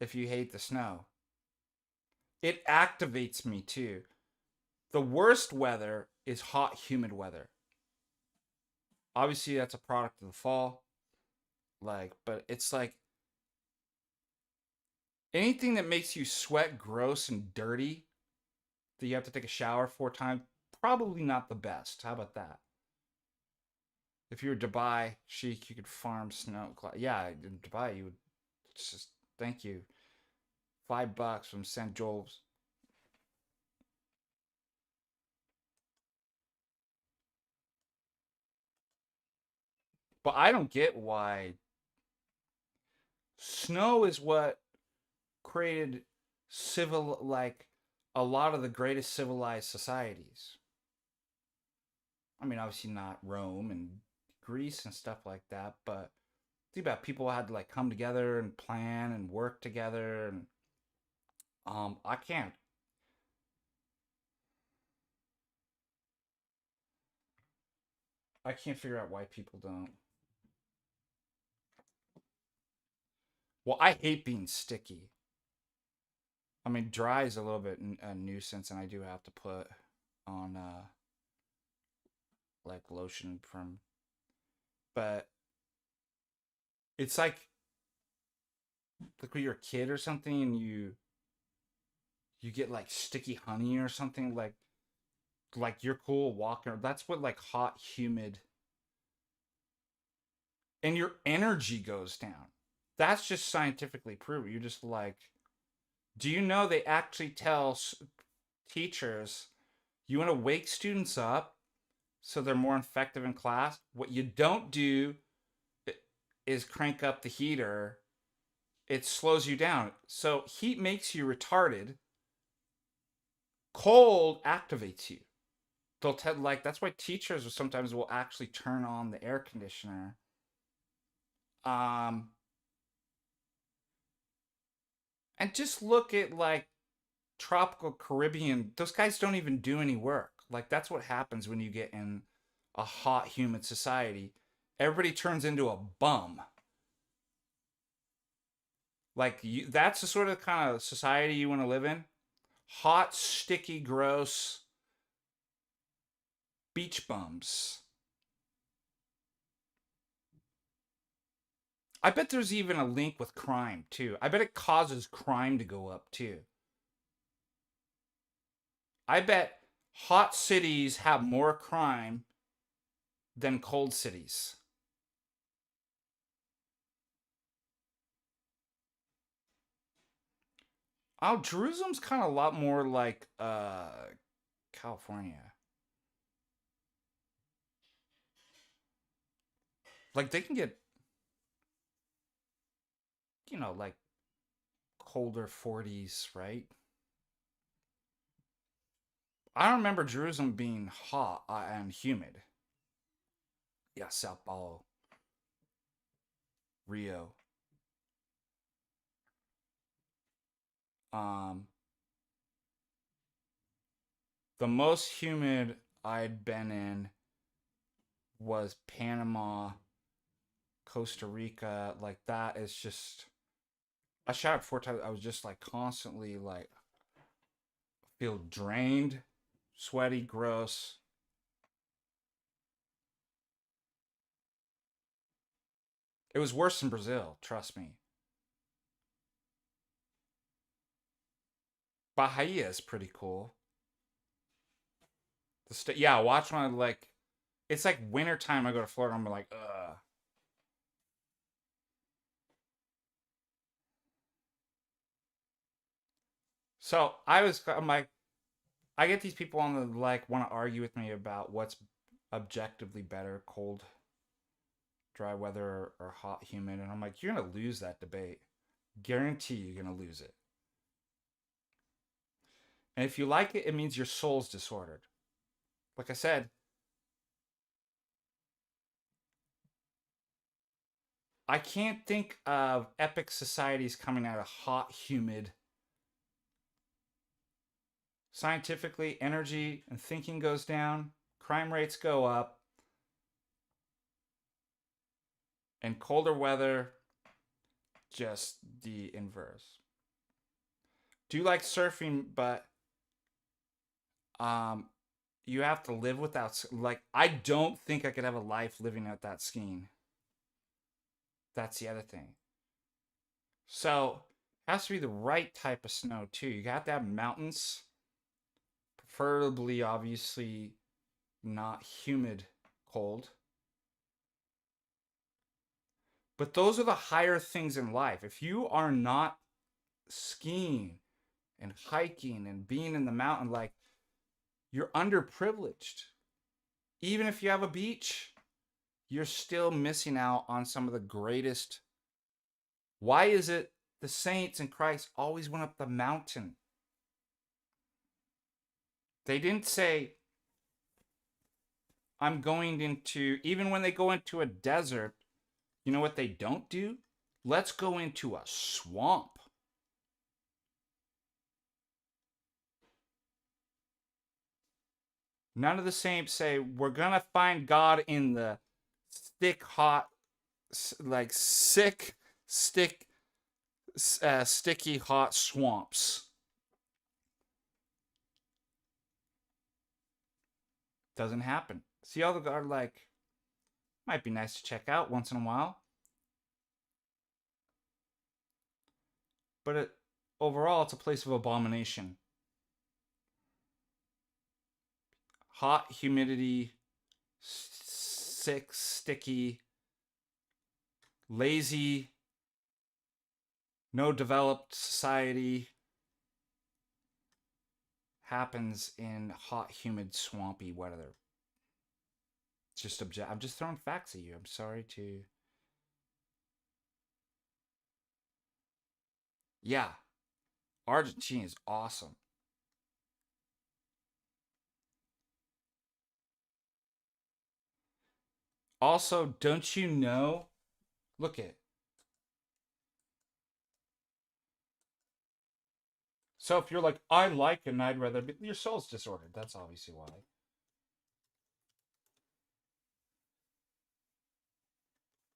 if you hate the snow? It activates me too. The worst weather is hot, humid weather. Obviously, that's a product of the fall. Like, but it's like anything that makes you sweat gross and dirty that you have to take a shower 4 times, probably not the best. How about that? If you were Dubai chic, you could farm snow. Yeah, in Dubai, you would just, thank you. $5 from St. Joel's. But I don't get why snow is what created like a lot of the greatest civilized societies. I mean, obviously not Rome and Greece and stuff like that, but think about people had to like come together and plan and work together, and I can't. I can't figure out why people don't. Well, I hate being sticky. I mean, dry is a little bit a nuisance, and I do have to put on like lotion from, but it's like when you're a kid or something, and you you get like sticky honey or something, like you're cool walking. That's what like hot, humid, and your energy goes down. That's just scientifically proven. You're just like, do you know they actually tell teachers, you want to wake students up so they're more effective in class? What you don't do is crank up the heater. It slows you down. So heat makes you retarded. Cold activates you. They'll tell, like, that's why teachers sometimes will actually turn on the air conditioner. And just look at like tropical Caribbean. Those guys don't even do any work. Like, that's what happens when you get in a hot, humid society. Everybody turns into a bum. Like, that's the sort of kind of society you want to live in. Hot, sticky, gross beach bums. I bet there's even a link with crime, too. I bet it causes crime to go up, too. I bet hot cities have more crime than cold cities. Oh, Jerusalem's kind of a lot more like California. Like, they can get, like colder 40s, right? I don't remember Jerusalem being hot and humid. Yeah, Sao Paulo, Rio. The most humid I'd been in was Panama, Costa Rica. Like, that is just, I shot it 4 times. I was just like constantly like feel drained, sweaty, gross. It was worse than Brazil, trust me. Bahia is pretty cool. Yeah, watch when I like, it's like wintertime. I go to Florida, I'm like, ugh. So I'm like, I get these people on the like want to argue with me about what's objectively better, cold, dry weather or hot, humid, and I'm like, you're gonna lose that debate. Guarantee you're gonna lose it. And if you like it, it means your soul's disordered. Like I said, I can't think of epic societies coming out of hot, humid. Scientifically, energy and thinking goes down, crime rates go up, and colder weather, just the inverse. Do like surfing, but you have to live without, like, I don't think I could have a life living without skiing. That's the other thing. So it has to be the right type of snow too. You have to have mountains, preferably, obviously, not humid, cold. But those are the higher things in life. If you are not skiing and hiking and being in the mountain, like, you're underprivileged. Even if you have a beach, you're still missing out on some of the greatest. Why is it the saints in Christ always went up the mountain? They didn't say, I'm going into, even when they go into a desert, you know what they don't do? Let's go into a swamp. None of the saints say, we're going to find God in the thick, hot, like sick, sticky, hot swamps. Doesn't happen. See, all the God, like, might be nice to check out once in a while. But overall, it's a place of abomination. hot, humidity, sick, sticky, lazy, no developed society happens in hot, humid, swampy weather. It's just I'm just throwing facts at you. I'm sorry to. Yeah, Argentina is awesome. Also, don't you know? Look at. So if you're like, I like and I'd rather be, your soul's disordered. That's obviously why.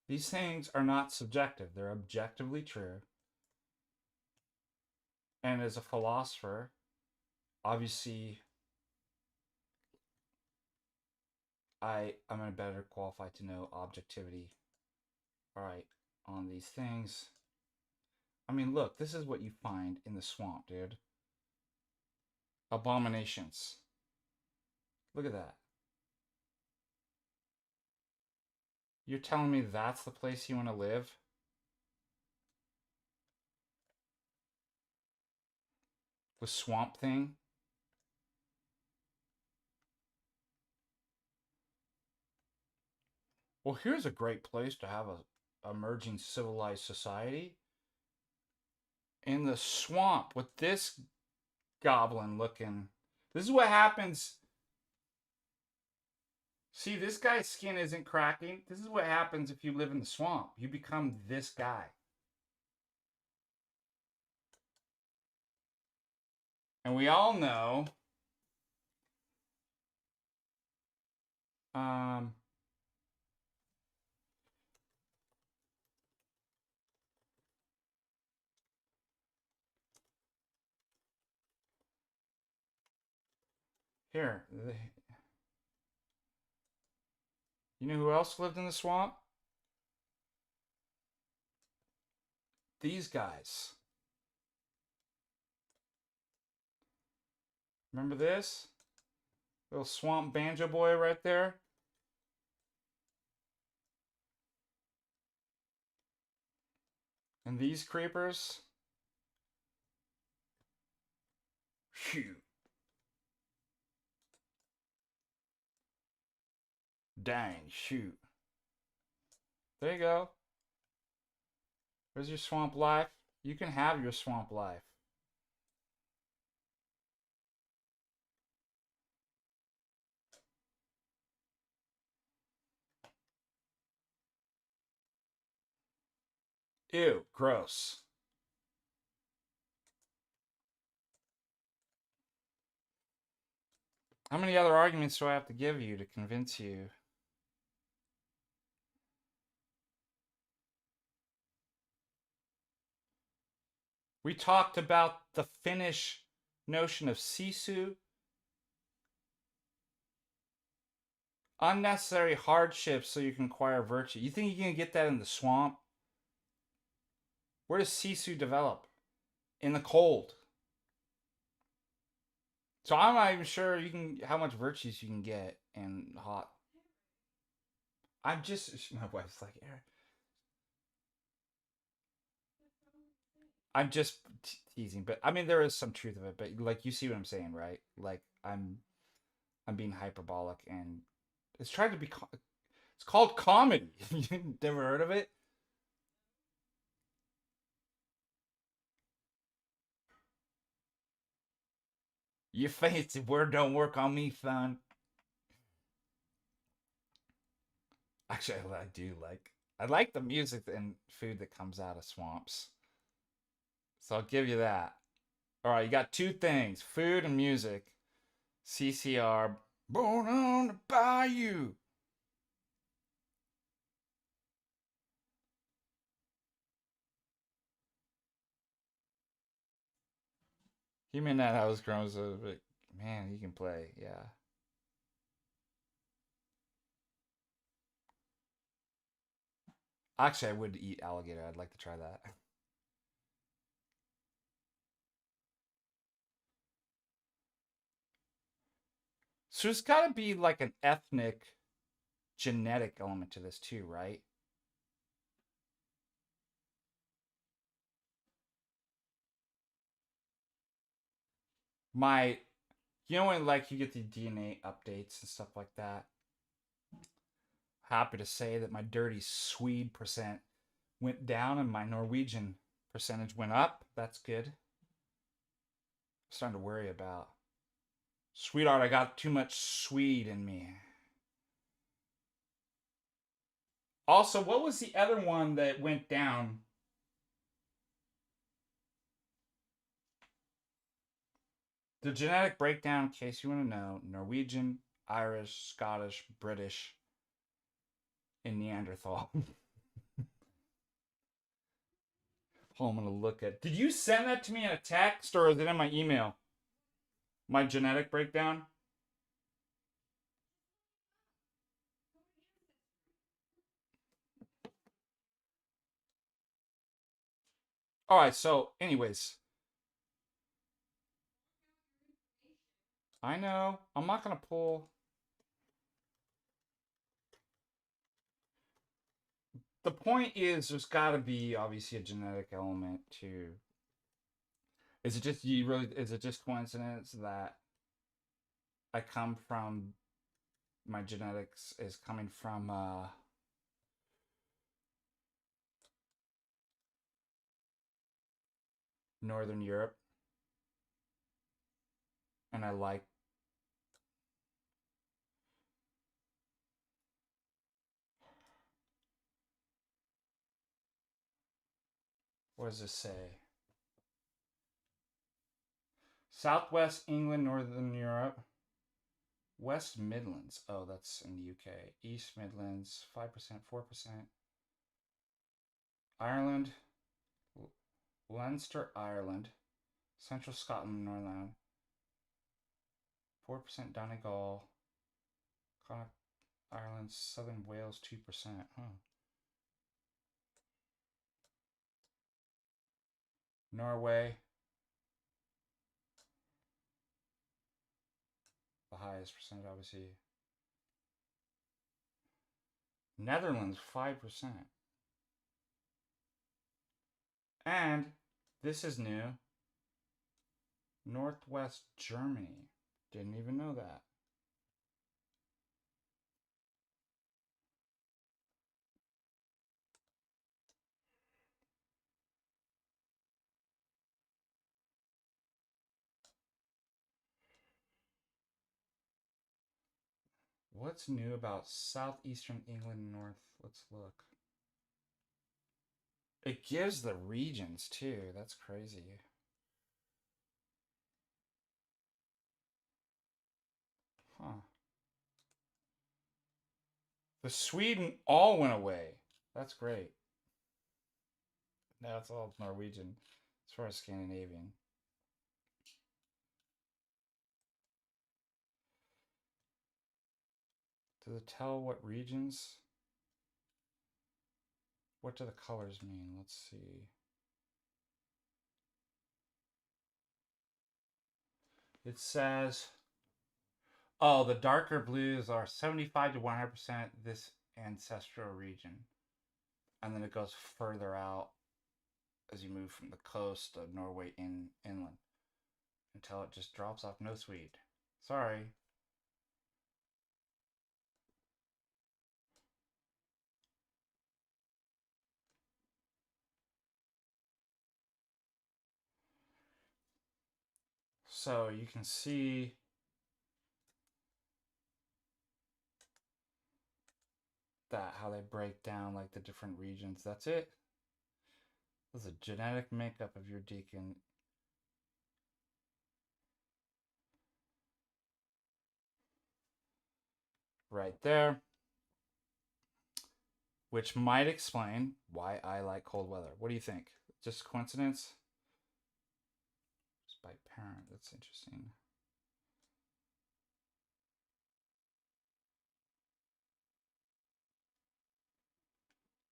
These things are not subjective. They're objectively true. And as a philosopher, obviously, I'm better qualified to know objectivity. All right, on these things. I mean, look, this is what you find in the swamp, dude. Abominations. Look at that. You're telling me that's the place you want to live? The swamp thing? Well, here's a great place to have a emerging civilized society. In the swamp with this goblin looking. This is what happens. See, this guy's skin isn't cracking. This is what happens if you live in the swamp. You become this guy. And we all know here. You know who else lived in the swamp? These guys. Remember this? Little swamp banjo boy right there? And these creepers? Phew. Dang, shoot. There you go. There's your swamp life. You can have your swamp life. Ew, gross. How many other arguments do I have to give you to convince you? We talked about the Finnish notion of sisu. Unnecessary hardship so you can acquire virtue. You think you can get that in the swamp? Where does sisu develop? In the cold. So I'm not even sure you can how much virtues you can get in hot. I'm just my wife's like, Eric. I'm just teasing, but I mean there is some truth of it. But like you see what I'm saying, right? Like I'm being hyperbolic, and it's trying to be. It's called comedy. You never heard of it? Your fancy word don't work on me, son. Actually, I do like. I like the music and food that comes out of swamps. So I'll give you that. All right, you got two things: food and music. CCR, born on the bayou. He may not have his groans, but man, he can play. Yeah. Actually, I would eat alligator. I'd like to try that. So there's got to be like an ethnic genetic element to this too, right? My, you know when like you get the DNA updates and stuff like that? Happy to say that my dirty Swede percent went down and my Norwegian percentage went up. That's good. I'm starting to worry about. Sweetheart, I got too much Swede in me. Also, what was the other one that went down? The genetic breakdown, in case you want to know: Norwegian, Irish, Scottish, British, and Neanderthal. Oh, I'm going to look at. Did you send that to me in a text or is it in my email? My genetic breakdown? All right, so anyways, I know I'm not going to pull. The point is there's got to be obviously a genetic element to. Is it just you really is it just coincidence that I come from my genetics is coming from Northern Europe and I like what does this say? Southwest England, Northern Europe, West Midlands. Oh, that's in the UK. East Midlands, 5%, 4%. Ireland, Leinster, Ireland, Central Scotland, Northern 4% Donegal, Connacht, Ireland, Southern Wales, 2%. Huh. Norway, the highest percentage, obviously. Netherlands, 5%. And this is new. Northwest Germany. Didn't even know that. What's new about southeastern England and North? Let's look. It gives the regions too. That's crazy. Huh. The Sweden all went away. That's great. Now it's all Norwegian as far as Scandinavian. Does it tell what regions? What do the colors mean? Let's see. It says, oh, the darker blues are 75 to 100% this ancestral region. And then it goes further out as you move from the coast of Norway inland until it just drops off no Swede. Sorry. So you can see that how they break down like the different regions. That's it. This is a genetic makeup of your deacon. Right there. Which might explain why I like cold weather. What do you think? Just coincidence? Just by parent. That's interesting.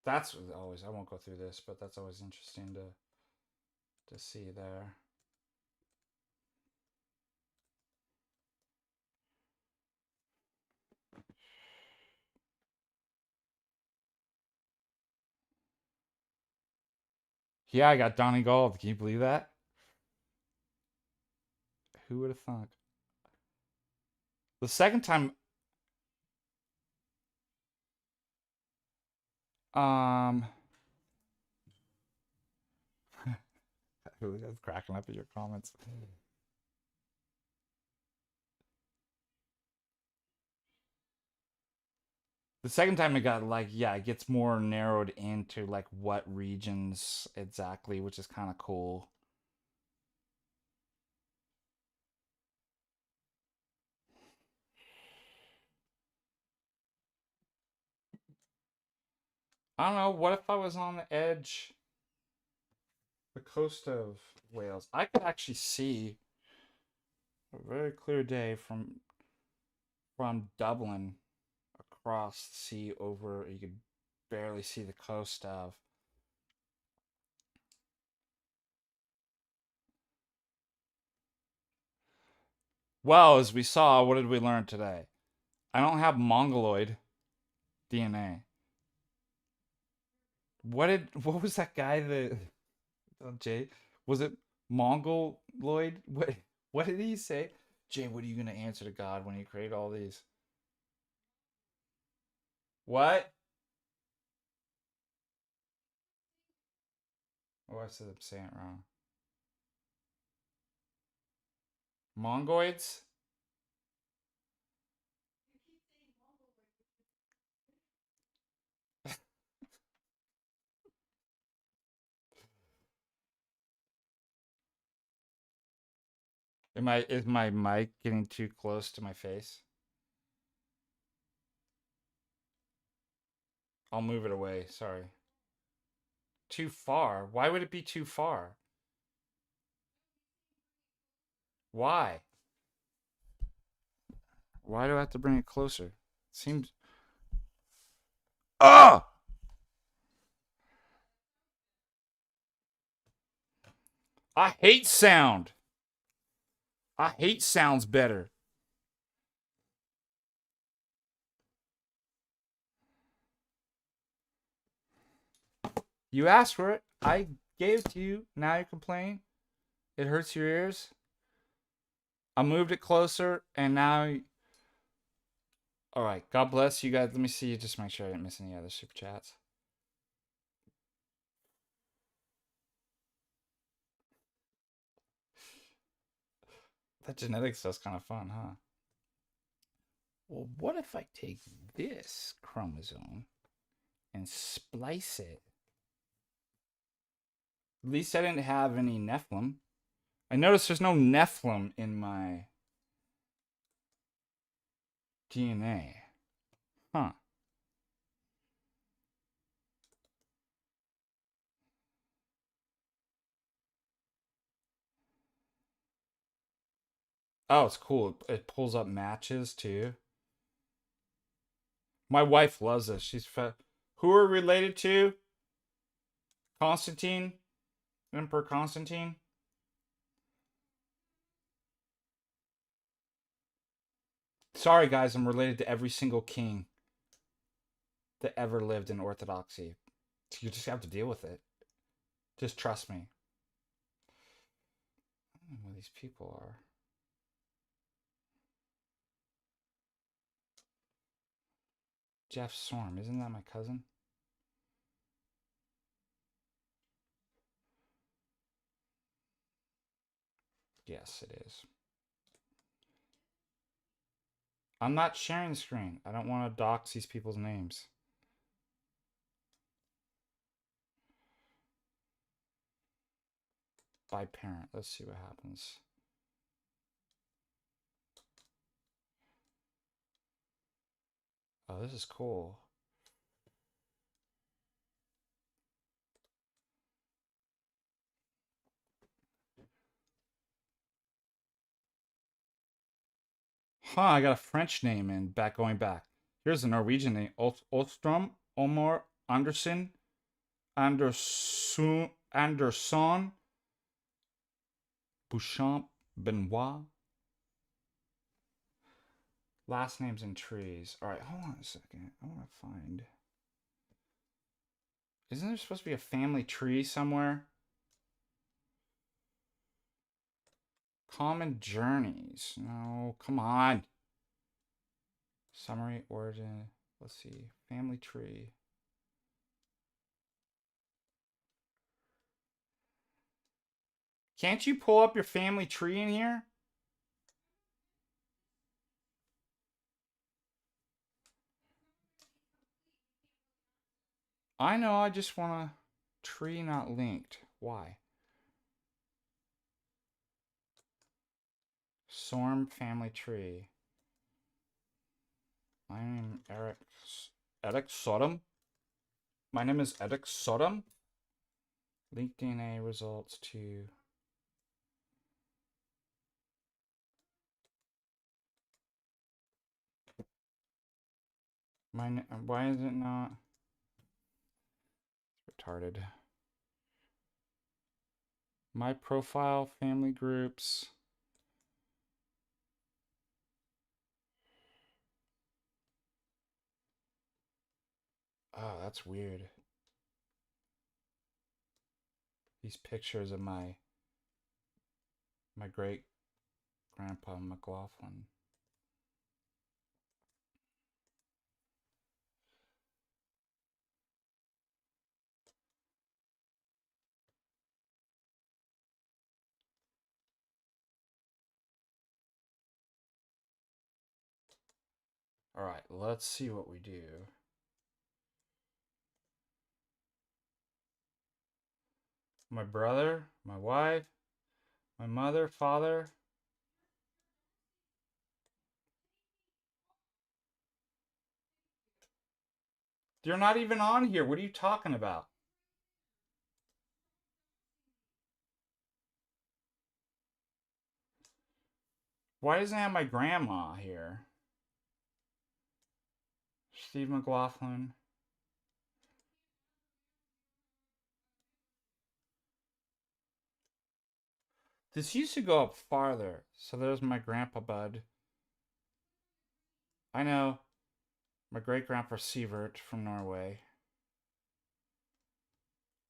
That's always, I won't go through this, but that's always interesting to see there. Yeah, I got Donnie Gold. Can you believe that? Who would have thunk? The second time, um, I was cracking up at your comments. The second time it got like, yeah, it gets more narrowed into like what regions exactly, which is kind of cool. I don't know. What if I was on the edge, the coast of Wales? I could actually see a very clear day from Dublin across the sea over. You could barely see the coast of. Well, as we saw, what did we learn today? I don't have Mongoloid DNA. What was that guy that Jay, was it Mongoloid? What did he say? Jay, what are you gonna answer to God when you create all these? What? Oh, I said I'm saying it wrong. Mongoids? Is my mic getting too close to my face? I'll move it away. Sorry. Too far? Why would it be too far? Why? Why do I have to bring it closer? Seems. Ah! I hate sound. I hate sounds better. You asked for it. I gave it to you. Now you're complaining. It hurts your ears. I moved it closer, and now. All right. God bless you guys. Let me see. Just make sure I didn't miss any other super chats. That genetics stuff's kind of fun, huh? Well, what if I take this chromosome and splice it? At least I didn't have any Nephilim. I noticed there's no Nephilim in my DNA. Huh. Oh, it's cool. It pulls up matches too. My wife loves this. She's who are related to Constantine, Emperor Constantine. Sorry, guys, I'm related to every single king that ever lived in Orthodoxy. You just have to deal with it. Just trust me. I don't know who these people are. Jeff Storm, isn't that my cousin? Yes, it is. I'm not sharing the screen. I don't want to dox these people's names. By parent. Let's see what happens. Oh, this is cool. Huh, I got a French name in going back. Here's a Norwegian name. Ostrom, Omar, Anderson, Anderson, Bouchamp, Benoit. Last names in trees. All right, hold on a second. I want to find. Isn't there supposed to be a family tree somewhere? Common journeys. No, come on. Summary, origin. Let's see. Family tree. Can't you pull up your family tree in here? I know, I just want a tree not linked. Why? Sorm family tree. I am Eric Sodom. My name is Eric Sodom. Link DNA results to... Why is it not? It's retarded. My profile, family groups. Oh, that's weird. These pictures of my great grandpa McLaughlin. All right, let's see what we do. My brother, my wife, my mother, father. You're not even on here. What are you talking about? Why doesn't it have my grandma here? Steve McLaughlin. This used to go up farther. So there's my grandpa Bud. I know. My great grandpa Sievert from Norway.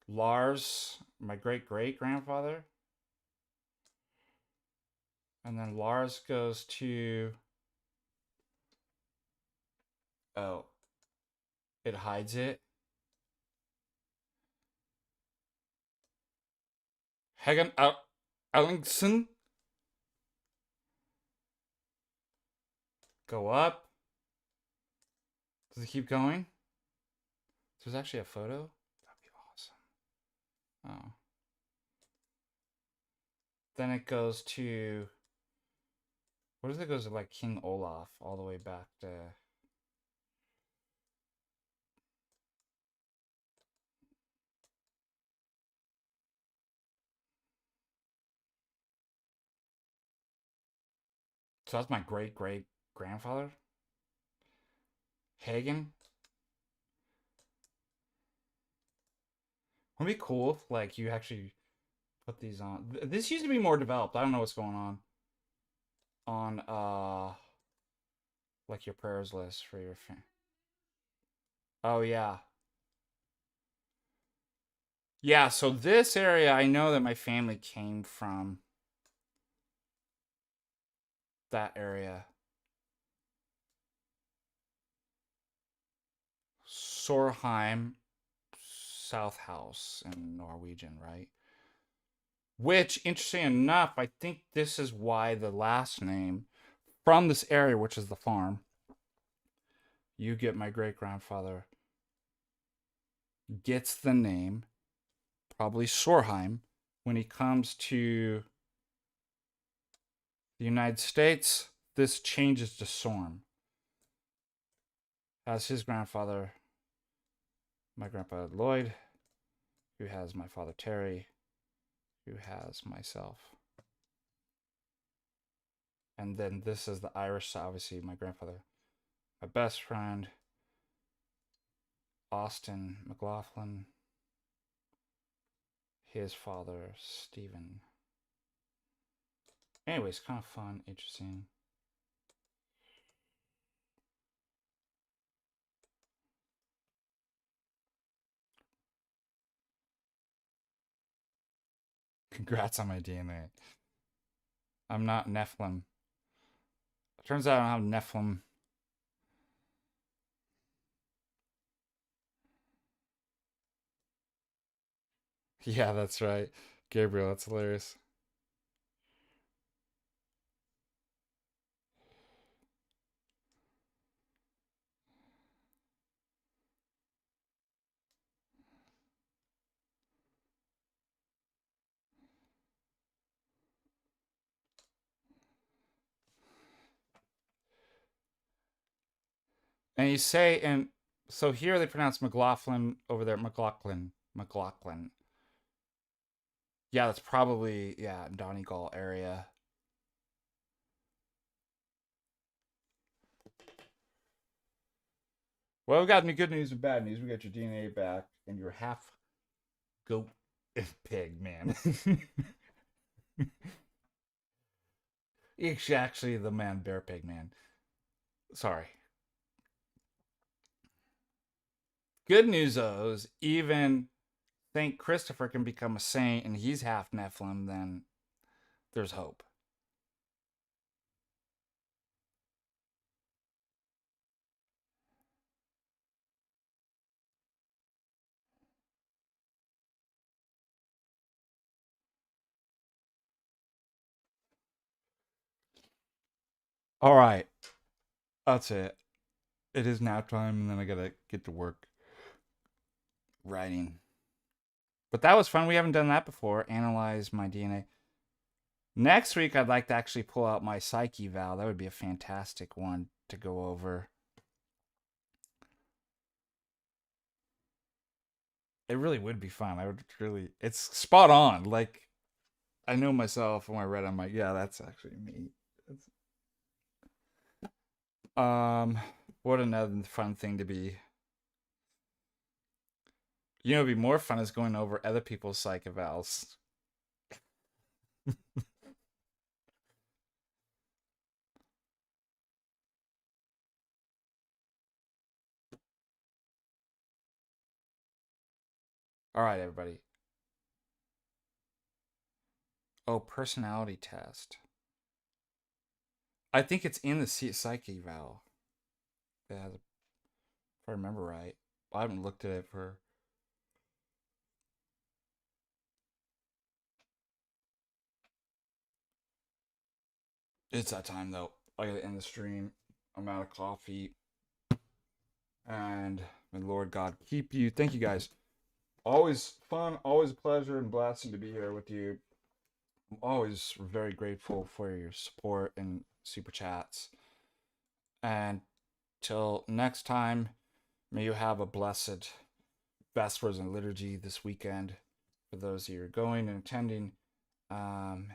Lars, my great great grandfather. And then Lars goes to... Oh. It hides it. Hagen Ellingson. Go up. Does it keep going? There's actually a photo? That'd be awesome. Oh. Then it goes to... What if it goes to like King Olaf all the way back to... So that's my great great grandfather? Hagen? Wouldn't it be cool if like you actually put these on. This used to be more developed. I don't know what's going on like your prayers list for your family. Oh yeah. Yeah, so this area I know that my family came from that area. Sorheim South House in Norwegian, right? Which, interesting enough, I think this is why the last name from this area, which is the farm, you get my great grandfather gets the name, probably Sorheim, when he comes to the United States. This changes to Sorm. As his grandfather, my grandpa Lloyd, who has my father Terry, who has myself. And then this is the Irish, obviously, my grandfather, my best friend, Austin McLaughlin, his father, Stephen. Anyways, kind of fun, interesting. Congrats on my DNA. I'm not Nephilim. Turns out I don't have Nephilim. Yeah, that's right. Gabriel, that's hilarious. And you say, and so here they pronounce McLaughlin, over there McLaughlin. McLaughlin. Yeah, that's probably, yeah, Donegal area. Well, we got any good news and bad news. We got your DNA back, and you're half goat and pig, man. It's actually the man bear pig, man. Sorry. Good news though is even Saint Christopher can become a saint, and he's half Nephilim. Then there's hope. All right, that's it. It is nap time, and then I gotta get to work writing. But that was fun. We haven't done that before. Analyze my DNA. Next week, I'd like to actually pull out my psyche eval. That would be a fantastic one to go over. It really would be fun. I would really. It's spot on. Like, I know myself when I read it, I'm like, yeah, that's actually me. What another fun thing to be. You know, it'd be more fun is going over other people's psych evals. All right, everybody. Oh, personality test. I think it's in the psych eval. Yeah, if I remember right. I haven't looked at it for. It's that time though. I gotta end the stream. I'm out of coffee. And may Lord God keep you. Thank you guys. Always fun, always a pleasure and blessing to be here with you. I'm always very grateful for your support and super chats. And till next time, may you have a blessed Vespers and Liturgy this weekend for those of you who are going and attending. And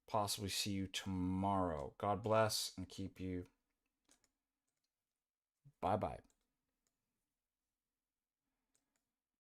possibly see you tomorrow. God bless and keep you. Bye-bye.